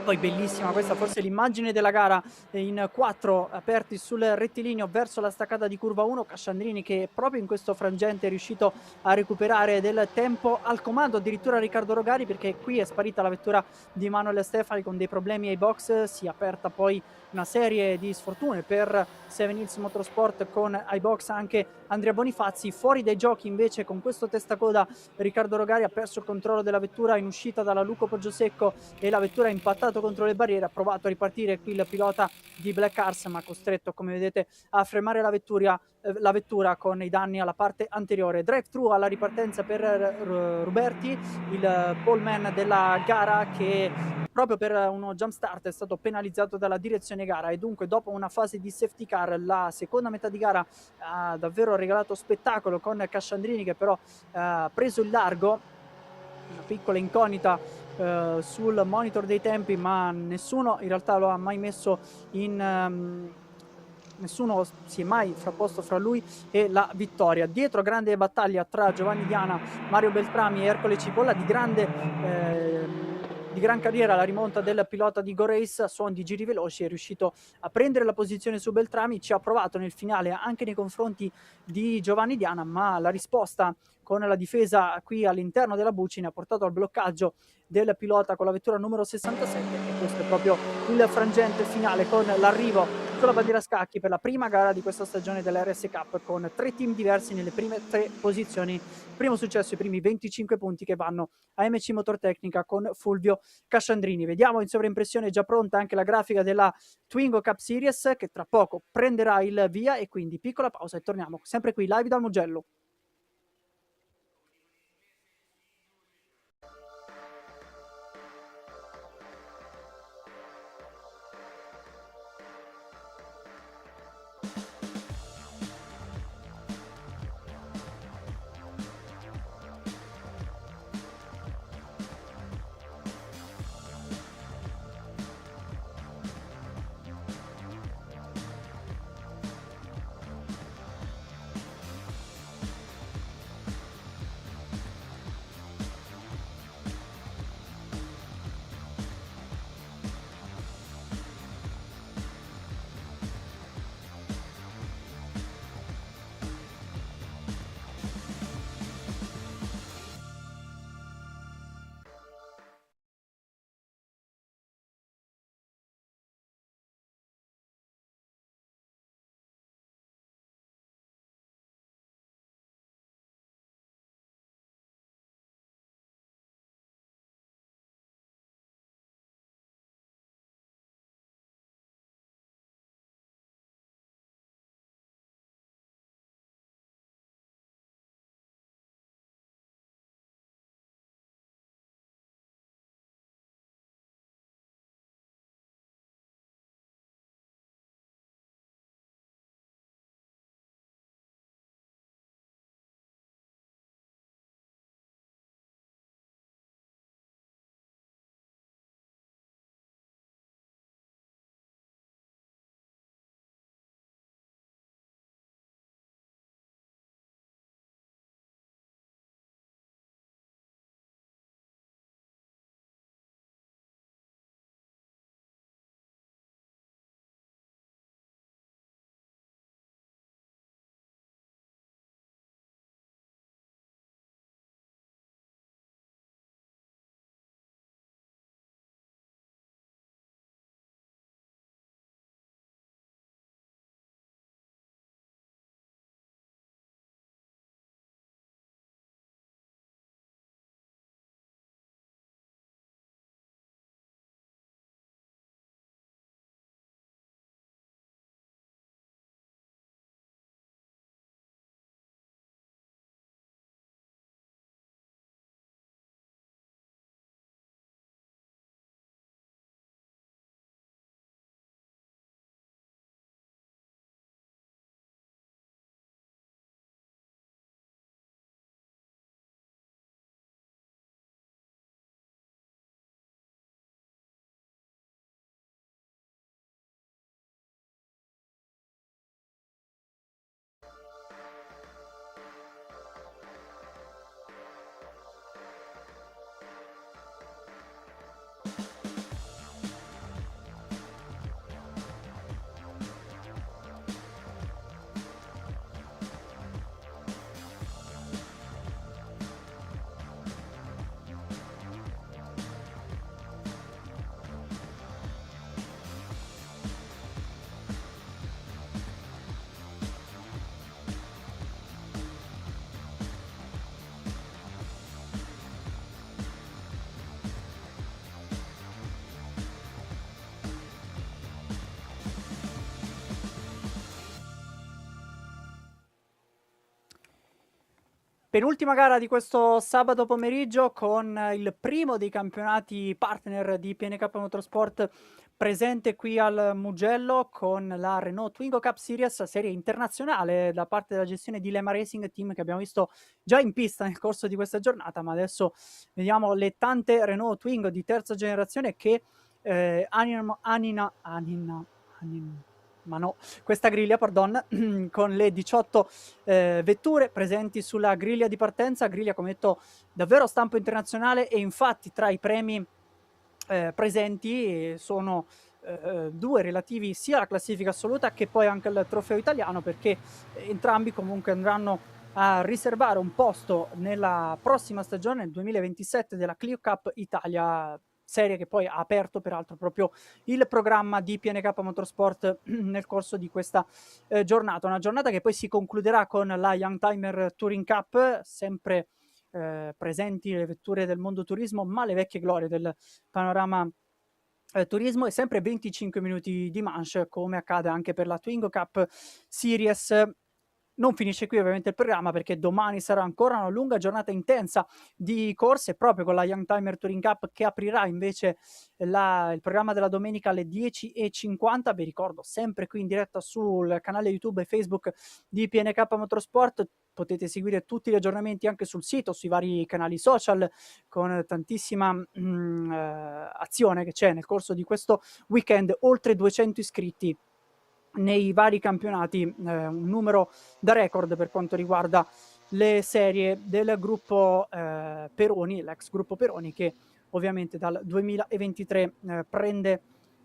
Poi bellissima questa, forse l'immagine della gara in 4 aperti sul rettilineo verso la staccata di curva 1, Casciandrini che proprio in questo frangente è riuscito a recuperare del tempo al comando, addirittura Riccardo Rogari, perché qui è sparita la vettura di Manuel Stefani con dei problemi ai box, si è aperta poi una serie di sfortune per Seven Hills Motorsport con ai box anche Andrea Bonifazzi. Fuori dai giochi invece con questo testacoda Riccardo Rogari ha perso il controllo della vettura in uscita dalla Luco Poggiosecco e la vettura ha impattato contro le barriere, ha provato a ripartire qui il pilota di Black Cars ma costretto come vedete a fermare la vettura con i danni alla parte anteriore. Drive thru alla ripartenza per Ruberti, il poleman della gara che proprio per uno jump start è stato penalizzato dalla direzione gara e dunque dopo una fase di safety car la seconda metà di gara ha davvero regalato spettacolo con Casciandrini che però ha preso il largo, una piccola incognita sul monitor dei tempi ma nessuno in realtà lo ha mai messo in nessuno si è mai frapposto fra lui e la vittoria. Dietro grande battaglia tra Giovanni Diana, Mario Beltrami e Ercole Cipolla, di gran carriera la rimonta del pilota di Go Race a suon di giri veloci, è riuscito a prendere la posizione su Beltrami, ci ha provato nel finale anche nei confronti di Giovanni Diana, ma la risposta con la difesa qui all'interno della bucina ha portato al bloccaggio del pilota con la vettura numero 67 e questo è proprio il frangente finale con l'arrivo sulla bandiera a scacchi per la prima gara di questa stagione dell'RS Cup con 3 team diversi nelle prime 3 posizioni. Primo successo, i primi 25 punti che vanno a MC Motortecnica con Fulvio Casciandrini. Vediamo in sovraimpressione già pronta anche la grafica della Twingo Cup Series che tra poco prenderà il via e quindi piccola pausa e torniamo sempre qui live dal Mugello. Penultima gara di questo sabato pomeriggio con il primo dei campionati partner di PNK Motorsport presente qui al Mugello con la Renault Twingo Cup Series, serie internazionale da parte della gestione di Lema Racing Team, che abbiamo visto già in pista nel corso di questa giornata, ma adesso vediamo le tante Renault Twingo di terza generazione che questa griglia, con le 18 vetture presenti sulla griglia di partenza, griglia come detto davvero stampo internazionale, e infatti tra i premi presenti sono due relativi sia alla classifica assoluta che poi anche al trofeo italiano, perché entrambi comunque andranno a riservare un posto nella prossima stagione, nel 2027, della Clio Cup Italia, serie che poi ha aperto peraltro proprio il programma di PNK Motorsport nel corso di questa giornata. Una giornata che poi si concluderà con la Youngtimer Touring Cup, sempre presenti le vetture del mondo turismo, ma le vecchie glorie del panorama turismo, e sempre 25 minuti di manche, come accade anche per la Twingo Cup Series. Non finisce qui ovviamente il programma, perché domani sarà ancora una lunga giornata intensa di corse, proprio con la Youngtimer Touring Cup, che aprirà invece il programma della domenica alle 10:50. Vi ricordo, sempre qui in diretta sul canale YouTube e Facebook di PNK Motorsport. Potete seguire tutti gli aggiornamenti anche sul sito, sui vari canali social, con tantissima azione che c'è nel corso di questo weekend. Oltre 200 iscritti nei vari campionati, un numero da record per quanto riguarda le serie del gruppo Peroni, l'ex gruppo Peroni, che ovviamente dal 2023 prende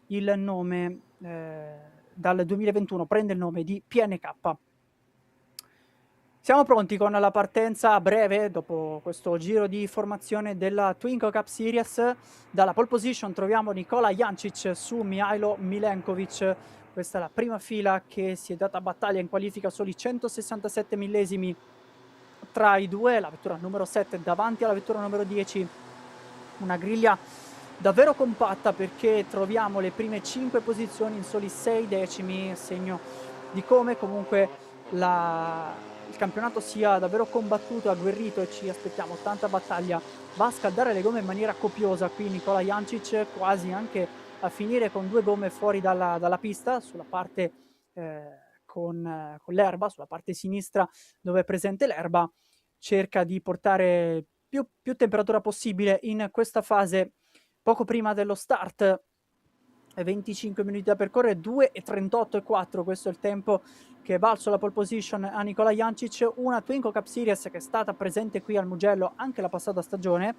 il nome, dal 2021 prende il nome di PNK. Siamo pronti con la partenza breve dopo questo giro di formazione della Twingo Cup Series. Dalla pole position troviamo Nikola Jancic su Mihailo Milenkovic. Questa è la prima fila che si è data battaglia in qualifica, soli 167 millesimi tra i due. La vettura numero 7 davanti alla vettura numero 10. Una griglia davvero compatta, perché troviamo le prime 5 posizioni in soli 6 decimi, segno di come comunque il campionato sia davvero combattuto e agguerrito, e ci aspettiamo tanta battaglia. Va a scaldare le gomme in maniera copiosa qui Nikola Jancic, quasi anche a finire con 2 gomme fuori dalla pista, sulla parte con l'erba, sulla parte sinistra dove è presente l'erba. Cerca di portare più temperatura possibile in questa fase poco prima dello start. 25 minuti da percorrere, 2:38.4, questo è il tempo che è valso la pole position a Nikola Jancic. Una Twingo Cup Series che è stata presente qui al Mugello anche la passata stagione,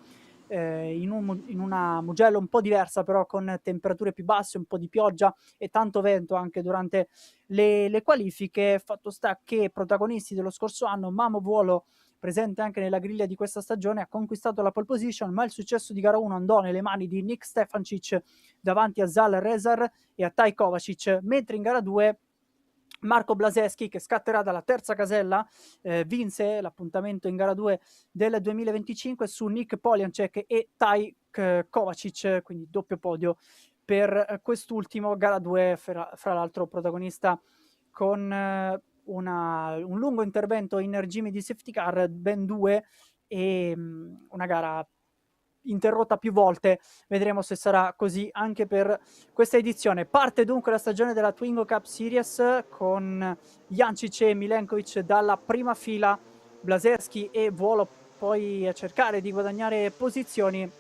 in una Mugello un po' diversa, però con temperature più basse, un po' di pioggia e tanto vento anche durante le qualifiche. Fatto sta che protagonisti dello scorso anno, Mamo Vuolo, presente anche nella griglia di questa stagione, ha conquistato la pole position, ma il successo di gara 1 andò nelle mani di Nick Stefancic davanti a Zal Rezar e a Tai Kovacic, mentre in gara 2 Marco Blaseschi, che scatterà dalla terza casella, vinse l'appuntamento in gara 2 del 2025 su Nick Poliancek e Tai Kovacic, quindi doppio podio per quest'ultimo. Gara 2 fra l'altro protagonista con un lungo intervento in regime di safety car, ben 2, e una gara interrotta più volte. Vedremo se sarà così anche per questa edizione. Parte dunque la stagione della Twingo Cup Series con Jancic e Milenkovic dalla prima fila, Blaseschi e Vuolo poi a cercare di guadagnare posizioni.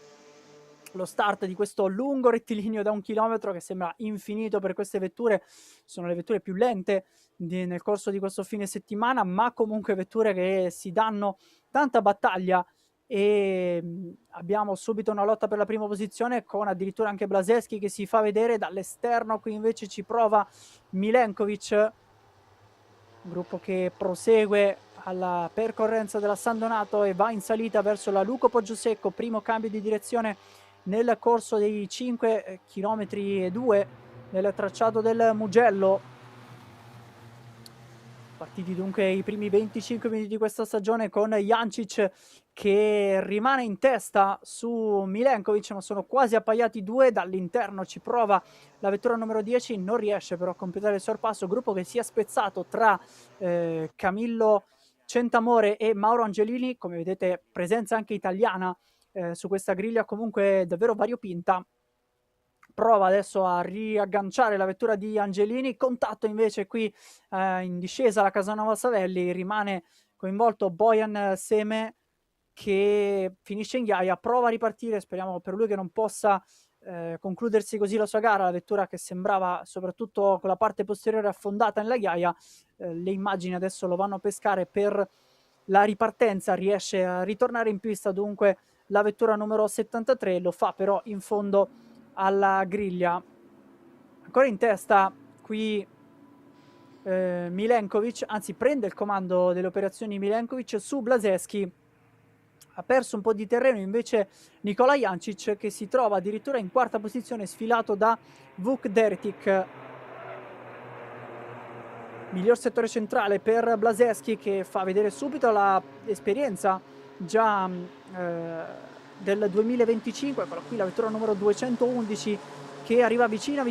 Lo start di questo lungo rettilineo da 1 chilometro, che sembra infinito per queste vetture, sono le vetture più lente nel corso di questo fine settimana, ma comunque vetture che si danno tanta battaglia, e abbiamo subito una lotta per la prima posizione, con addirittura anche Blaseschi che si fa vedere dall'esterno. Qui invece ci prova Milenkovic, gruppo che prosegue alla percorrenza della San Donato e va in salita verso la Luco Poggiosecco. Primo cambio di direzione nel corso dei 5 km e 2 nel tracciato del Mugello. Partiti dunque i primi 25 minuti di questa stagione con Jancic che rimane in testa su Milenkovic, ma sono quasi appaiati 2. Dall'interno ci prova la vettura numero 10, non riesce però a completare il sorpasso. Gruppo che si è spezzato tra Camillo Centamore e Mauro Angelini, come vedete presenza anche italiana su questa griglia comunque davvero variopinta. Prova adesso a riagganciare la vettura di Angelini, contatto invece qui in discesa la Casanova Savelli, rimane coinvolto Bojan Seme che finisce in ghiaia, prova a ripartire, speriamo per lui che non possa concludersi così la sua gara, la vettura che sembrava soprattutto con la parte posteriore affondata nella ghiaia, le immagini adesso lo vanno a pescare per la ripartenza, riesce a ritornare in pista dunque la vettura numero 73, lo fa però in fondo alla griglia. Ancora in testa qui Milenkovic, anzi prende il comando delle operazioni Milenkovic su Blaseschi. Ha perso un po' di terreno invece Nikola Jancic, che si trova addirittura in quarta posizione, sfilato da Vuk Deretic. Miglior settore centrale per Blaseschi, che fa vedere subito l'esperienza già del 2025. Eccola qui la vettura numero 211 che arriva vicina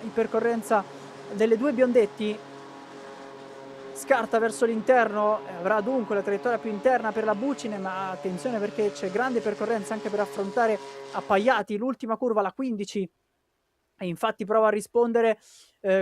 in percorrenza delle due Biondetti, scarta verso l'interno, avrà dunque la traiettoria più interna per la Bucine, ma attenzione perché c'è grande percorrenza anche per affrontare Appaiati, l'ultima curva, la 15, e infatti prova a rispondere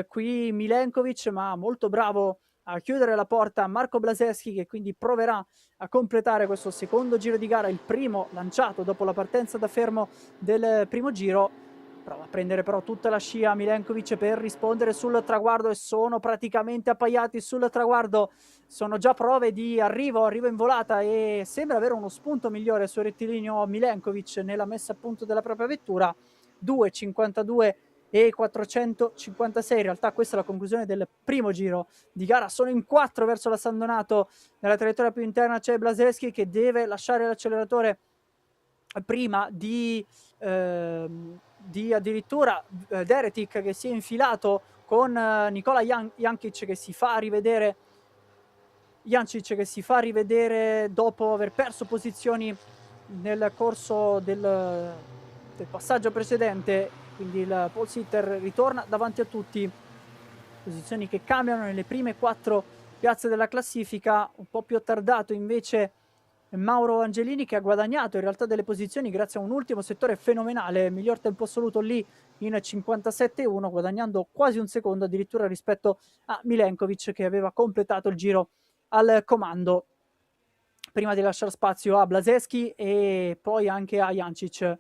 qui Milenkovic, ma molto bravo a chiudere la porta Marco Blaseschi, che quindi proverà a completare questo secondo giro di gara, il primo lanciato dopo la partenza da fermo del primo giro. Prova a prendere però tutta la scia Milenkovic per rispondere sul traguardo, e sono praticamente appaiati sul traguardo. Sono già prove di arrivo in volata, e sembra avere uno spunto migliore sul rettilineo Milenkovic nella messa a punto della propria vettura. 2,52 e 456, in realtà questa è la conclusione del primo giro di gara. Sono in 4 verso la San Donato, nella traiettoria più interna c'è Blaseschi che deve lasciare l'acceleratore prima di addirittura Deretic, che si è infilato con Nikola Jancic che si fa rivedere dopo aver perso posizioni nel corso del passaggio precedente. Quindi il pole sitter ritorna davanti a tutti, posizioni che cambiano nelle prime 4 piazze della classifica. Un po' più attardato invece Mauro Angelini, che ha guadagnato in realtà delle posizioni grazie a un ultimo settore fenomenale, miglior tempo assoluto lì in 57,1, guadagnando quasi un secondo addirittura rispetto a Milenkovic, che aveva completato il giro al comando prima di lasciare spazio a Blaseschi e poi anche a Jancic.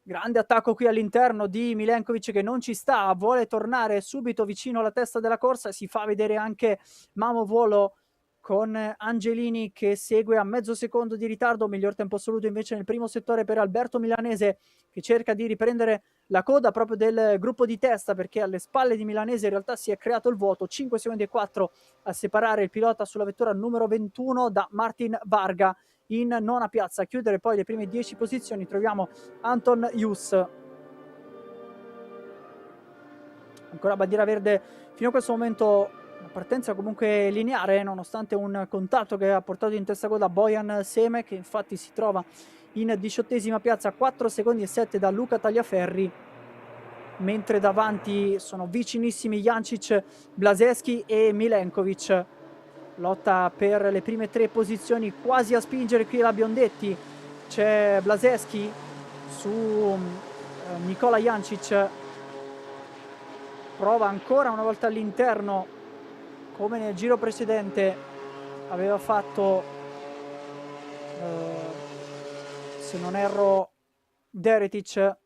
Grande attacco qui all'interno di Milenkovic, che non ci sta, vuole tornare subito vicino alla testa della corsa, si fa vedere anche Mamo Volo con Angelini che segue a mezzo secondo di ritardo. Miglior tempo assoluto invece nel primo settore per Alberto Milanese, che cerca di riprendere la coda proprio del gruppo di testa, perché alle spalle di Milanese in realtà si è creato il vuoto. 5 secondi e 4 a separare il pilota sulla vettura numero 21 da Martin Varga in nona piazza. A chiudere poi le prime 10 posizioni troviamo Anton Jus. Ancora bandiera verde fino a questo momento. Una partenza comunque lineare, nonostante un contatto che ha portato in testa coda Bojan Seme, che infatti si trova in 18ª piazza, 4 secondi e 7 da Luca Tagliaferri, mentre davanti sono vicinissimi Jancic, Blaseschi e Milenkovic. Lotta per le prime 3 posizioni, quasi a spingere qui la Biondetti. C'è Blaseschi su Nikola Jancic, prova ancora una volta all'interno, come nel giro precedente aveva fatto, se non erro, Deretic,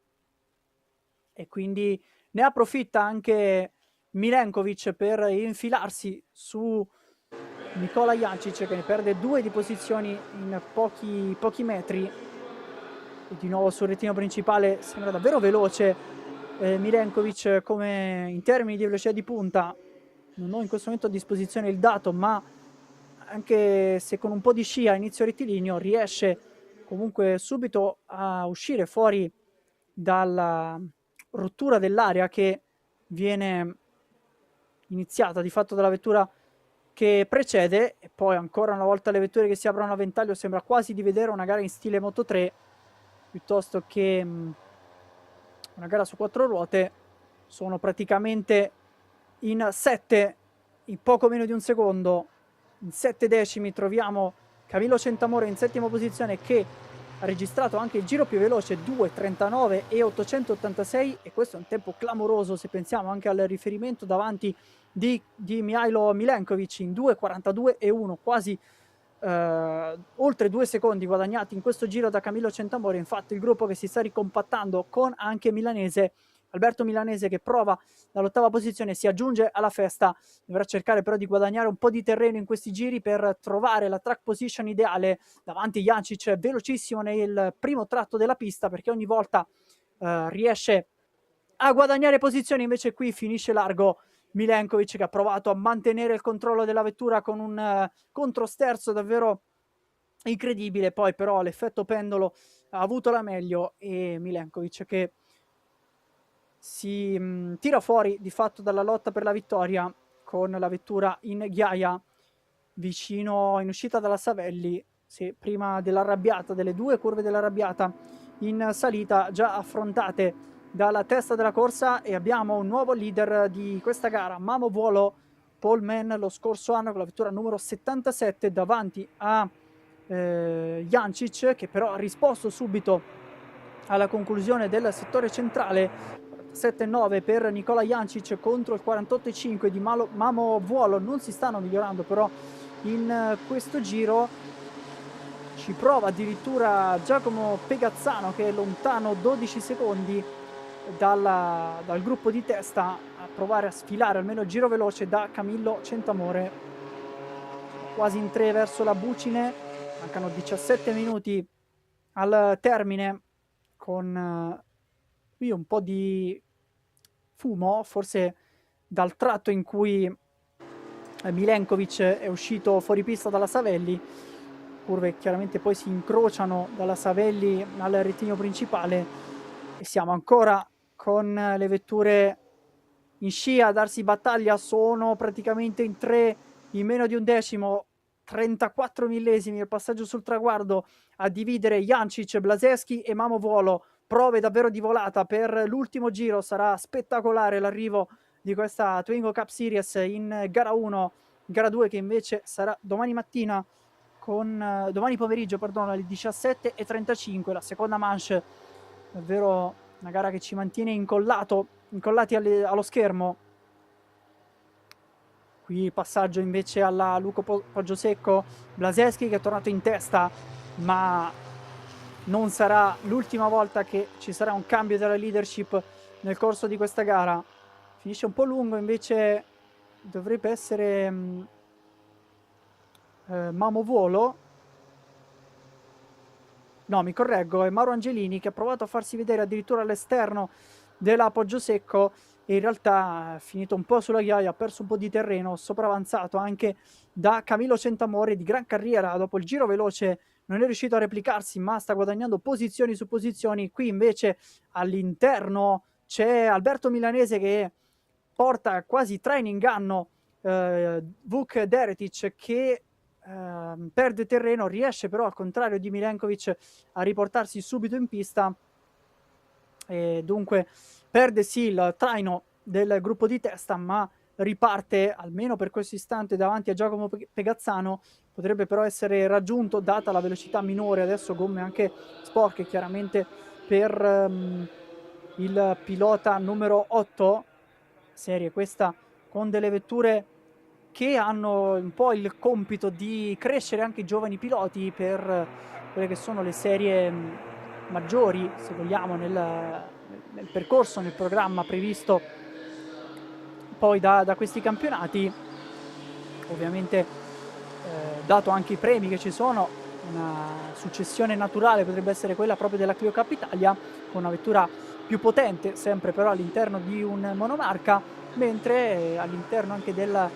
e quindi ne approfitta anche Milenkovic per infilarsi su Nikola Jancic, che ne perde 2 di posizioni in pochi metri. E di nuovo sul rettilineo principale sembra davvero veloce Milenkovic, come in termini di velocità di punta. Non ho in questo momento a disposizione il dato, ma anche se con un po' di scia a inizio rettilineo riesce comunque subito a uscire fuori dalla rottura dell'area che viene iniziata di fatto dalla vettura che precede. E poi ancora una volta le vetture che si aprono a ventaglio, sembra quasi di vedere una gara in stile Moto3 piuttosto che una gara su 4 ruote. Sono praticamente in 7 in poco meno di un secondo In 7 decimi troviamo Camillo Centamore in settima posizione, che ha registrato anche il giro più veloce, 2:39 e 886, e questo è un tempo clamoroso se pensiamo anche al riferimento davanti di Mihailo Milenkovic in 2:42 e 1, quasi oltre 2 secondi guadagnati in questo giro da Camillo Centamore. Infatti il gruppo che si sta ricompattando, con anche Milanese, Alberto Milanese, che prova dall'ottava posizione, si aggiunge alla festa. Dovrà cercare però di guadagnare un po' di terreno in questi giri per trovare la track position ideale. Davanti Jancic velocissimo nel primo tratto della pista, perché ogni volta riesce a guadagnare posizioni, invece qui finisce largo Milenkovic, che ha provato a mantenere il controllo della vettura con un controsterzo davvero incredibile. Poi però l'effetto pendolo ha avuto la meglio, e Milenkovic che si tira fuori di fatto dalla lotta per la vittoria con la vettura in ghiaia vicino, in uscita dalla Savelli, sì, prima dell'arrabbiata, delle 2 curve dell'arrabbiata in salita già affrontate dalla testa della corsa. E abbiamo un nuovo leader di questa gara, Mamo Vuolo, Paul Mann, lo scorso anno con la vettura numero 77 davanti a Jancic, che però ha risposto subito alla conclusione del settore centrale. 7,9 per Nicola Jancic contro il 48,5 di Mamo Vuolo. Non si stanno migliorando però in questo giro. Ci prova addirittura Giacomo Pegazzano, che è lontano 12 secondi dal gruppo di testa, a provare a sfilare almeno il giro veloce da Camillo Centamore. Quasi in 3 verso la Bucine, mancano 17 minuti al termine, con qui un po' di fumo, forse dal tratto in cui Milenkovic è uscito fuori pista dalla Savelli. Curve chiaramente poi si incrociano dalla Savelli al rettilineo principale, e siamo ancora con le vetture in scia a darsi battaglia. Sono praticamente in 3, in meno di un decimo, 34 millesimi il passaggio sul traguardo a dividere Jancic, Blaseschi e Mamo Vuolo. Prove davvero di volata per l'ultimo giro. Sarà spettacolare l'arrivo di questa Twingo Cup Series in gara 1, gara 2 che invece sarà domani mattina, con domani pomeriggio, perdono, alle 17:35, la seconda manche. Davvero una gara che ci mantiene incollati allo schermo. Qui passaggio invece alla Luco Poggiosecco, Blaseschi che è tornato in testa, ma non sarà l'ultima volta che ci sarà un cambio della leadership nel corso di questa gara. Finisce un po' lungo, invece dovrebbe essere Mamo Vuolo. No, mi correggo, è Mauro Angelini, che ha provato a farsi vedere addirittura all'esterno della Poggiosecco, e in realtà è finito un po' sulla ghiaia, ha perso un po' di terreno, sopravanzato anche da Camillo Centamore, di gran carriera. Dopo il giro veloce non è riuscito a replicarsi, ma sta guadagnando posizioni su posizioni. Qui invece all'interno c'è Alberto Milanese, che porta quasi 3 in inganno Vuk Deretic, che perde terreno, riesce però al contrario di Milenkovic a riportarsi subito in pista, e dunque perde sì il traino del gruppo di testa, ma riparte almeno per questo istante davanti a Giacomo Pegazzano. Potrebbe però essere raggiunto data la velocità minore, adesso gomme anche sporche chiaramente per il pilota numero 8, serie questa con delle vetture che hanno un po' il compito di crescere anche i giovani piloti per quelle che sono le serie maggiori, se vogliamo, nel percorso, nel programma previsto poi da questi campionati. Ovviamente dato anche i premi che ci sono, una successione naturale potrebbe essere quella proprio della Clio Cup Italia, con una vettura più potente, sempre però all'interno di un monomarca, mentre all'interno anche della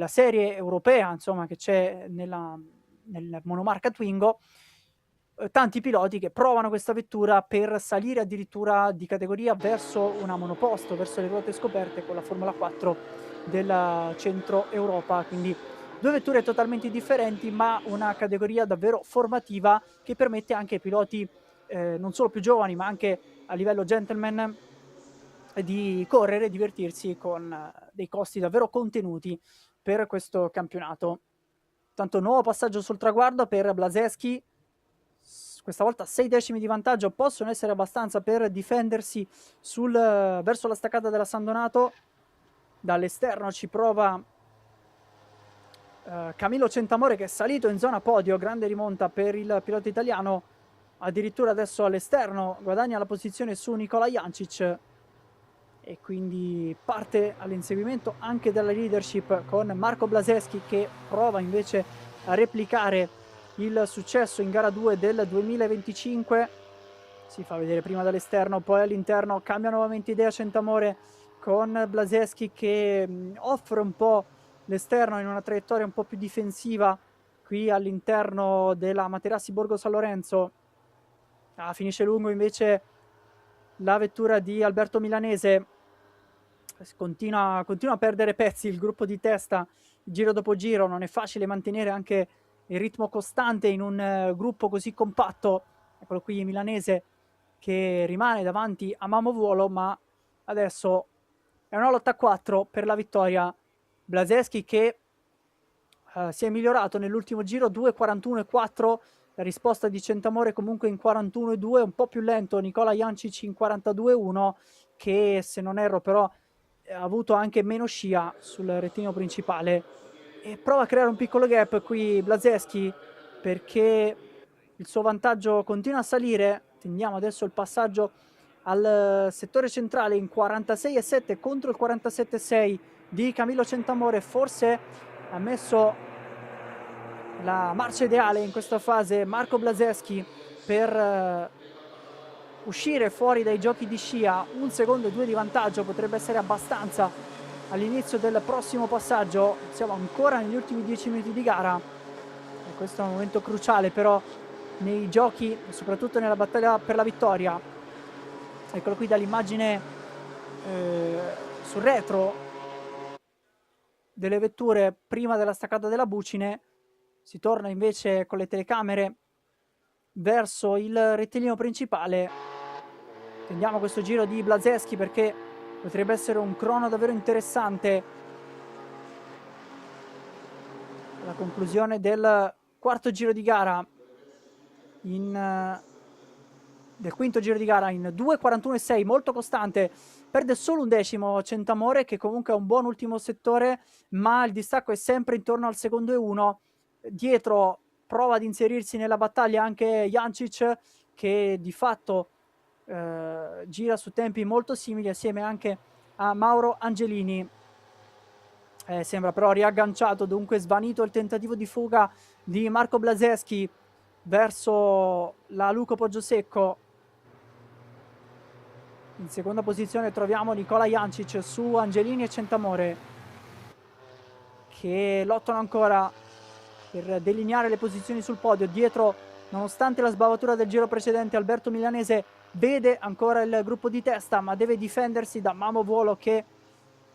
serie europea, insomma, che c'è nel monomarca Twingo, tanti piloti che provano questa vettura per salire addirittura di categoria verso una monoposto, verso le ruote scoperte con la Formula 4 del centro Europa. Quindi 2 vetture totalmente differenti, ma una categoria davvero formativa che permette anche ai piloti non solo più giovani, ma anche a livello gentleman, di correre e divertirsi con dei costi davvero contenuti. per questo campionato. Tanto nuovo passaggio sul traguardo per Blaseschi, questa volta 6 decimi di vantaggio possono essere abbastanza per difendersi verso la staccata della San Donato. Dall'esterno ci prova Camillo Centamore, che è salito in zona podio, grande rimonta per il pilota italiano, addirittura adesso all'esterno guadagna la posizione su Nikola Jancic e quindi parte all'inseguimento anche della leadership con Marco Blaseschi, che prova invece a replicare il successo in gara 2 del 2025. Si fa vedere prima dall'esterno, poi all'interno, cambia nuovamente idea Centamore con Blaseschi che offre un po' l'esterno in una traiettoria un po' più difensiva qui all'interno della Materassi Borgo San Lorenzo. Finisce lungo invece la vettura di Alberto Milanese, continua a perdere pezzi il gruppo di testa giro dopo giro. Non è facile mantenere anche il ritmo costante in un gruppo così compatto. Eccolo qui Milanese che rimane davanti a Mamo Vuolo, ma adesso è una lotta a 4 per la vittoria. Blaseschi che si è migliorato nell'ultimo giro, 2.41.4, la risposta di Centamore comunque in 41.2, un po' più lento Nikola Jancic in 42.1, che se non erro però ha avuto anche meno scia sul rettilineo principale, e prova a creare un piccolo gap qui Blaseschi perché il suo vantaggio continua a salire. Tendiamo adesso il passaggio al settore centrale in 46.7 contro il 47.6 di Camillo Centamore. Forse ha messo la marcia ideale in questa fase Marco Blaseschi per uscire fuori dai giochi di scia. 1 secondo e 2 di vantaggio potrebbe essere abbastanza all'inizio del prossimo passaggio. Siamo ancora negli ultimi 10 minuti di gara e questo è un momento cruciale però nei giochi, soprattutto nella battaglia per la vittoria. Eccolo qui dall'immagine sul retro delle vetture prima della staccata della Bucine. Si torna invece con le telecamere verso il rettilineo principale. Tendiamo questo giro di Blaseschi perché potrebbe essere un crono davvero interessante alla conclusione del quarto giro di gara, del quinto giro di gara in 2.41.6, molto costante. Perde solo un decimo Centamore, che comunque è un buon ultimo settore, ma il distacco è sempre intorno al secondo e 1. Dietro prova ad inserirsi nella battaglia anche Jancic, che di fatto gira su tempi molto simili assieme anche a Mauro Angelini. Sembra però riagganciato, dunque svanito il tentativo di fuga di Marco Blaseschi verso la Luco Poggiosecco. In seconda posizione troviamo Nikola Jancic su Angelini e Centamore, che lottano ancora per delineare le posizioni sul podio. Dietro, nonostante la sbavatura del giro precedente, Alberto Milanese vede ancora il gruppo di testa, ma deve difendersi da Mamo Vuolo, che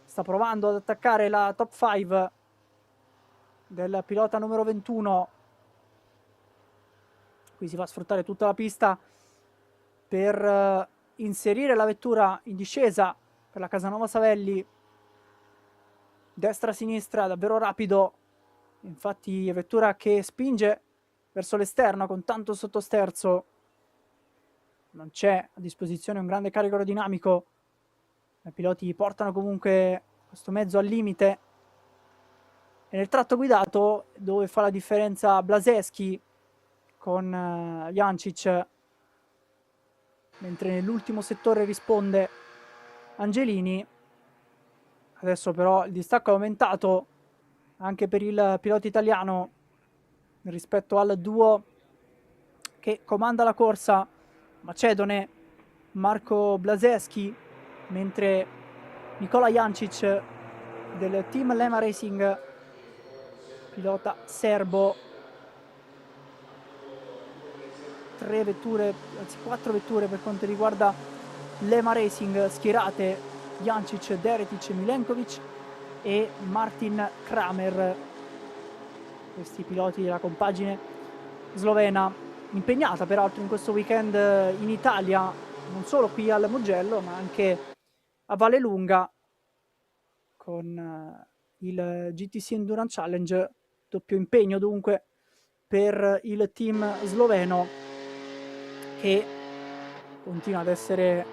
sta provando ad attaccare la top 5 del pilota numero 21. Qui si va a sfruttare tutta la pista per inserire la vettura in discesa per la Casanova Savelli. Destra-sinistra, davvero rapido. Infatti è vettura che spinge verso l'esterno con tanto sottosterzo. Non c'è a disposizione un grande carico aerodinamico. I piloti portano comunque questo mezzo al limite. E nel tratto guidato, dove fa la differenza Blaseschi con Jancic, mentre nell'ultimo settore risponde Angelini. Adesso però il distacco è aumentato anche per il pilota italiano rispetto al duo che comanda la corsa, macedone Marco Blaseschi, mentre Nikola Jancic del team Lema Racing, pilota serbo, 4 vetture per quanto riguarda Lema Racing schierate: Jancic, Deretic, Milenkovic e Martin Kramer. Questi piloti della compagine slovena, impegnata peraltro in questo weekend in Italia, non solo qui al Mugello ma anche a Vallelunga, con il GTC Endurance Challenge, doppio impegno dunque per il team sloveno che continua ad essere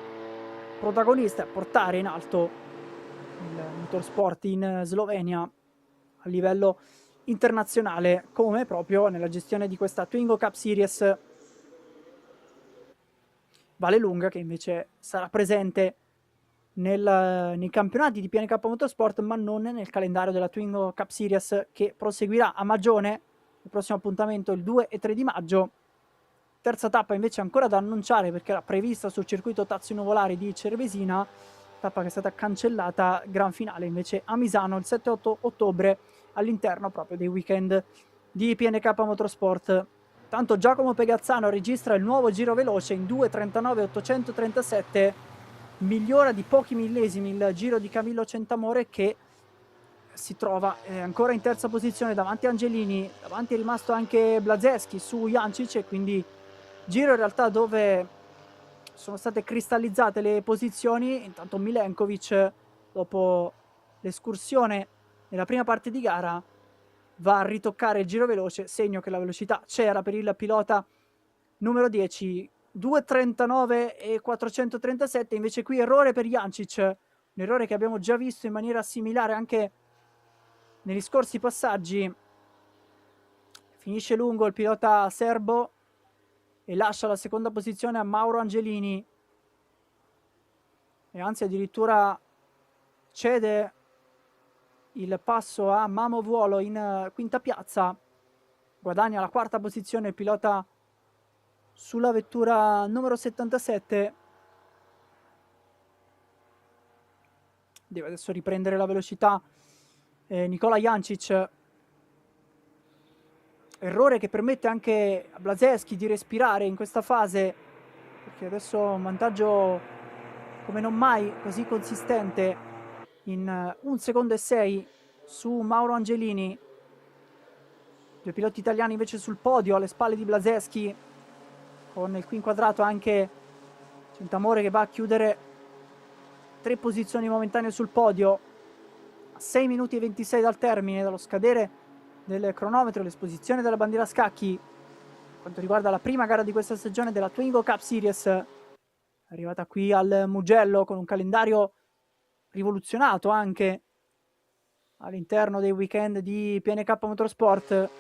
protagonista e a portare in alto il motorsport in Slovenia a livello internazionale, come proprio nella gestione di questa Twingo Cup Series Vallelunga, che invece sarà presente nei campionati di PNK Motorsport, ma non nel calendario della Twingo Cup Series, che proseguirà a Magione. Il prossimo appuntamento il 2 e 3 di maggio. Terza tappa invece ancora da annunciare, perché era prevista sul circuito Tazio Nuvolari di Cervesina, tappa che è stata cancellata. Gran finale invece a Misano il 7-8 ottobre, all'interno proprio dei weekend di PNK Motorsport. Tanto Giacomo Pegazzano registra il nuovo giro veloce in 2:39.837, migliora di pochi millesimi il giro di Camillo Centamore, che si trova ancora in terza posizione davanti a Angelini. Davanti è rimasto anche Blazeschi su Jancic, e quindi giro in realtà dove sono state cristallizzate le posizioni. Intanto Milenkovic, dopo l'escursione nella prima parte di gara, va a ritoccare il giro veloce, segno che la velocità c'era per il pilota numero 10. 2:39 e 437, invece qui errore per Jancic, un errore che abbiamo già visto in maniera similare anche negli scorsi passaggi. Finisce lungo il pilota serbo e lascia la seconda posizione a Mauro Angelini, e anzi addirittura cede il passo a Mamo Vuolo in quinta piazza. Guadagna la quarta posizione il pilota sulla vettura numero 77. Deve adesso riprendere la velocità Nicola Jancic. Errore che permette anche a Blazeschi di respirare in questa fase, perché adesso un vantaggio come non mai così consistente in 1 secondo e 6 su Mauro Angelini. Due piloti italiani invece sul podio alle spalle di Blazeschi, con il qui inquadrato anche Centamore che va a chiudere 3 posizioni momentanee sul podio a 6 minuti e 26 dal termine, dallo scadere del cronometro, l'esposizione della bandiera a scacchi. Per quanto riguarda la prima gara di questa stagione della Twingo Cup Series, arrivata qui al Mugello con un calendario rivoluzionato anche all'interno dei weekend di PNK Motorsport.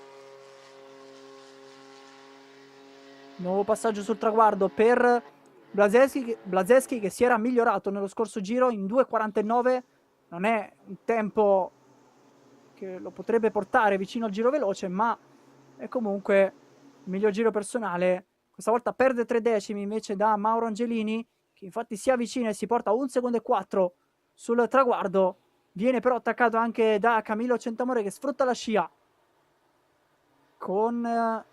Nuovo passaggio sul traguardo per Blazeschi, che si era migliorato nello scorso giro in 2:49. Non è un tempo che lo potrebbe portare vicino al giro veloce, ma è comunque il miglior giro personale. Questa volta perde 3 decimi invece da Mauro Angelini, che infatti si avvicina e si porta a 1 secondo e 4 sul traguardo. Viene però attaccato anche da Camillo Centamore, che sfrutta la scia con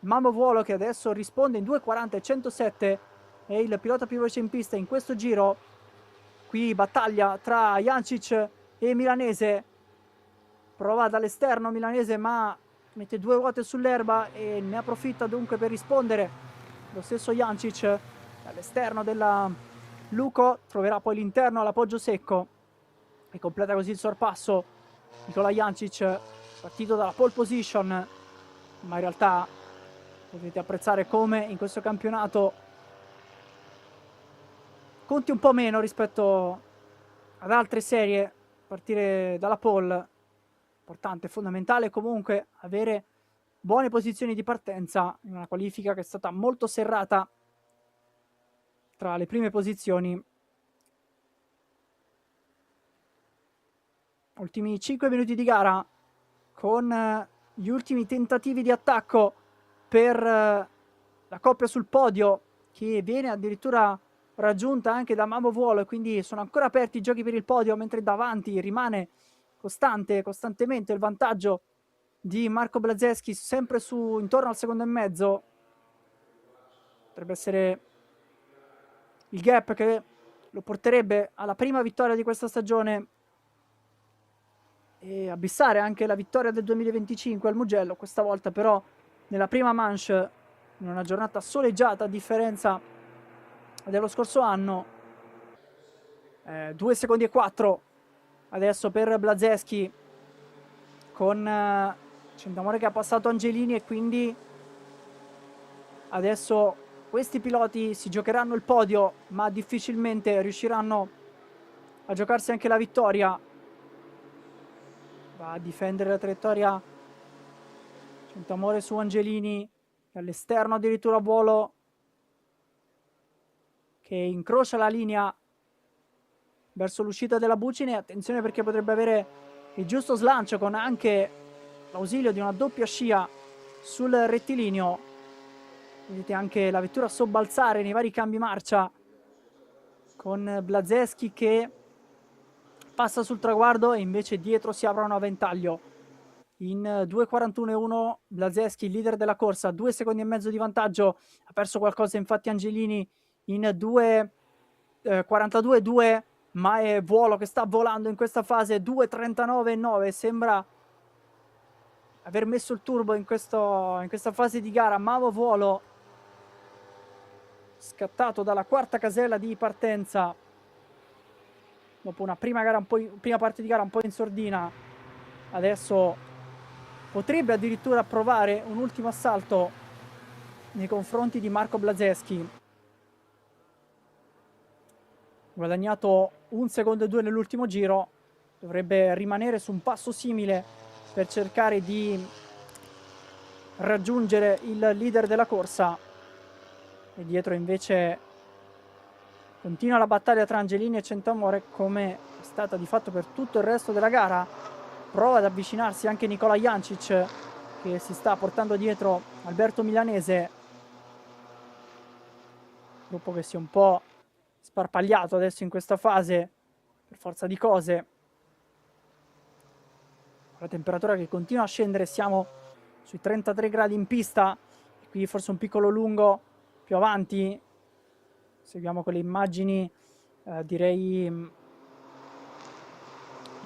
Mamo Vuolo, che adesso risponde in 2:40 e 107. È il pilota più veloce in pista in questo giro. Qui battaglia tra Jancic e Milanese. Prova dall'esterno Milanese, ma mette 2 ruote sull'erba e ne approfitta dunque per rispondere lo stesso Jancic. Dall'esterno della Luco troverà poi l'interno all'appoggio secco e completa così il sorpasso Nicola Jancic, partito dalla pole position, ma in realtà potete apprezzare come in questo campionato conti un po' meno rispetto ad altre serie partire dalla pole. Importante, fondamentale comunque avere buone posizioni di partenza in una qualifica che è stata molto serrata tra le prime posizioni. Ultimi 5 minuti di gara con gli ultimi tentativi di attacco per la coppia sul podio, che viene addirittura raggiunta anche da Mamo Vuolo, e quindi sono ancora aperti i giochi per il podio, mentre davanti rimane costantemente il vantaggio di Marco Blazeschi, sempre su intorno al secondo e mezzo. Potrebbe essere il gap che lo porterebbe alla prima vittoria di questa stagione e abissare anche la vittoria del 2025 al Mugello, questa volta però nella prima manche, in una giornata soleggiata a differenza dello scorso anno. 2 secondi e 4 adesso per Blazeschi, con Centamore che ha passato Angelini, e quindi adesso questi piloti si giocheranno il podio, ma difficilmente riusciranno a giocarsi anche la vittoria. Va a difendere la traiettoria Centamore su Angelini, che all'esterno addirittura a volo, che incrocia la linea verso l'uscita della Bucine. Attenzione, perché potrebbe avere il giusto slancio con anche l'ausilio di una doppia scia sul rettilineo. Vedete anche la vettura sobbalzare nei vari cambi marcia, con Blazeschi che passa sul traguardo e invece dietro si aprono a ventaglio. In 2.41.1 Blazeschi, leader della corsa, 2 secondi e mezzo di vantaggio. Ha perso qualcosa infatti Angelini in 2.42.2, ma è Vuolo che sta volando in questa fase. 2.39.9, sembra aver messo il turbo in questa fase di gara. Mavo Vuolo, scattato dalla quarta casella di partenza dopo una prima parte di gara un po' in sordina. Adesso potrebbe addirittura provare un ultimo assalto nei confronti di Marco Blazeschi. Guadagnato 1 secondo e 2 nell'ultimo giro, dovrebbe rimanere su un passo simile per cercare di raggiungere il leader della corsa. E dietro invece continua la battaglia tra Angelini e Centamore, come è stata di fatto per tutto il resto della gara. Prova ad avvicinarsi anche Nicola Jancic, che si sta portando dietro Alberto Milanese. Gruppo che si è un po' sparpagliato adesso in questa fase per forza di cose. La temperatura che continua a scendere, siamo sui 33 gradi in pista, e qui forse un piccolo lungo più avanti. Seguiamo con le immagini, direi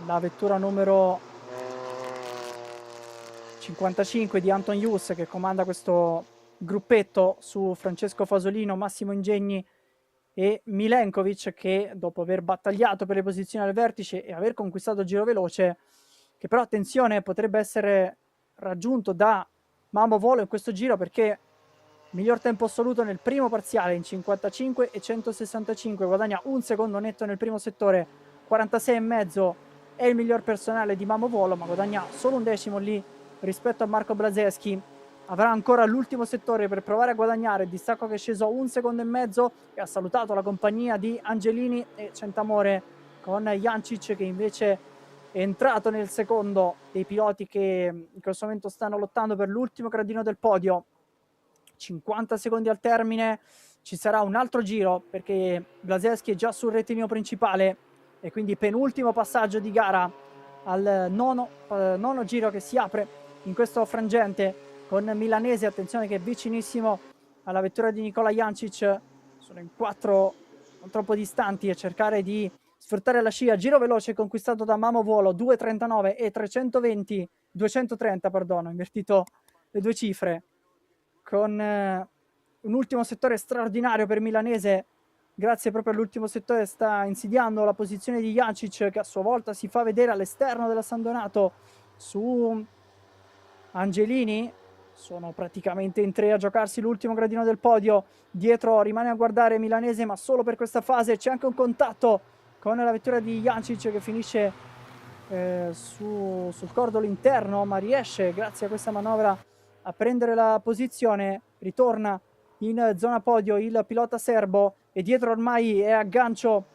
la vettura numero 55 di Anton Hughes, che comanda questo gruppetto su Francesco Fasolino, Massimo Ingegni e Milenkovic, che dopo aver battagliato per le posizioni al vertice e aver conquistato il giro veloce, che però attenzione potrebbe essere raggiunto da Mamo Volo in questo giro, perché miglior tempo assoluto nel primo parziale in 55 e 165, guadagna 1 secondo netto nel primo settore, 46,5 è il miglior personale di Mamo Volo, ma guadagna solo 1 decimo lì rispetto a Marco Blazeschi. Avrà ancora l'ultimo settore per provare a guadagnare, il distacco che è sceso a 1 secondo e mezzo, e ha salutato la compagnia di Angelini e Centamore, con Jancic che invece è entrato nel secondo dei piloti che in questo momento stanno lottando per l'ultimo gradino del podio. 50 secondi al termine, ci sarà un altro giro, perché Blazeschi è già sul rettilineo principale, e quindi penultimo passaggio di gara al nono giro che si apre in questo frangente, con Milanese, attenzione, che è vicinissimo alla vettura di Nicola Jancic. Sono in 4 non troppo distanti a cercare di sfruttare la scia. Giro veloce conquistato da Mamo Volo, 2.39 e 230, perdono, invertito le due cifre, con un ultimo settore straordinario per Milanese. Grazie proprio all'ultimo settore sta insidiando la posizione di Jancic, che a sua volta si fa vedere all'esterno della San Donato su Angelini. Sono praticamente in 3 a giocarsi l'ultimo gradino del podio. Dietro rimane a guardare Milanese, ma solo per questa fase. C'è anche un contatto con la vettura di Jancic, che finisce sul cordolo interno, ma riesce, grazie a questa manovra, a prendere la posizione. Ritorna in zona podio il pilota serbo, e dietro ormai è aggancio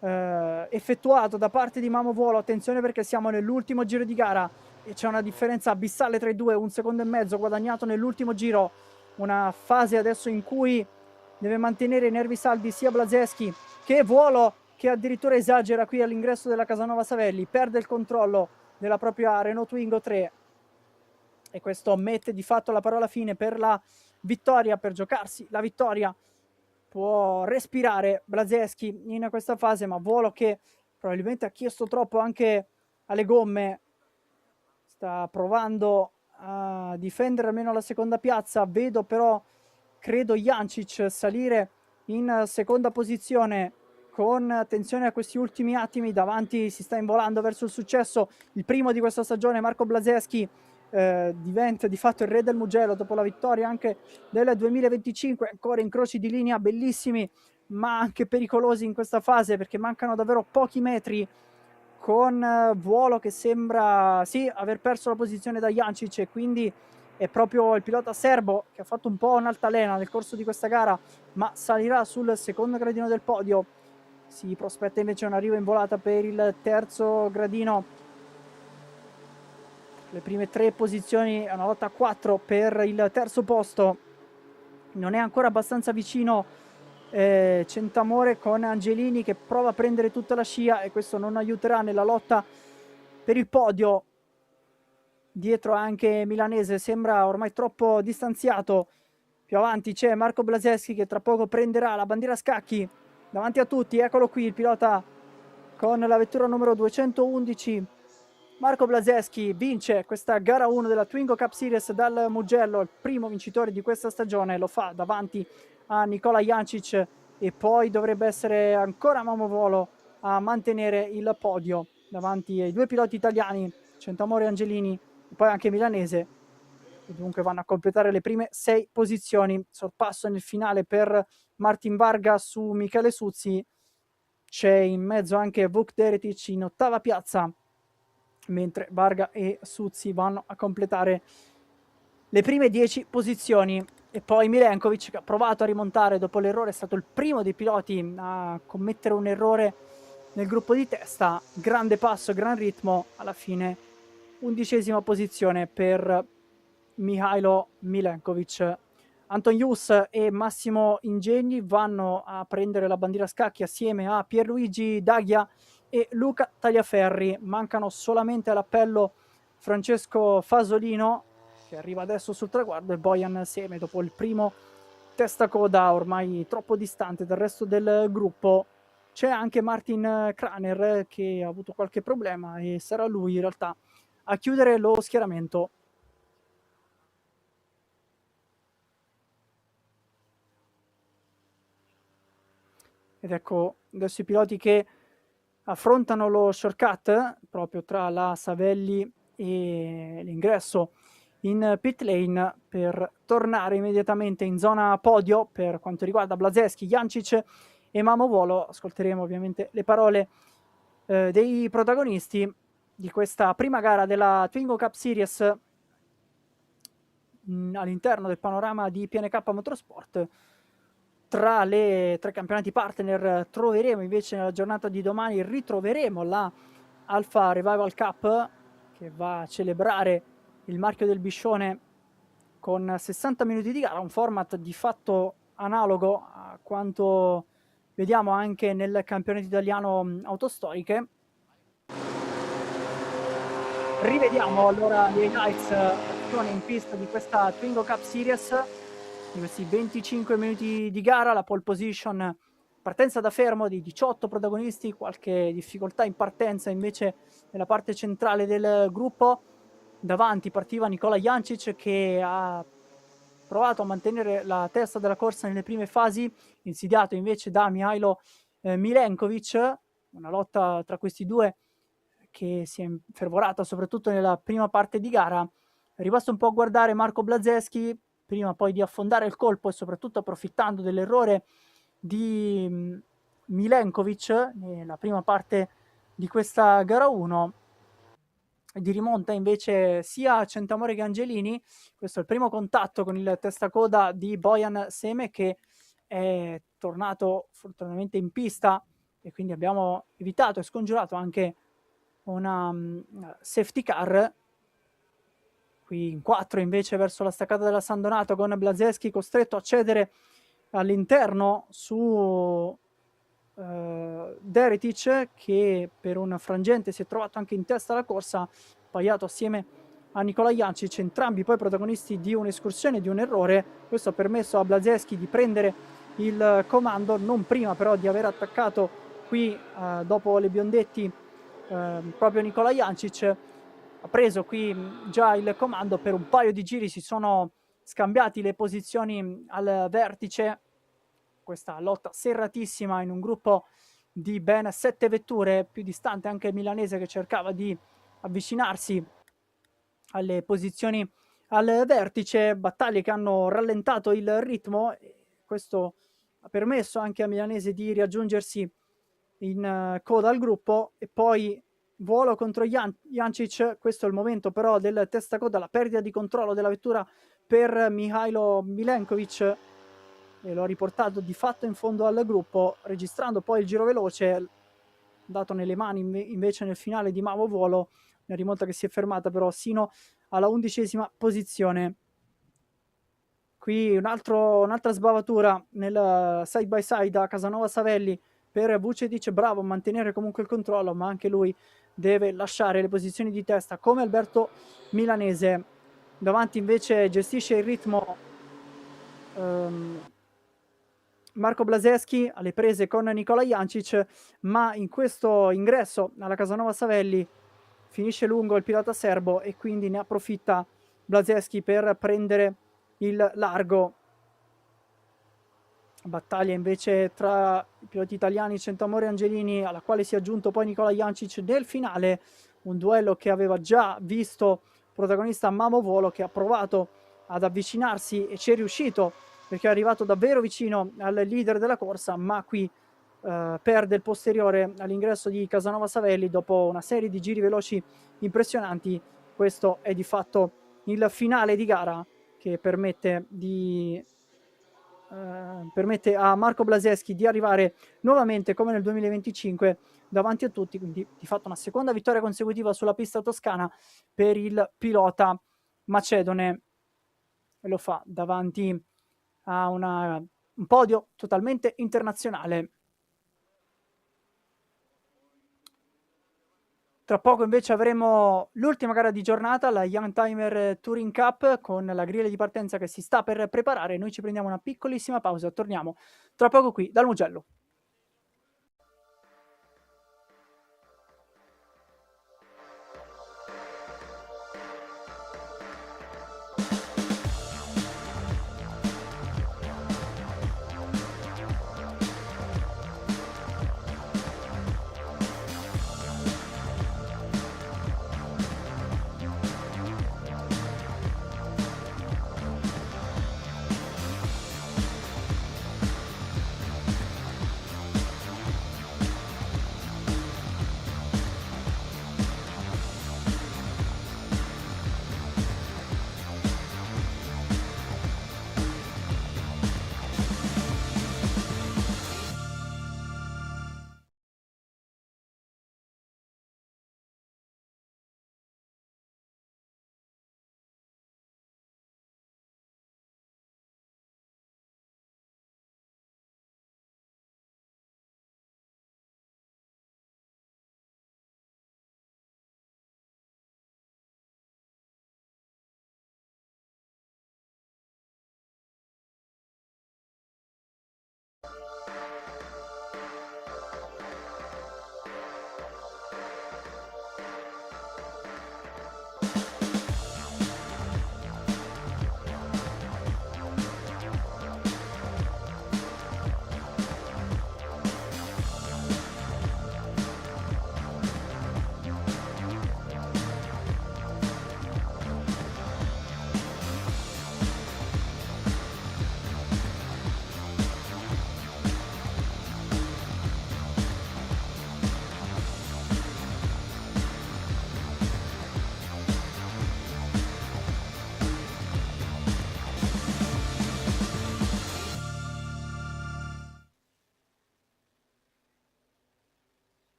effettuato da parte di Mamo Volo. Attenzione, perché siamo nell'ultimo giro di gara e c'è una differenza abissale tra i due, 1 secondo e mezzo guadagnato nell'ultimo giro. Una fase adesso in cui deve mantenere i nervi saldi sia Blazeschi che Vuolo, che addirittura esagera qui all'ingresso della Casanova Savelli, perde il controllo della propria Renault Twingo 3, e questo mette di fatto la parola fine per la vittoria, per giocarsi la vittoria. Può respirare Blazeschi in questa fase, ma Vuolo, che probabilmente ha chiesto troppo anche alle gomme, sta provando a difendere almeno la seconda piazza. Vedo però, credo, Jancic salire in seconda posizione con attenzione a questi ultimi attimi. Davanti si sta involando verso il successo il primo di questa stagione, Marco Blaseschi, diventa di fatto il re del Mugello dopo la vittoria anche del 2025. Ancora incroci di linea bellissimi ma anche pericolosi in questa fase, perché mancano davvero pochi metri, con Vuolo che sembra sì aver perso la posizione da Jancic, e quindi è proprio il pilota serbo che ha fatto un po' un'altalena nel corso di questa gara, ma salirà sul secondo gradino del podio. Si prospetta invece un arrivo in volata per il terzo gradino. Le prime 3 posizioni, è una lotta a 4 per il terzo posto. Non è ancora abbastanza vicino Centamore, con Angelini che prova a prendere tutta la scia, e questo non aiuterà nella lotta per il podio. Dietro anche Milanese, sembra ormai troppo distanziato. Più avanti c'è Marco Blaseschi che tra poco prenderà la bandiera a scacchi davanti a tutti. Eccolo qui il pilota con la vettura numero 211. Marco Blaseschi vince questa gara 1 della Twingo Cup Series dal Mugello, il primo vincitore di questa stagione. Lo fa davanti a Nikola Jancic, e poi dovrebbe essere ancora Mamo Volo a mantenere il podio davanti ai 2 piloti italiani, Centamore e Angelini, e poi anche Milanese, e dunque vanno a completare le prime 6 posizioni. Sorpasso nel finale per Martin Varga su Michele Suzzi. C'è in mezzo anche Vuk Deretic in 8ª piazza, mentre Varga e Suzzi vanno a completare le prime 10 posizioni. E poi Milenkovic, che ha provato a rimontare dopo l'errore, è stato il primo dei piloti a commettere un errore nel gruppo di testa. Grande passo, gran ritmo, alla fine 11ª posizione per Mihailo Milenkovic. Anton Jus e Massimo Ingegni vanno a prendere la bandiera a scacchi assieme a Pierluigi Daghia e Luca Tagliaferri. Mancano solamente all'appello Francesco Fasolino, che arriva adesso sul traguardo, e Bojan Seme dopo il primo testacoda ormai troppo distante dal resto del gruppo. C'è anche Martin Kraner che ha avuto qualche problema, e sarà lui in realtà a chiudere lo schieramento. Ed ecco adesso i piloti che affrontano lo shortcut proprio tra la Savelli e l'ingresso in pit lane, per tornare immediatamente in zona podio per quanto riguarda Blaseschi, Jancic e Mamo Volo. Ascolteremo ovviamente le parole dei protagonisti di questa prima gara della Twingo Cup Series all'interno del panorama di PNK Motorsport. Tra le 3 campionati partner troveremo invece nella giornata di domani, ritroveremo la Alfa Revival Cup, che va a celebrare il marchio del Biscione con 60 minuti di gara, un format di fatto analogo a quanto vediamo anche nel campionato italiano autostoriche. Rivediamo allora gli highlights in pista di questa Twingo Cup Series, di questi 25 minuti di gara. La pole position, partenza da fermo di 18 protagonisti, qualche difficoltà in partenza invece nella parte centrale del gruppo. Davanti partiva Nikola Jancic, che ha provato a mantenere la testa della corsa nelle prime fasi, insidiato invece da Mihailo Milenkovic. Una lotta tra questi due che si è infervorata soprattutto nella prima parte di gara. È rimasto un po' a guardare Marco Blaseschi prima poi di affondare il colpo, e soprattutto approfittando dell'errore di Milenkovic nella prima parte di questa gara 1. Di rimonta invece sia Centamore che Angelini. Questo è il primo contatto con il testacoda di Bojan Seme, che è tornato fortunatamente in pista, e quindi abbiamo evitato e scongiurato anche una safety car. Qui in 4 invece verso la staccata della San Donato, con Blaseschi costretto a cedere all'interno su Deretic, che per un frangente si è trovato anche in testa alla corsa, paiato assieme a Nikola Jancic, entrambi poi protagonisti di un'escursione, di un errore. Questo ha permesso a Blaseschi di prendere il comando, non prima però di aver attaccato qui dopo le Biondetti proprio Nikola Jancic. Ha preso qui già il comando, per un paio di giri si sono scambiati le posizioni al vertice. Questa lotta serratissima in un gruppo di ben 7 vetture, più distante anche il milanese che cercava di avvicinarsi alle posizioni al vertice, battaglie che hanno rallentato il ritmo e questo ha permesso anche a milanese di riaggiungersi in coda al gruppo e poi volo contro Jancic, questo è il momento però del testacoda, la perdita di controllo della vettura per Mihailo Milenkovic e lo ha riportato di fatto in fondo al gruppo, registrando poi il giro veloce dato nelle mani invece nel finale di Mavo Volo, una rimonta che si è fermata però sino alla 11ª posizione. Qui un'altra sbavatura nel side by side a Casanova Savelli per Vucedic, bravo a mantenere comunque il controllo, ma anche lui deve lasciare le posizioni di testa come Alberto Milanese. Davanti invece gestisce il ritmo Marco Blaseschi alle prese con Nicola Jancic, ma in questo ingresso alla Casanova Savelli finisce lungo il pilota serbo e quindi ne approfitta Blaseschi per prendere il largo. Battaglia invece tra i piloti italiani Centamore e Angelini, alla quale si è aggiunto poi Nicola Jancic nel finale, un duello che aveva già visto protagonista Mamo Volo, che ha provato ad avvicinarsi e ci è riuscito perché è arrivato davvero vicino al leader della corsa, ma qui perde il posteriore all'ingresso di Casanova Savelli dopo una serie di giri veloci impressionanti. Questo è di fatto il finale di gara che permette a Marco Blaseschi di arrivare nuovamente come nel 2025 davanti a tutti, quindi di fatto una seconda vittoria consecutiva sulla pista toscana per il pilota macedone e lo fa davanti a un podio totalmente internazionale. Tra poco invece avremo l'ultima gara di giornata, la Youngtimer Touring Cup, con la griglia di partenza che si sta per preparare. Noi ci prendiamo una piccolissima pausa, torniamo tra poco qui dal Mugello.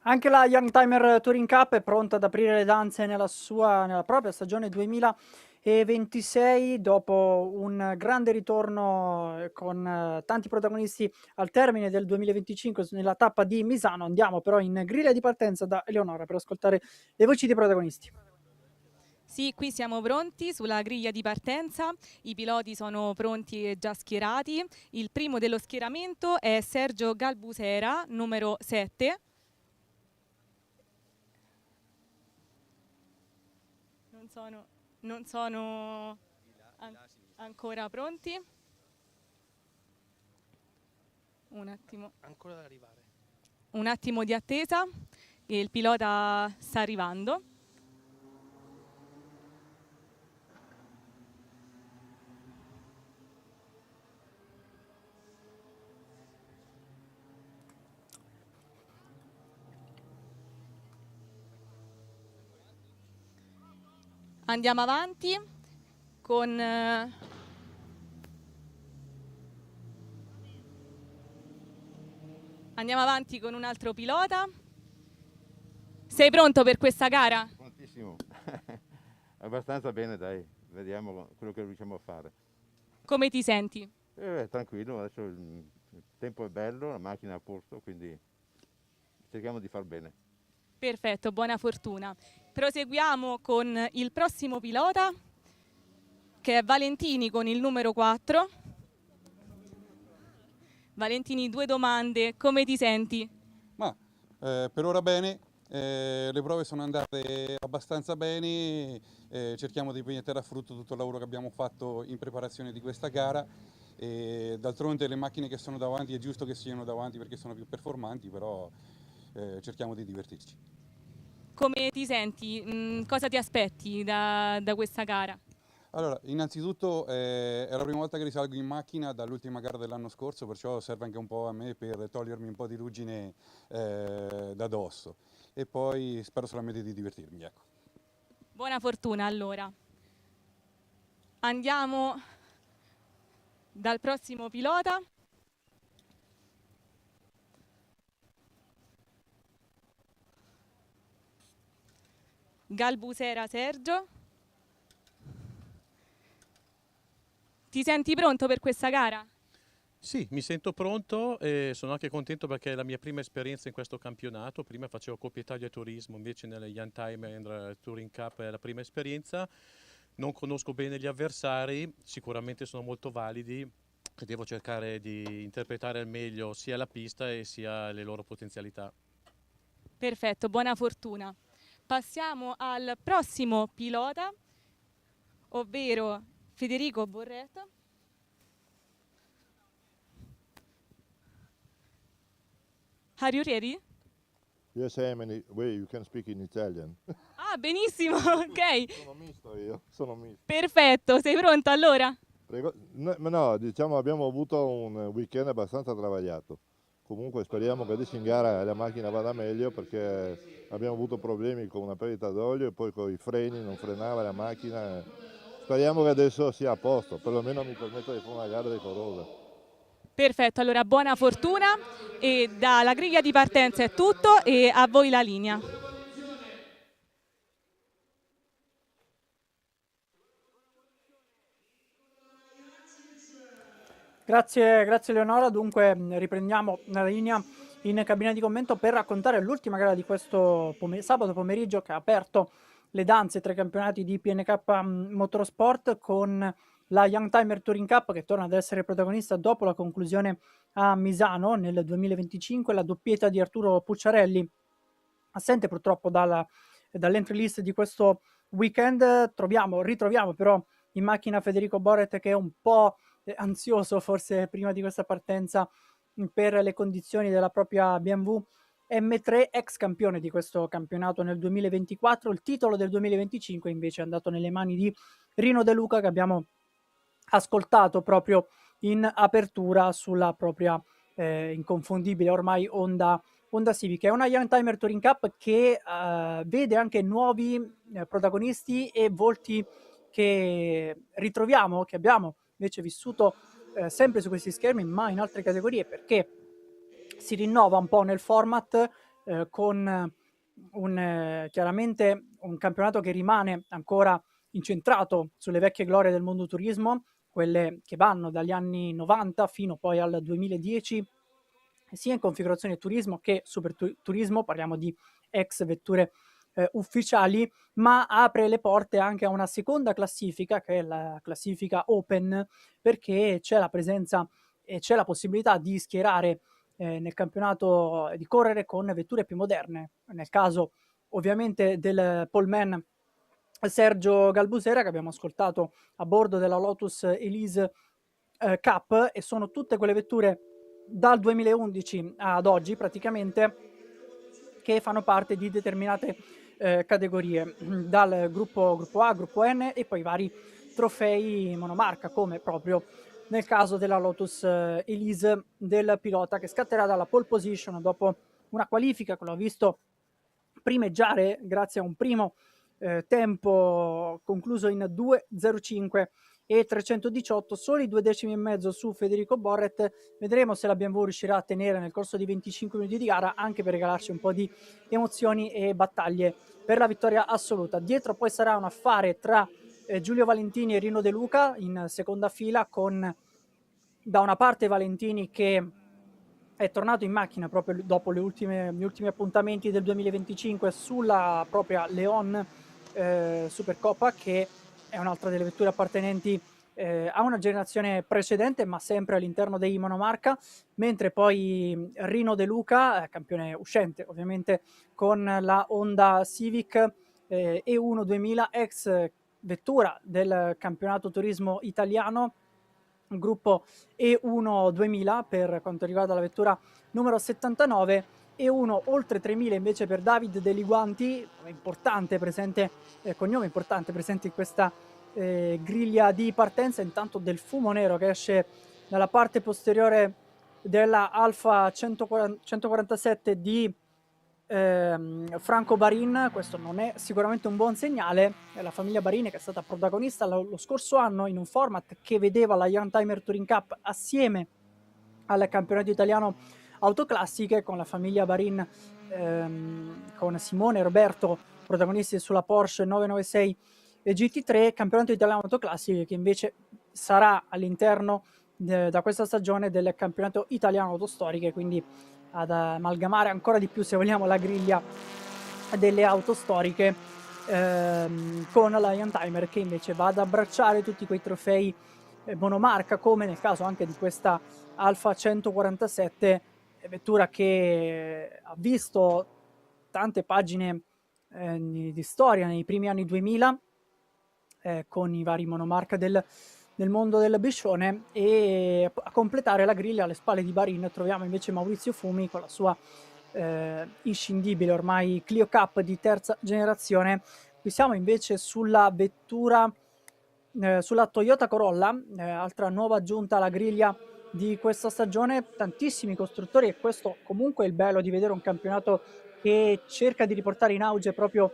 Anche la Youngtimer Touring Cup è pronta ad aprire le danze nella propria stagione 2026 dopo un grande ritorno con tanti protagonisti al termine del 2025 nella tappa di Misano. Andiamo però in griglia di partenza da Eleonora per ascoltare le voci dei protagonisti. Sì, qui siamo pronti sulla griglia di partenza, i piloti sono pronti e già schierati. Il primo dello schieramento è Sergio Galbusera, numero 7. Non sono ancora pronti. Un attimo. Ancora da arrivare. Un attimo di attesa, il pilota sta arrivando. Andiamo avanti con un altro pilota. Sei pronto per questa gara? Prontissimo. Abbastanza bene, dai. Vediamo quello che riusciamo a fare. Come ti senti? Tranquillo, adesso il tempo è bello, la macchina è a posto, quindi cerchiamo di far bene. Perfetto, buona fortuna. Proseguiamo con il prossimo pilota, che è Valentini con il numero 4. Valentini, 2 domande, come ti senti? Per ora bene, le prove sono andate abbastanza bene, cerchiamo di mettere a frutto tutto il lavoro che abbiamo fatto in preparazione di questa gara. D'altronde le macchine che sono davanti è giusto che siano davanti perché sono più performanti, però cerchiamo di divertirci. Come ti senti? Cosa ti aspetti da questa gara? Allora, innanzitutto è la prima volta che risalgo in macchina dall'ultima gara dell'anno scorso, perciò serve anche un po' a me per togliermi un po' di ruggine da dosso e poi spero solamente di divertirmi, ecco. Buona fortuna allora. Andiamo dal prossimo pilota. Galbusera Sergio. Ti senti pronto per questa gara? Sì, mi sento pronto e sono anche contento perché è la mia prima esperienza in questo campionato. Prima facevo Coppa Italia Turismo, invece nelle Young Timer Touring Cup è la prima esperienza. Non conosco bene gli avversari, sicuramente sono molto validi e devo cercare di interpretare al meglio sia la pista e sia le loro potenzialità. Perfetto, buona fortuna. Passiamo al prossimo pilota, ovvero Federico Borretta. Are you ready? Yes, I am. Wait, you can speak in Italian. Ah, benissimo, ok. Sono misto io, sono misto. Perfetto, sei pronto allora? Prego. No, diciamo abbiamo avuto un weekend abbastanza travagliato. Comunque speriamo che adesso in gara la macchina vada meglio perché abbiamo avuto problemi con una perdita d'olio e poi con i freni, non frenava la macchina. Speriamo che adesso sia a posto, perlomeno mi permetta di fare una gara decorosa. Perfetto, allora buona fortuna e dalla griglia di partenza è tutto e a voi la linea. Grazie Eleonora, dunque riprendiamo la linea in cabina di commento per raccontare l'ultima gara di questo sabato pomeriggio che ha aperto le danze tra i campionati di PNK Motorsport con la Youngtimer Touring Cup che torna ad essere protagonista dopo la conclusione a Misano nel 2025, la doppietta di Arturo Pucciarelli, assente purtroppo dall'entry list di questo weekend. Ritroviamo però in macchina Federico Borret che è un po' ansioso forse prima di questa partenza per le condizioni della propria BMW M3, ex campione di questo campionato nel 2024. Il titolo del 2025 invece è andato nelle mani di Rino De Luca, che abbiamo ascoltato proprio in apertura sulla propria inconfondibile ormai Honda Civic. È una Youngtimer Touring Cup che vede anche nuovi protagonisti e volti che ritroviamo, che abbiamo invece vissuto sempre su questi schermi ma in altre categorie, perché si rinnova un po' nel format con chiaramente un campionato che rimane ancora incentrato sulle vecchie glorie del mondo turismo, quelle che vanno dagli anni 90 fino poi al 2010, sia in configurazione turismo che super turismo, parliamo di ex vetture ufficiali, ma apre le porte anche a una seconda classifica che è la classifica Open, perché c'è la presenza e c'è la possibilità di schierare nel campionato, di correre con vetture più moderne, nel caso ovviamente del poleman Sergio Galbusera che abbiamo ascoltato a bordo della Lotus Elise Cup, e sono tutte quelle vetture dal 2011 ad oggi praticamente, che fanno parte di determinate categorie, dal gruppo A, gruppo N e poi vari trofei monomarca, come proprio nel caso della Lotus Elise del pilota che scatterà dalla pole position dopo una qualifica che l'ho visto primeggiare grazie a un primo tempo concluso in 2:05 e 318, soli 2 decimi e mezzo su Federico Borret. Vedremo se la BMW riuscirà a tenere nel corso di 25 minuti di gara, anche per regalarci un po' di emozioni e battaglie per la vittoria assoluta. Dietro poi sarà un affare tra Giulio Valentini e Rino De Luca in seconda fila, con da una parte Valentini che è tornato in macchina proprio dopo gli ultimi appuntamenti del 2025 sulla propria Leon Supercoppa, che è un'altra delle vetture appartenenti a una generazione precedente, ma sempre all'interno dei monomarca, mentre poi Rino De Luca, campione uscente ovviamente con la Honda Civic E1 2000, ex vettura del campionato turismo italiano, gruppo E1 2000 per quanto riguarda la vettura numero 79, E1 oltre 3000 invece per David De Liguanti, importante presente, cognome importante presente in questa griglia di partenza. Intanto del fumo nero che esce dalla parte posteriore della Alfa 147 di Franco Barin. Questo non è sicuramente un buon segnale. La famiglia Barin, che è stata protagonista lo scorso anno in un format che vedeva la Youngtimer Touring Cup assieme al campionato italiano autoclassiche, con la famiglia Barin, con Simone e Roberto protagonisti sulla Porsche 996 e GT3, campionato italiano autoclassiche che invece sarà all'interno da questa stagione del campionato italiano autostoriche, quindi ad amalgamare ancora di più, se vogliamo, la griglia delle auto storiche con la Youngtimer, che invece va ad abbracciare tutti quei trofei monomarca, come nel caso anche di questa Alfa 147, vettura che ha visto tante pagine di storia nei primi anni 2000 con i vari monomarca del mondo del biscione, e a completare la griglia alle spalle di Barin troviamo invece Maurizio Fumi con la sua inscindibile ormai Clio Cup di terza generazione. Qui siamo invece sulla vettura sulla Toyota Corolla, altra nuova aggiunta alla griglia di questa stagione. Tantissimi costruttori, e questo comunque è il bello di vedere un campionato che cerca di riportare in auge proprio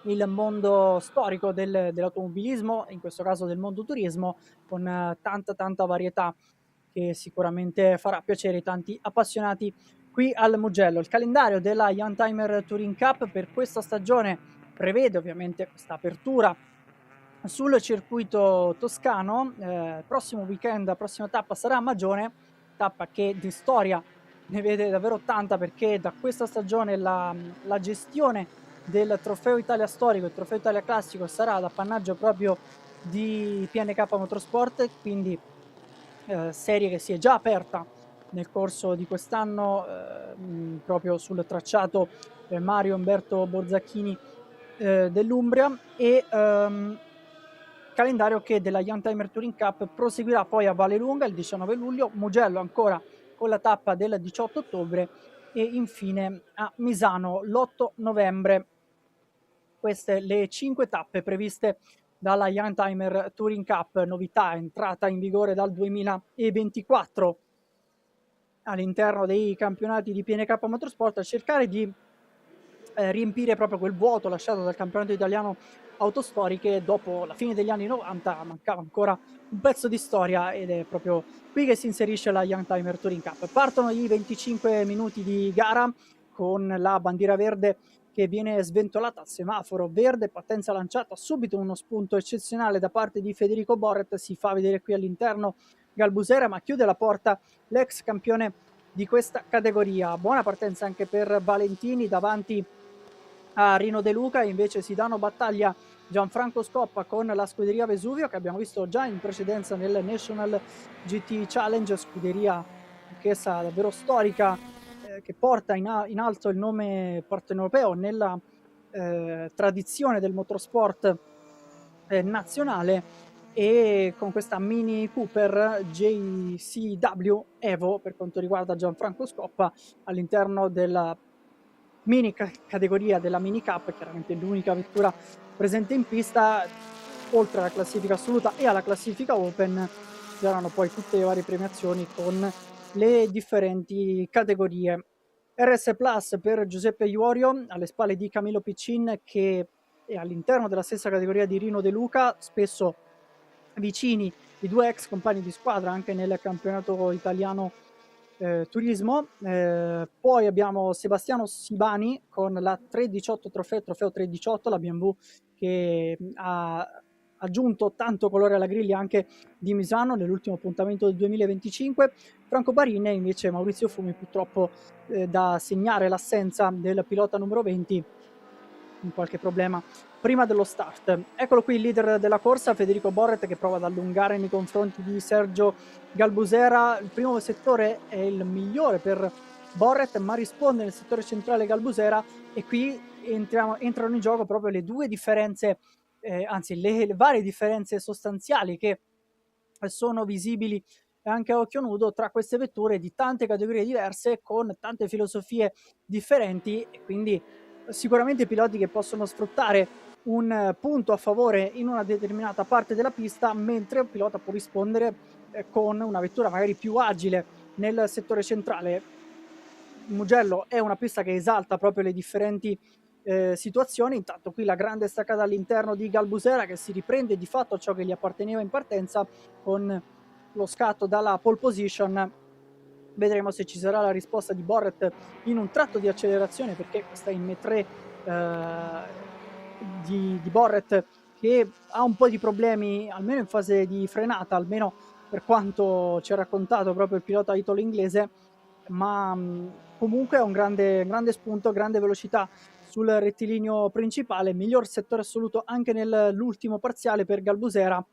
il mondo storico dell'automobilismo, in questo caso del mondo turismo, con tanta varietà che sicuramente farà piacere ai tanti appassionati qui al Mugello. Il calendario della Youngtimer Touring Cup per questa stagione prevede ovviamente questa apertura sul circuito toscano. Prossimo weekend, la prossima tappa sarà a Magione, tappa che di storia ne vede davvero tanta, perché da questa stagione la gestione del Trofeo Italia Storico e il Trofeo Italia Classico sarà d'appannaggio proprio di PNK Motorsport, quindi serie che si è già aperta nel corso di quest'anno proprio sul tracciato Mario Umberto Borzacchini dell'Umbria, e calendario che della Youngtimer Touring Cup proseguirà poi a Vallelunga il 19 luglio, Mugello ancora con la tappa del 18 ottobre e infine a Misano l'8 novembre. Queste le 5 tappe previste dalla Youngtimer Touring Cup, novità entrata in vigore dal 2024 all'interno dei campionati di PNK Motorsport, a cercare di riempire proprio quel vuoto lasciato dal campionato italiano autostoriche. Dopo la fine degli anni 90 mancava ancora un pezzo di storia, ed è proprio qui che si inserisce la Youngtimer Touring Cup. Partono i 25 minuti di gara con la bandiera verde che viene sventolata al semaforo verde, partenza lanciata, subito uno spunto eccezionale da parte di Federico Borret, si fa vedere qui all'interno Galbusera, ma chiude la porta l'ex campione di questa categoria. Buona partenza anche per Valentini davanti a Rino De Luca, invece si danno battaglia Gianfranco Scoppa con la scuderia Vesuvio, che abbiamo visto già in precedenza nel National GT Challenge, scuderia anch'essa davvero storica, che porta in alto il nome partenopeo nella tradizione del motorsport nazionale. e con questa Mini Cooper JCW Evo per quanto riguarda Gianfranco Scoppa all'interno della mini categoria della Mini Cup, chiaramente l'unica vettura presente in pista. Oltre alla classifica assoluta e alla classifica Open ci saranno poi tutte le varie premiazioni con le differenti categorie. RS Plus per Giuseppe Iorio alle spalle di Camillo Piccin, che è all'interno della stessa categoria di Rino De Luca, spesso vicini, i due ex compagni di squadra anche nel campionato italiano turismo. Poi abbiamo Sebastiano Sibani con la 318 trofeo 318, la BMW che ha aggiunto tanto colore alla griglia anche di Misano nell'ultimo appuntamento del 2025. Franco Barin e invece Maurizio Fumi, purtroppo da segnare l'assenza del pilota numero 20 in qualche problema prima dello start. Eccolo qui il leader della corsa, Federico Borret, che prova ad allungare nei confronti di Sergio Galbusera. Il primo settore è il migliore per Borret, ma risponde nel settore centrale Galbusera, e qui entrano in gioco proprio le due differenze, anzi le varie differenze sostanziali che sono visibili anche a occhio nudo tra queste vetture di tante categorie diverse con tante filosofie differenti, e quindi sicuramente piloti che possono sfruttare un punto a favore in una determinata parte della pista, mentre un pilota può rispondere con una vettura magari più agile nel settore centrale. Mugello è una pista che esalta proprio le differenti situazioni. Intanto qui la grande staccata all'interno di Galbusera, che si riprende di fatto a ciò che gli apparteneva in partenza con lo scatto dalla pole position. Vedremo se ci sarà la risposta di Borret in un tratto di accelerazione, perché questa M3 di Borret che ha un po' di problemi almeno in fase di frenata, almeno per quanto ci ha raccontato proprio il pilota italo inglese, ma comunque ha un grande spunto, grande velocità sul rettilineo principale, miglior settore assoluto anche nell'ultimo parziale per Galbusera.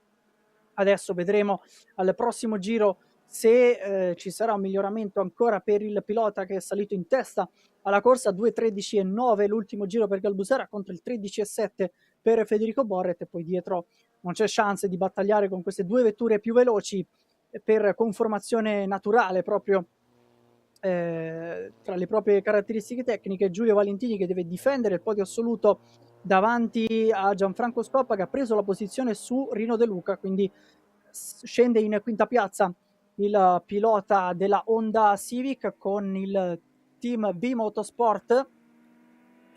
Adesso vedremo al prossimo giro se ci sarà un miglioramento ancora per il pilota che è salito in testa alla corsa, 2.13.9 l'ultimo giro per Galbusera contro il 13.7 per Federico Borret, e poi dietro non c'è chance di battagliare con queste due vetture più veloci per conformazione naturale proprio tra le proprie caratteristiche tecniche. Giulio Valentini che deve difendere il podio assoluto davanti a Gianfranco Scoppa, che ha preso la posizione su Rino De Luca, quindi scende in quinta piazza il pilota della Honda Civic con il team B Motorsport,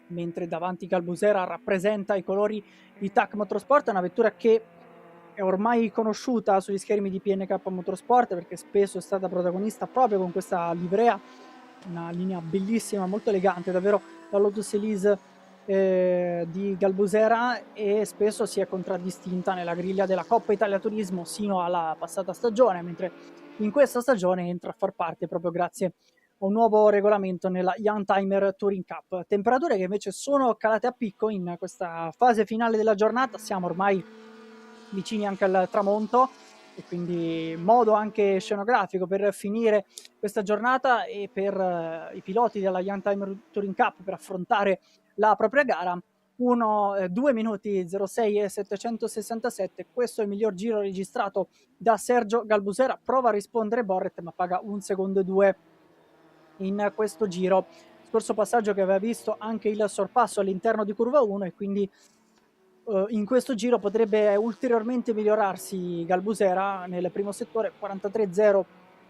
mentre davanti Galbusera rappresenta i colori di TAC Motorsport, una vettura che è ormai conosciuta sugli schermi di PNK Motorsport perché spesso è stata protagonista proprio con questa livrea, una linea bellissima, molto elegante, davvero la Lotus Elise di Galbusera, e spesso si è contraddistinta nella griglia della Coppa Italia Turismo sino alla passata stagione, mentre in questa stagione entra a far parte proprio grazie a un nuovo regolamento nella Youngtimer Touring Cup. Temperature che invece sono calate a picco in questa fase finale della giornata, siamo ormai vicini anche al tramonto, e quindi modo anche scenografico per finire questa giornata e per i piloti della Youngtimer Touring Cup per affrontare la propria gara. 2 minuti 06 e 767, questo è il miglior giro registrato da Sergio Galbusera. Prova a rispondere Borret, ma paga 1 secondo e 2 in questo giro. Scorso passaggio che aveva visto anche il sorpasso all'interno di curva 1, e quindi in questo giro potrebbe ulteriormente migliorarsi Galbusera nel primo settore. 43.0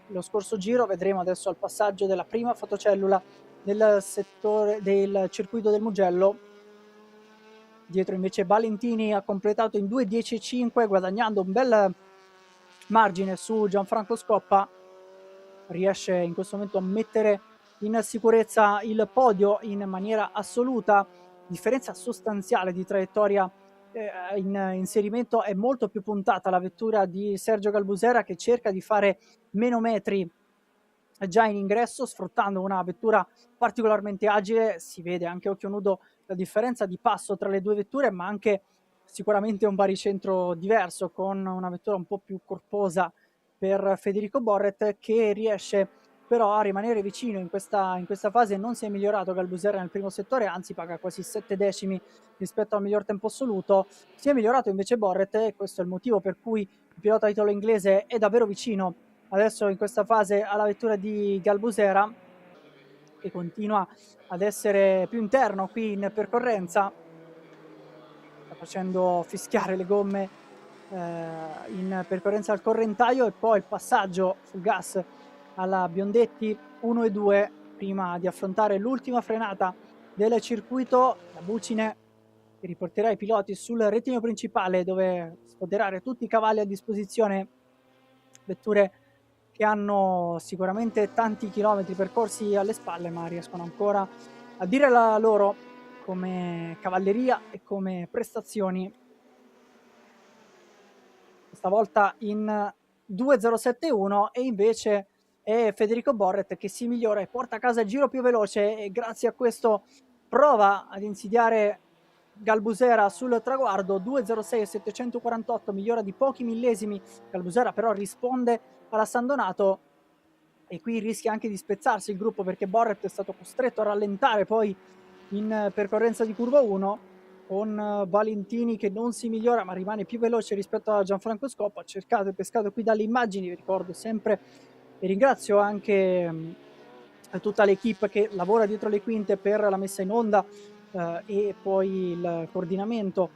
lo scorso giro, vedremo adesso al passaggio della prima fotocellula del settore del circuito del Mugello. Dietro invece Valentini ha completato in 2.10.5 guadagnando un bel margine su Gianfranco Scoppa, riesce in questo momento a mettere in sicurezza il podio in maniera assoluta. Differenza sostanziale di traiettoria in inserimento, è molto più puntata la vettura di Sergio Galbusera, che cerca di fare meno metri già in ingresso sfruttando una vettura particolarmente agile. Si vede anche a occhio nudo la differenza di passo tra le due vetture, ma anche sicuramente un baricentro diverso con una vettura un po' più corposa per Federico Borret, che riesce però a rimanere vicino in questa fase. Non si è migliorato Galbusera nel primo settore, anzi paga quasi 7 decimi rispetto al miglior tempo assoluto. Si è migliorato invece Borret, e questo è il motivo per cui il pilota titolo inglese è davvero vicino adesso in questa fase alla vettura di Galbusera, che continua ad essere più interno qui in percorrenza, sta facendo fischiare le gomme in percorrenza al correntaio, e poi il passaggio sul gas alla Biondetti 1 e 2 prima di affrontare l'ultima frenata del circuito. La Bucine che riporterà i piloti sul rettilineo principale, dove sfoderare tutti i cavalli a disposizione, vetture che hanno sicuramente tanti chilometri percorsi alle spalle, ma riescono ancora a dire la loro come cavalleria e come prestazioni. Stavolta in 2.07.1, e invece è Federico Borret che si migliora e porta a casa il giro più veloce, e grazie a questo prova ad insidiare Galbusera sul traguardo. 2.06.748, migliora di pochi millesimi. Galbusera però risponde alla San Donato, e qui rischia anche di spezzarsi il gruppo, perché Borret è stato costretto a rallentare poi in percorrenza di curva 1, con Valentini che non si migliora ma rimane più veloce rispetto a Gianfranco Scoppa. Cercato e pescato qui dalle immagini, vi ricordo sempre e ringrazio anche tutta l'equipe che lavora dietro le quinte per la messa in onda e poi il coordinamento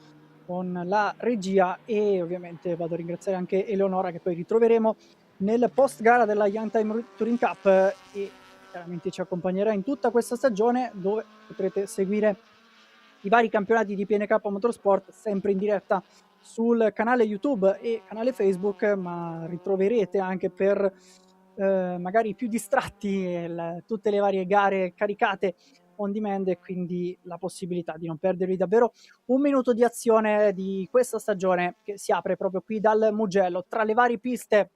con la regia, e ovviamente vado a ringraziare anche Eleonora, che poi ritroveremo nel post gara della Young Time Touring Cup, e chiaramente ci accompagnerà in tutta questa stagione, dove potrete seguire i vari campionati di PNK Motorsport sempre in diretta sul canale YouTube e canale Facebook, ma ritroverete anche per magari più distratti tutte le varie gare caricate on demand, e quindi la possibilità di non perdervi davvero un minuto di azione di questa stagione, che si apre proprio qui dal Mugello. Tra le varie piste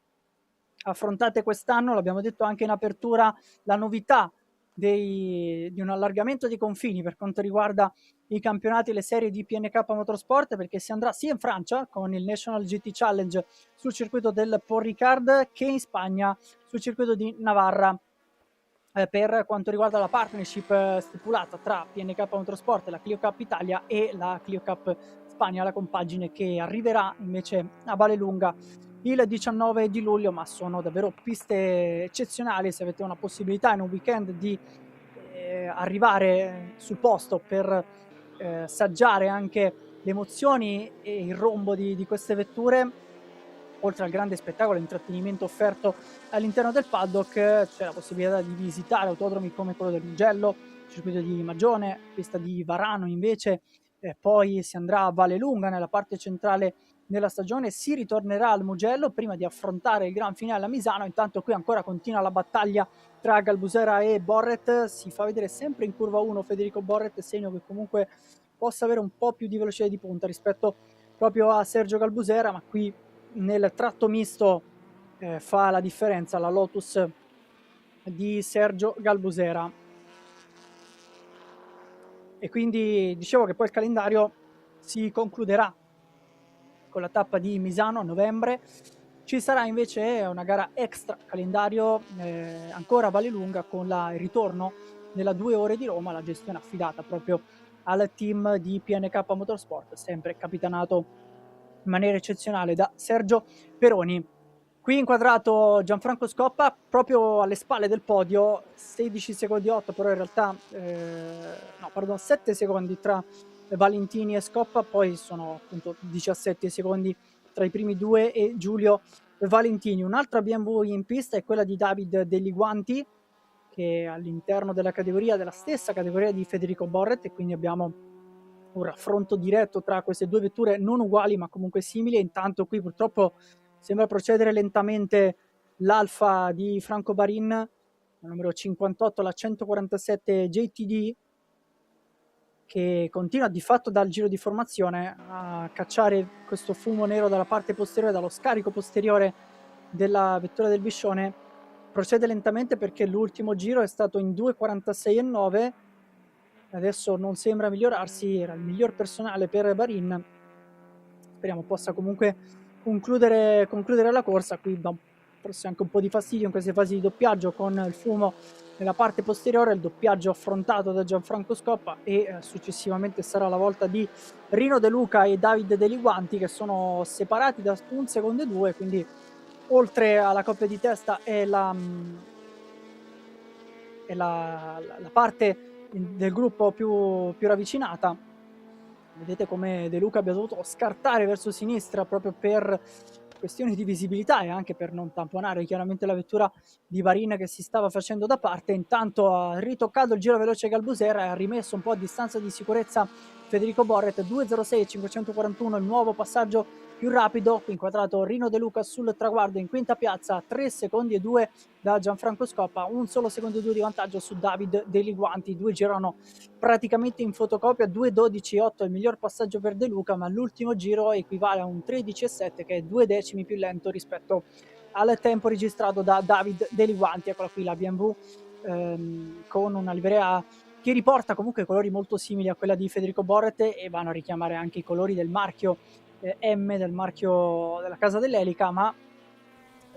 affrontate quest'anno, l'abbiamo detto anche in apertura, la novità di un allargamento dei confini per quanto riguarda i campionati e le serie di PNK Motorsport, perché si andrà sia in Francia con il National GT Challenge sul circuito del Paul Ricard, che in Spagna sul circuito di Navarra, per quanto riguarda la partnership stipulata tra PNK Motorsport, la Clio Cup Italia e la Clio Cup Spagna, la compagine che arriverà invece a Vallelunga il 19 di luglio. Ma sono davvero piste eccezionali. Se avete una possibilità in un weekend di arrivare sul posto per assaggiare anche le emozioni e il rombo di queste vetture, oltre al grande spettacolo e intrattenimento offerto all'interno del paddock, c'è la possibilità di visitare autodromi come quello del Mugello, circuito di Magione, pista di Varano invece, poi si andrà a Vallelunga nella parte centrale della stagione, si ritornerà al Mugello prima di affrontare il gran finale a Misano. Intanto qui ancora continua la battaglia tra Galbusera e Borret, si fa vedere sempre in curva 1 Federico Borret, segno che comunque possa avere un po' più di velocità di punta rispetto proprio a Sergio Galbusera, ma qui nel tratto misto fa la differenza la Lotus di Sergio Galbusera. E quindi dicevo che poi il calendario si concluderà con la tappa di Misano a novembre. Ci sarà invece una gara extra calendario ancora a Vallelunga, con il ritorno della 2 ore di Roma, la gestione affidata proprio al team di PNK Motorsport, sempre capitanato in maniera eccezionale da Sergio Peroni. Qui inquadrato Gianfranco Scoppa proprio alle spalle del podio, 16 secondi 8, però in realtà 7 secondi tra Valentini e Scoppa, poi sono appunto 17 secondi tra i primi due e Giulio Valentini. Un'altra BMW in pista è quella di David Degli Guanti, che è all'interno della stessa categoria di Federico Borret, e quindi abbiamo un raffronto diretto tra queste due vetture non uguali ma comunque simili. E intanto qui purtroppo sembra procedere lentamente l'Alfa di Franco Barin, numero 58, la 147 JTD, che continua di fatto dal giro di formazione a cacciare questo fumo nero dalla parte posteriore, dallo scarico posteriore della vettura del Biscione. Procede lentamente perché l'ultimo giro è stato in 2.46,9, adesso non sembra migliorarsi, era il miglior personale per Barin. Speriamo possa comunque concludere la corsa. Qui forse anche un po' di fastidio in queste fasi di doppiaggio con il fumo nella parte posteriore, il doppiaggio affrontato da Gianfranco Scoppa e successivamente sarà la volta di Rino De Luca e David De Liguanti, che sono separati da 1 secondo e 2, quindi oltre alla coppia di testa è la parte del gruppo più ravvicinata. Vedete come De Luca abbia dovuto scartare verso sinistra proprio per questioni di visibilità e anche per non tamponare chiaramente la vettura di Varin che si stava facendo da parte. Intanto ha ritoccato il giro veloce Galbusera e ha rimesso un po' a distanza di sicurezza Federico Borret. 2.06.541 il nuovo passaggio più rapido, qui inquadrato Rino De Luca sul traguardo in quinta piazza, 3 secondi e 2 da Gianfranco Scoppa, 1 solo secondo e 2 di vantaggio su David De Liguanti. Due girano praticamente in fotocopia, 2.12.8 il miglior passaggio per De Luca, ma l'ultimo giro equivale a un 13.7 che è 2 decimi più lento rispetto al tempo registrato da David De Liguanti. Eccola qui la BMW con una livrea che riporta comunque colori molto simili a quella di Federico Borret e vanno a richiamare anche i colori del marchio M, del marchio della casa dell'Elica, ma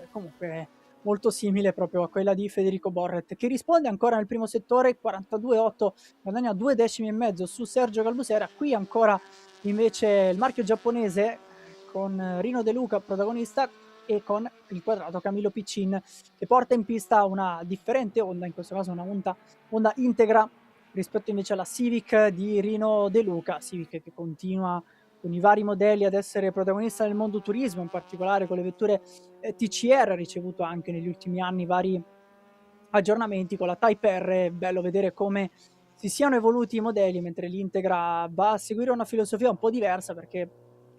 comunque molto simile proprio a quella di Federico Borret, che risponde ancora nel primo settore, 42.8, guadagna 2 decimi e mezzo su Sergio Galbusera. Qui ancora invece il marchio giapponese con Rino De Luca protagonista e con il quadrato Camillo Piccin, che porta in pista una differente Honda, in questo caso una Honda integra rispetto invece alla Civic di Rino De Luca, Civic che continua con i vari modelli ad essere protagonista nel mondo turismo, in particolare con le vetture TCR, ha ricevuto anche negli ultimi anni vari aggiornamenti con la Type R. È bello vedere come si siano evoluti i modelli, mentre l'Integra va a seguire una filosofia un po' diversa, perché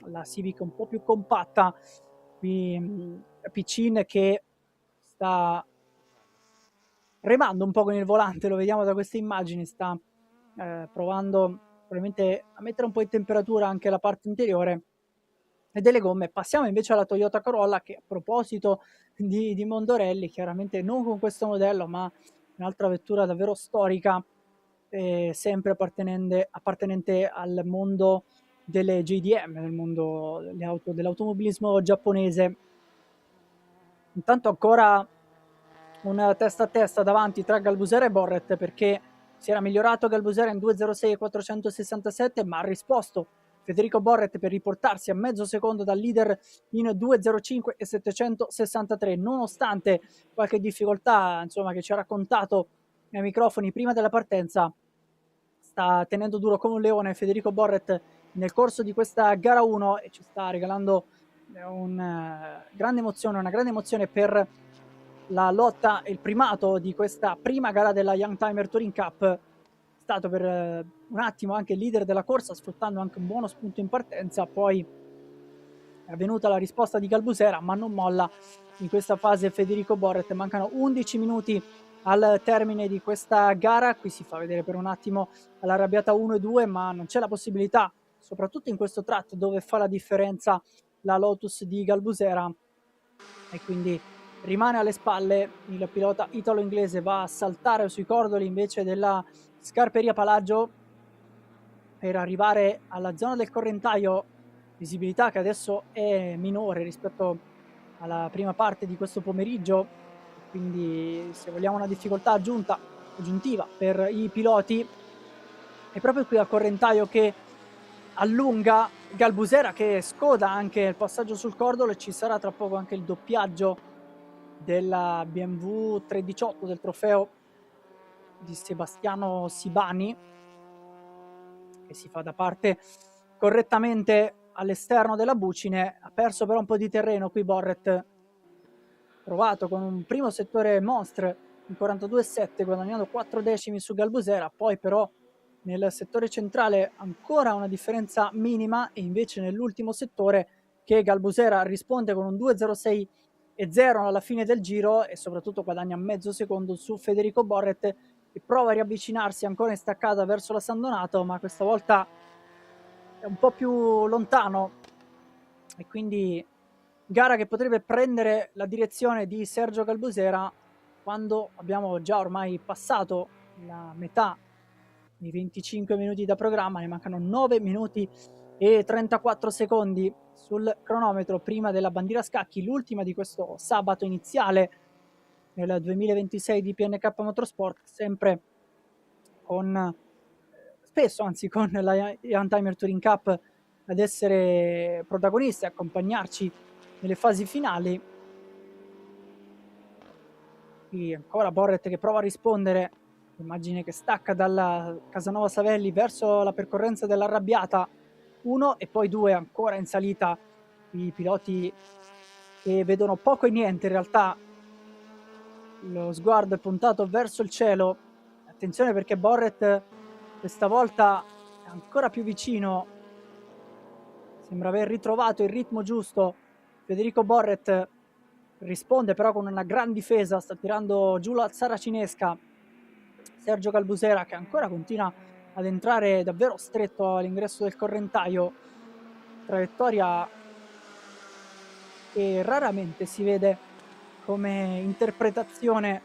la Civic è un po' più compatta. Qui Piccin che sta remando un po' con il volante, lo vediamo da queste immagini, sta provando probabilmente a mettere un po' in temperatura anche la parte interiore e delle gomme. Passiamo invece alla Toyota Corolla, che a proposito di Mondorelli, chiaramente non con questo modello ma un'altra vettura davvero storica, sempre appartenente al mondo delle JDM, nel mondo dell'automobilismo giapponese. Intanto ancora un testa a testa davanti tra Galbusera e Borret, perché si era migliorato Galbusera in 2.06.467, ma ha risposto Federico Borret per riportarsi a mezzo secondo dal leader in 2.05.763, nonostante qualche difficoltà, insomma, che ci ha raccontato ai microfoni prima della partenza. Sta tenendo duro come un leone Federico Borret nel corso di questa gara 1 e ci sta regalando una grande emozione per la lotta e il primato di questa prima gara della Youngtimer Touring Cup. È stato per un attimo anche il leader della corsa, sfruttando anche un buono spunto in partenza, poi è venuta la risposta di Galbusera, ma non molla in questa fase Federico Borret. Mancano 11 minuti al termine di questa gara, qui si fa vedere per un attimo all'arrabbiata 1 e 2, ma non c'è la possibilità, soprattutto in questo tratto dove fa la differenza la Lotus di Galbusera, e quindi rimane alle spalle. Il pilota italo-inglese va a saltare sui cordoli invece della Scarperia Palagio per arrivare alla zona del correntaio, visibilità che adesso è minore rispetto alla prima parte di questo pomeriggio, quindi se vogliamo una difficoltà aggiuntiva per i piloti è proprio qui al correntaio che allunga Galbusera, che scoda anche il passaggio sul cordolo, e ci sarà tra poco anche il doppiaggio della BMW 318 del trofeo di Sebastiano Sibani, che si fa da parte correttamente all'esterno della bucine. Ha perso però un po' di terreno qui Borret, provato con un primo settore Monstre in 42,7, guadagnando 4 decimi su Galbusera, poi però nel settore centrale ancora una differenza minima, e invece nell'ultimo settore che Galbusera risponde con un 2.06.0 alla fine del giro e soprattutto guadagna mezzo secondo su Federico Borret, che prova a riavvicinarsi ancora in staccata verso la San Donato, ma questa volta è un po' più lontano, e quindi gara che potrebbe prendere la direzione di Sergio Galbusera quando abbiamo già ormai passato la metà dei 25 minuti da programma. Ne mancano 9 minuti e 34 secondi sul cronometro prima della bandiera scacchi, l'ultima di questo sabato iniziale nel 2026 di PNK Motorsport, sempre con spesso anzi con la Youngtimer Touring Cup ad essere protagonisti e accompagnarci nelle fasi finali. E ancora Borret che prova a rispondere, immagine che stacca dalla Casanova Savelli verso la percorrenza dell'Arrabbiata, 1 e poi 2 ancora in salita, i piloti che vedono poco e niente in realtà, lo sguardo è puntato verso il cielo. Attenzione perché Borret questa volta è ancora più vicino, sembra aver ritrovato il ritmo giusto. Federico Borret risponde però con una gran difesa, sta tirando giù la saracinesca. Sergio Galbusera che ancora continua ad entrare davvero stretto all'ingresso del correntaio, traiettoria che raramente si vede come interpretazione.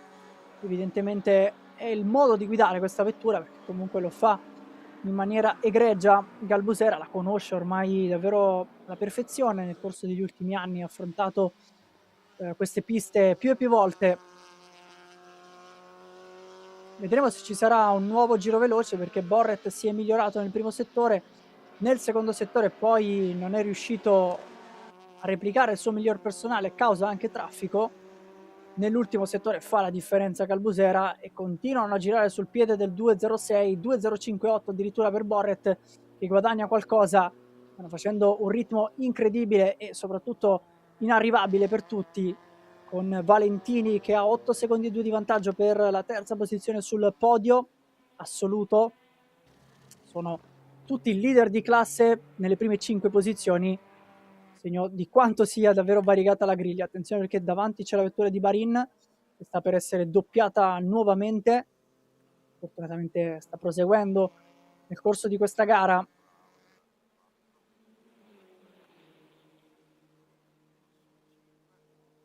Evidentemente è il modo di guidare questa vettura, perché comunque lo fa in maniera egregia. Galbusera la conosce ormai davvero alla perfezione, nel corso degli ultimi anni ha affrontato queste piste più e più volte. Vedremo se ci sarà un nuovo giro veloce, perché Borret si è migliorato nel primo settore, nel secondo settore poi non è riuscito a replicare il suo miglior personale, causa anche traffico. Nell'ultimo settore fa la differenza Galbusera e continuano a girare sul piede del 2.06, 2.058 addirittura per Borret, che guadagna qualcosa. Stanno facendo un ritmo incredibile e soprattutto inarrivabile per tutti, con Valentini che ha 8 secondi e 2 di vantaggio per la terza posizione sul podio assoluto. Sono tutti leader di classe nelle prime 5 posizioni, segno di quanto sia davvero variegata la griglia. Attenzione perché davanti c'è la vettura di Bahrain che sta per essere doppiata nuovamente, fortunatamente sta proseguendo nel corso di questa gara.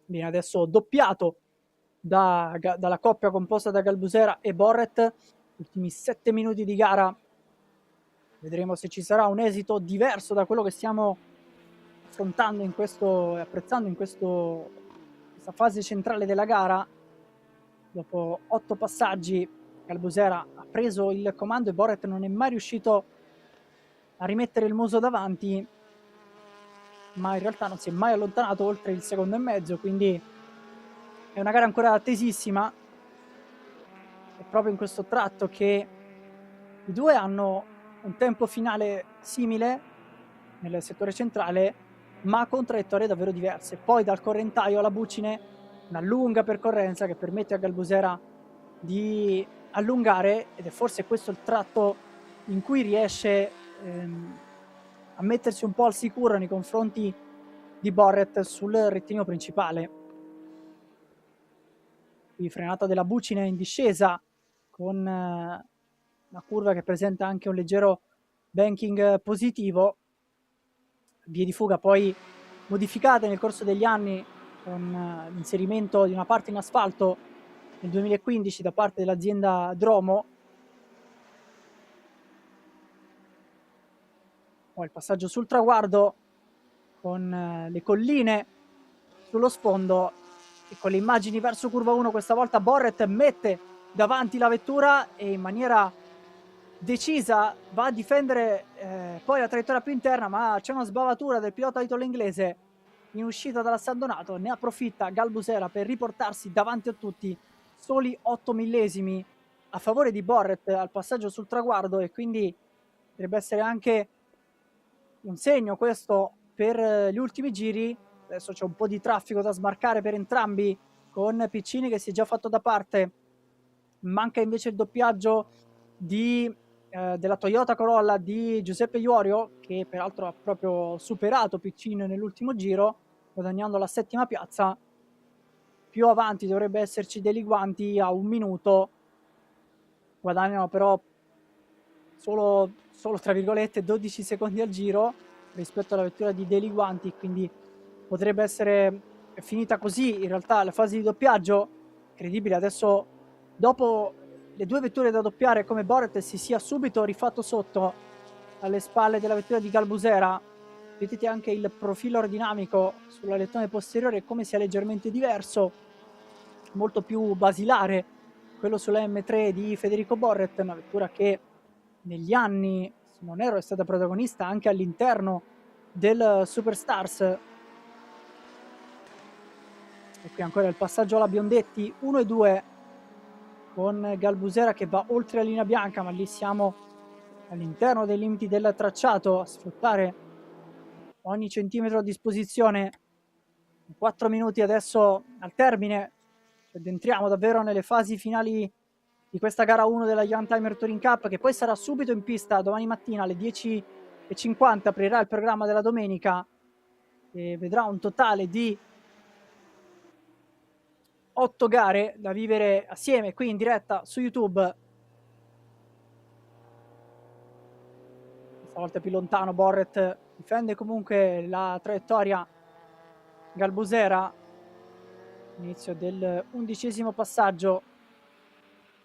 Viene adesso doppiato dalla coppia composta da Galbusera e Borret. Ultimi 7 minuti di gara, vedremo se ci sarà un esito diverso da quello che stiamo affrontando in questo e apprezzando in questa fase centrale della gara. Dopo 8 passaggi Galbusera ha preso il comando e Borret non è mai riuscito a rimettere il muso davanti, ma in realtà non si è mai allontanato oltre il secondo e mezzo, quindi è una gara ancora tesissima. È proprio in questo tratto che i due hanno un tempo finale simile nel settore centrale, ma con traiettorie davvero diverse. Poi dal correntaio alla bucine una lunga percorrenza che permette a Galbusera di allungare, ed è forse questo il tratto in cui riesce a mettersi un po' al sicuro nei confronti di Borret sul rettilineo principale. Qui frenata della bucine in discesa con una curva che presenta anche un leggero banking positivo, vie di fuga poi modificate nel corso degli anni con l'inserimento di una parte in asfalto nel 2015 da parte dell'azienda Dromo. Poi il passaggio sul traguardo con le colline sullo sfondo e con le immagini verso curva 1. Questa volta Borret mette davanti la vettura e in maniera decisa va a difendere poi la traiettoria più interna, ma c'è una sbavatura del pilota italo-inglese in uscita dalla San Donato. Ne approfitta Galbusera per riportarsi davanti a tutti, soli 8 millesimi a favore di Borret al passaggio sul traguardo, e quindi dovrebbe essere anche un segno questo per gli ultimi giri. Adesso c'è un po' di traffico da smarcare per entrambi, con Piccini che si è già fatto da parte. Manca invece il doppiaggio della Toyota Corolla di Giuseppe Iorio, che peraltro ha proprio superato Piccini nell'ultimo giro, guadagnando la 7ª piazza. Più avanti dovrebbe esserci dei Liguanti a 1 minuto, guadagnano però solo tra virgolette 12 secondi al giro rispetto alla vettura di De Liguanti, quindi potrebbe essere finita così in realtà la fase di doppiaggio. Incredibile, adesso dopo le 2 vetture da doppiare come Borret si sia subito rifatto sotto alle spalle della vettura di Galbusera. vedete anche il profilo aerodinamico sull'alettone posteriore come sia leggermente diverso, molto più basilare quello sulla M3 di Federico Borret, una vettura che negli anni, se non erro, è stata protagonista anche all'interno del Superstars. E qui ancora il passaggio alla Biondetti, 1 e 2 con Galbusera che va oltre la linea bianca, ma lì siamo all'interno dei limiti del tracciato, a sfruttare ogni centimetro a disposizione. 4 minuti adesso al termine, ci addentriamo davvero nelle fasi finali di questa gara 1 della Youngtimer Touring Cup, che poi sarà subito in pista domani mattina alle 10:50, aprirà il programma della domenica e vedrà un totale di 8 gare da vivere assieme qui in diretta su YouTube. Questa volta più lontano Borret difende comunque la traiettoria. Galbusera, inizio del 11° passaggio,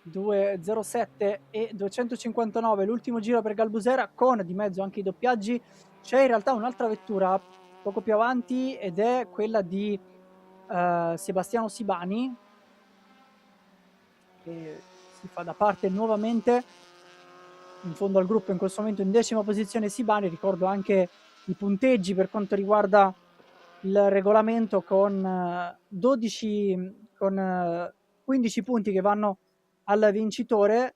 2.07 e 259 l'ultimo giro per Galbusera, con di mezzo anche i doppiaggi. C'è in realtà un'altra vettura poco più avanti ed è quella di Sebastiano Sibani, che si fa da parte nuovamente in fondo al gruppo in questo momento in 10ª posizione Sibani. Ricordo anche i punteggi per quanto riguarda il regolamento con 15 punti che vanno al vincitore,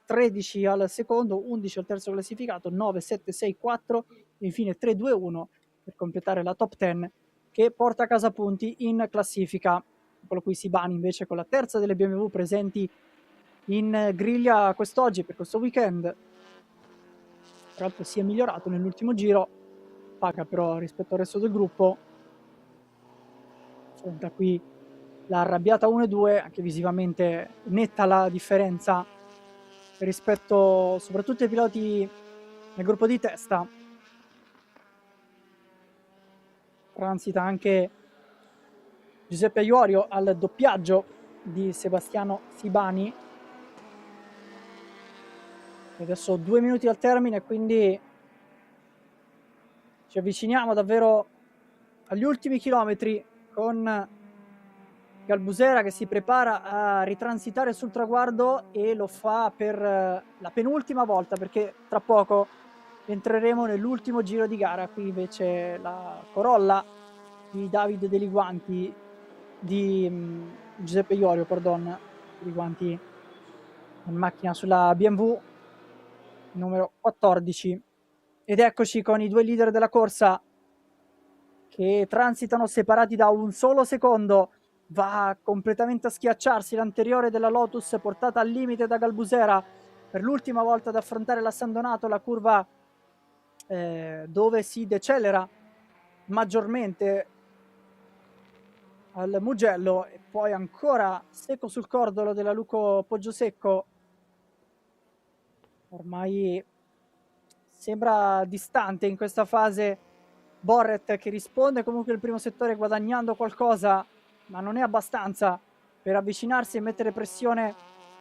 13 al secondo, 11 al terzo classificato, 9, 7, 6, 4 e infine 3, 2, 1 per completare la top 10 che porta a casa punti in classifica. Quello qui Sibani invece con la terza delle BMW presenti in griglia quest'oggi per questo weekend. Tra l'altro si è migliorato nell'ultimo giro, paga però rispetto al resto del gruppo. Affronta qui la arrabbiata 1 e 2, anche visivamente netta la differenza rispetto soprattutto ai piloti nel gruppo di testa. Transita anche Giuseppe Aiorio al doppiaggio di Sebastiano Sibani. E adesso 2 minuti al termine, quindi ci avviciniamo davvero agli ultimi chilometri con Galbusera che si prepara a ritransitare sul traguardo e lo fa per la penultima volta, perché tra poco entreremo nell'ultimo giro di gara. Qui invece la Corolla di Davide Deliguanti, di Giuseppe Iorio, pardon, Deliguanti in macchina sulla BMW numero 14. Ed eccoci con i due leader della corsa che transitano separati da un solo secondo. Va completamente a schiacciarsi l'anteriore della Lotus, portata al limite da Galbusera per l'ultima volta ad affrontare la San Donato, la curva dove si decelera maggiormente al Mugello, e poi ancora secco sul cordolo della Luco Poggiosecco. Ormai sembra distante in questa fase Borret, che risponde comunque il primo settore guadagnando qualcosa, ma non è abbastanza per avvicinarsi e mettere pressione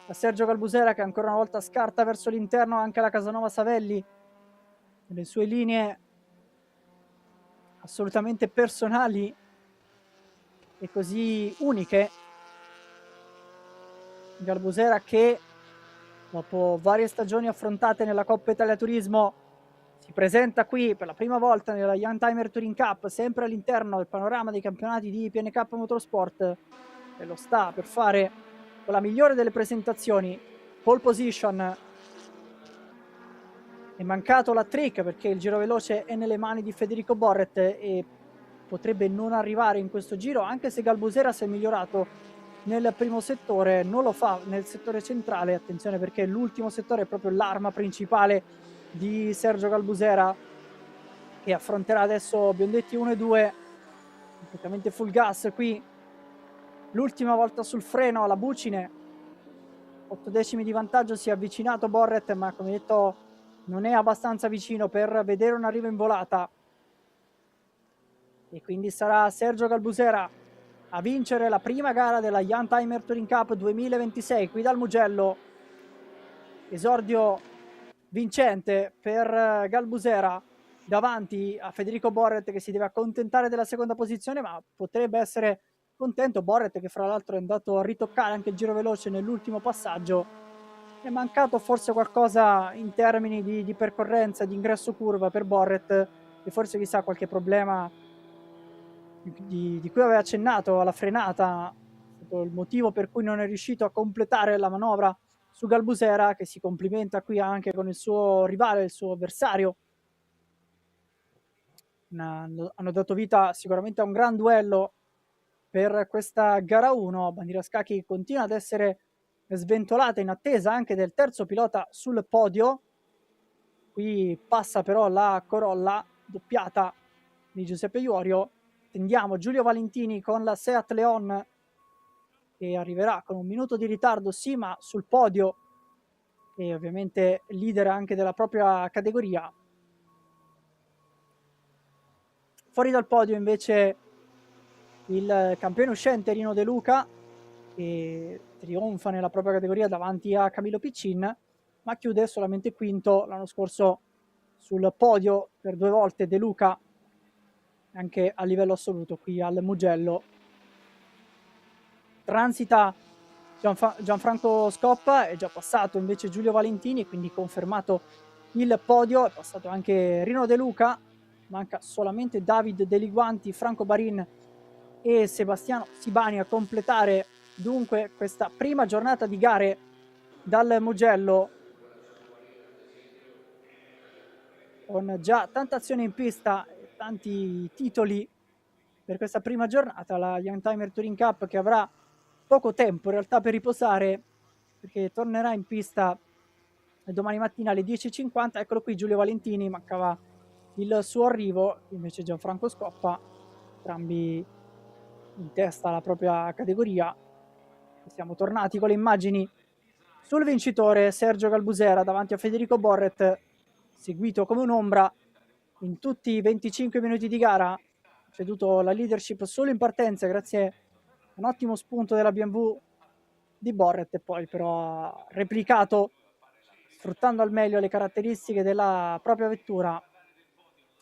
a Sergio Galbusera, che ancora una volta scarta verso l'interno anche la Casanova Savelli, le sue linee assolutamente personali e così uniche. Galbusera che dopo varie stagioni affrontate nella Coppa Italia Turismo si presenta qui per la prima volta nella Youngtimer Touring Cup, sempre all'interno del panorama dei campionati di PNK Motorsport, e lo sta per fare con la migliore delle presentazioni. Pole position. È mancato la trick perché il giro veloce è nelle mani di Federico Borret e potrebbe non arrivare in questo giro, anche se Galbusera si è migliorato nel primo settore, non lo fa nel settore centrale. Attenzione, perché l'ultimo settore è proprio l'arma principale di Sergio Galbusera, che affronterà adesso Biondetti 1 e 2 completamente full gas qui, l'ultima volta sul freno alla Bucine. 8 decimi di vantaggio, si è avvicinato Borret, ma come detto non è abbastanza vicino per vedere un arrivo in volata, e quindi sarà Sergio Galbusera a vincere la prima gara della Youngtimer Touring Cup 2026 qui dal Mugello. Esordio vincente per Galbusera davanti a Federico Borret che si deve accontentare della seconda posizione, ma potrebbe essere contento. Borret, che fra l'altro è andato a ritoccare anche il giro veloce nell'ultimo passaggio, è mancato forse qualcosa in termini di percorrenza, di ingresso curva per Borret, e forse chissà qualche problema di cui aveva accennato alla frenata, il motivo per cui non è riuscito a completare la manovra su Galbusera, che si complimenta qui anche con il suo rivale, il suo avversario. Hanno dato vita sicuramente a un gran duello per questa gara 1. Bandiera Scacchi continua ad essere sventolata in attesa anche del terzo pilota sul podio. Qui passa però la Corolla doppiata di Giuseppe Iorio. Tendiamo Giulio Valentini con la Seat Leon, che arriverà con un minuto di ritardo, sì, ma sul podio, e ovviamente leader anche della propria categoria. Fuori dal podio invece il campione uscente Rino De Luca, che trionfa nella propria categoria davanti a Camillo Piccin, ma chiude solamente quinto. L'anno scorso sul podio per 2 volte De Luca, anche a livello assoluto qui al Mugello. Transita Gianfranco Scoppa, è già passato invece Giulio Valentini, quindi confermato il podio. È passato anche Rino De Luca, manca solamente David Deliguanti, Franco Barin e Sebastiano Sibani a completare dunque questa prima giornata di gare dal Mugello, con già tanta azione in pista e tanti titoli per questa prima giornata. La Youngtimer Touring Cup, che avrà poco tempo in realtà per riposare, perché tornerà in pista domani mattina alle 10:50. Eccolo qui Giulio Valentini, mancava il suo arrivo, invece Gianfranco Scoppa, entrambi in testa alla propria categoria. Siamo tornati con le immagini sul vincitore Sergio Galbusera davanti a Federico Borret, seguito come un'ombra in tutti i 25 minuti di gara. Ha ceduto la leadership solo in partenza grazie a un ottimo spunto della BMW di Borret, e poi però ha replicato sfruttando al meglio le caratteristiche della propria vettura.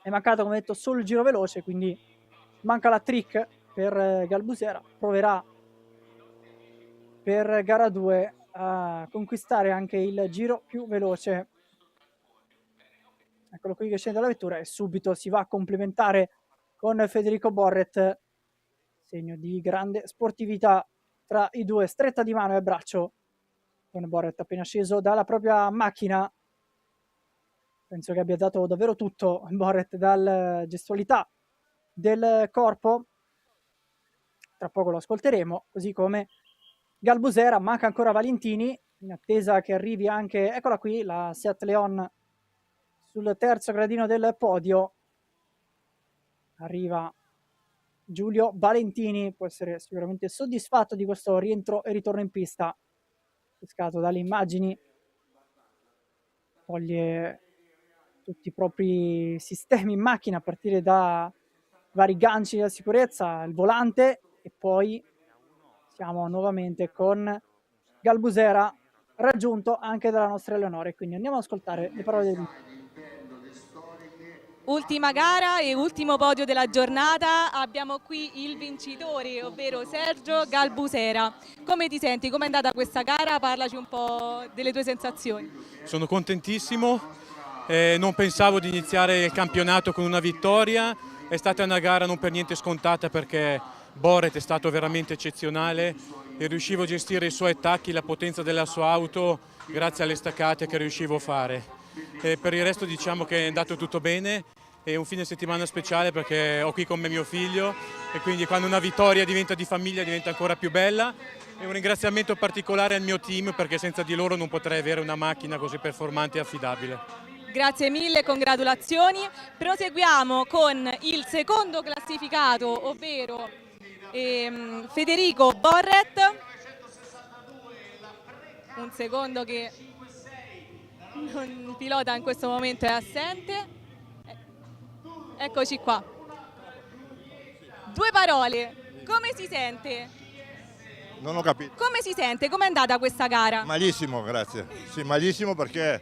È mancato, come detto, solo il giro veloce, quindi manca la trick per Galbusera. Proverà per gara 2 a conquistare anche il giro più veloce. Eccolo qui che scende dalla vettura e subito si va a complementare con Federico Borret, segno di grande sportività tra i due, stretta di mano e abbraccio con Borret appena sceso dalla propria macchina. Penso che abbia dato davvero tutto Borret, dalla gestualità del corpo. Tra poco lo ascolteremo, così come Galbusera. Manca ancora Valentini, in attesa che arrivi anche, eccola qui, la Seat Leon sul terzo gradino del podio. Arriva Giulio Valentini, può essere sicuramente soddisfatto di questo rientro e ritorno in pista. Pescato dalle immagini, toglie tutti i propri sistemi in macchina, a partire da vari ganci della sicurezza, il volante, e poi siamo nuovamente con Galbusera, raggiunto anche dalla nostra Eleonore. Quindi andiamo ad ascoltare le parole di Ultima gara e ultimo podio della giornata. Abbiamo qui il vincitore, ovvero Sergio Galbusera. Come ti senti? Com'è andata questa gara? Parlaci un po' delle tue sensazioni. Sono contentissimo, non pensavo di iniziare il campionato con una vittoria. È stata una gara non per niente scontata, perché Borret è stato veramente eccezionale e riuscivo a gestire i suoi attacchi, la potenza della sua auto, grazie alle staccate che riuscivo a fare. Per il resto diciamo che è andato tutto bene. È un fine settimana speciale perché ho qui con me mio figlio, e quindi quando una vittoria diventa di famiglia diventa ancora più bella. E un ringraziamento particolare al mio team, perché senza di loro non potrei avere una macchina così performante e affidabile. Grazie mille, congratulazioni. Proseguiamo con il secondo classificato, ovvero Federico Borret. Un secondo che il pilota in questo momento è assente. Eccoci qua. 2 parole. Come si sente? Non ho capito. Come si sente? Com'è andata questa gara? Malissimo, grazie. Sì, malissimo, perché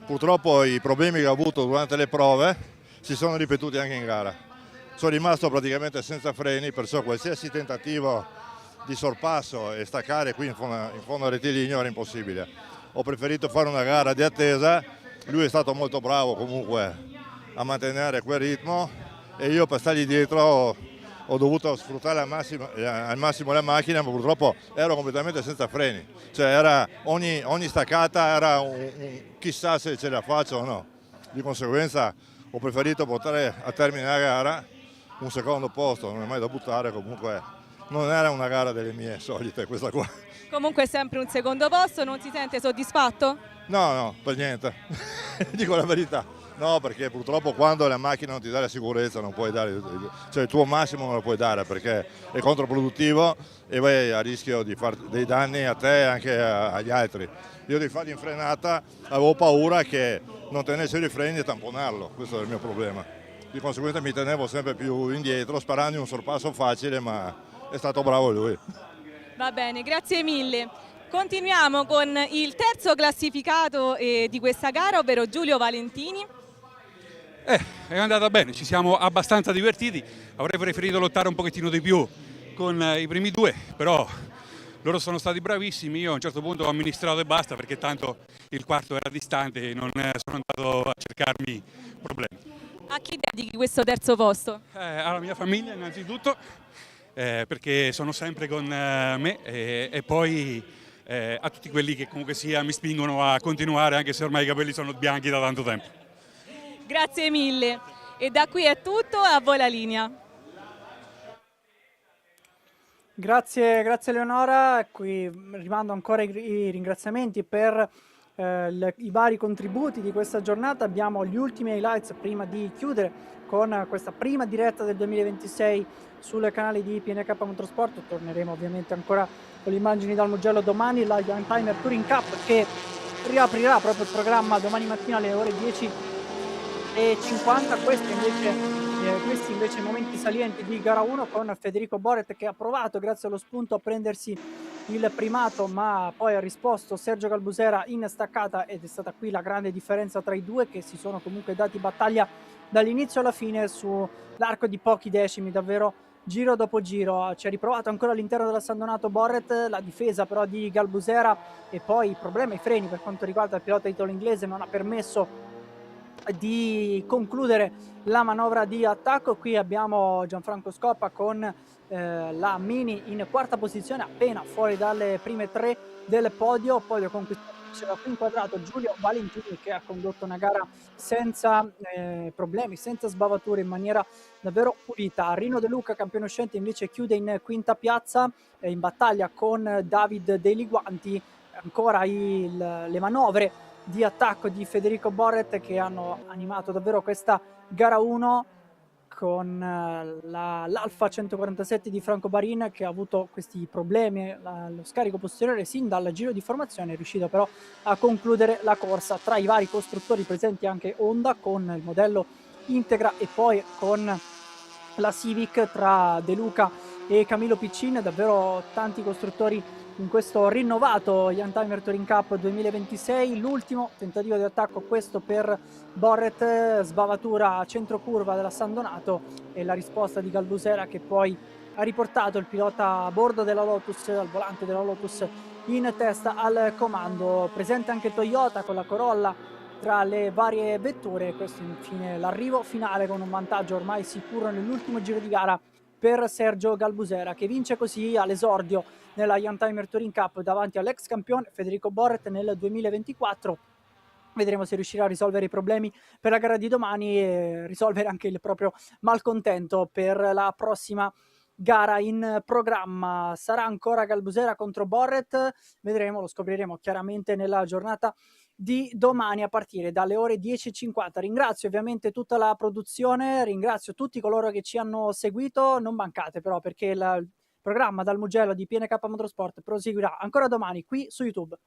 purtroppo i problemi che ho avuto durante le prove si sono ripetuti anche in gara. Sono rimasto praticamente senza freni, perciò qualsiasi tentativo di sorpasso e staccare qui in fondo al rettilineo era impossibile. Ho preferito fare una gara di attesa, lui è stato molto bravo comunque a mantenere quel ritmo e io per stargli dietro ho dovuto sfruttare al massimo la macchina, ma purtroppo ero completamente senza freni. Cioè ogni staccata era chissà se ce la faccio o no. Di conseguenza ho preferito portare a termine la gara un secondo posto, non è mai da buttare, comunque non era una gara delle mie solite questa qua. Comunque è sempre un secondo posto, non si sente soddisfatto? No, per niente, dico la verità. No, perché purtroppo quando la macchina non ti dà la sicurezza non puoi dare, cioè il tuo massimo non lo puoi dare perché è controproduttivo e vai a rischio di fare dei danni a te e anche agli altri. Io di fargli in frenata avevo paura che non tenessero i freni e tamponarlo, questo è il mio problema. Di conseguenza mi tenevo sempre più indietro sparando un sorpasso facile, ma è stato bravo lui. Va bene, grazie mille. Continuiamo con il terzo classificato di questa gara, ovvero Giulio Valentini. È andata bene, ci siamo abbastanza divertiti, avrei preferito lottare un pochettino di più con i primi due, però loro sono stati bravissimi, io a un certo punto ho amministrato e basta perché tanto il quarto era distante e non sono andato a cercarmi problemi. A chi dedichi questo terzo posto? Alla mia famiglia innanzitutto, perché sono sempre con me e poi a tutti quelli che comunque sia mi spingono a continuare anche se ormai i capelli sono bianchi da tanto tempo. Grazie mille. E da qui è tutto, a voi la linea. Grazie Eleonora, qui rimando ancora i ringraziamenti per i vari contributi di questa giornata. Abbiamo gli ultimi highlights prima di chiudere con questa prima diretta del 2026 sul canale di PNK Motorsport. Torneremo ovviamente ancora con le immagini dal Mugello domani, la Young Timer Touring Cup che riaprirà proprio il programma domani mattina alle ore 10:50. Questi invece momenti salienti di gara 1 con Federico Boret che ha provato grazie allo spunto a prendersi il primato, ma poi ha risposto Sergio Galbusera in staccata ed è stata qui la grande differenza tra i due che si sono comunque dati battaglia dall'inizio alla fine sull'arco di pochi decimi, davvero giro dopo giro. Ci ha riprovato ancora all'interno della San Donato Boret, la difesa però di Galbusera e poi il problema ai freni per quanto riguarda il pilota italo inglese non ha permesso di concludere la manovra di attacco. Qui abbiamo Gianfranco Scoppa con la Mini in quarta posizione, appena fuori dalle prime tre del podio conquistato qui inquadrato Giulio Valentini che ha condotto una gara senza problemi, senza sbavature, in maniera davvero pulita. Rino De Luca, campione uscente, invece chiude in quinta piazza in battaglia con David De Liguanti. Ancora le manovre di attacco di Federico Boret che hanno animato davvero questa gara 1 con l'Alfa 147 di Franco Barin che ha avuto questi problemi, lo scarico posteriore sin dal giro di formazione, è riuscito però a concludere la corsa. Tra i vari costruttori presenti anche Honda con il modello Integra e poi con la Civic, tra De Luca e Camillo Piccin, davvero tanti costruttori in questo rinnovato Young Timer Touring Cup 2026. L'ultimo tentativo di attacco questo per Boret, sbavatura a centro curva della San Donato e la risposta di Galbusera che poi ha riportato il pilota a bordo della Lotus, al volante della Lotus, in testa al comando. Presente anche Toyota con la Corolla tra le varie vetture. Questo infine l'arrivo finale con un vantaggio ormai sicuro nell'ultimo giro di gara per Sergio Galbusera che vince così all'esordio nella Young Timer Touring Cup davanti all'ex campione Federico Boret nel 2024. Vedremo se riuscirà a risolvere i problemi per la gara di domani e risolvere anche il proprio malcontento per la prossima gara in programma. Sarà ancora Galbusera contro Boret, vedremo, lo scopriremo chiaramente nella giornata di domani a partire dalle ore 10:50. Ringrazio ovviamente tutta la produzione, ringrazio tutti coloro che ci hanno seguito, non mancate però perché il programma dal Mugello di PNK Motorsport proseguirà ancora domani qui su YouTube.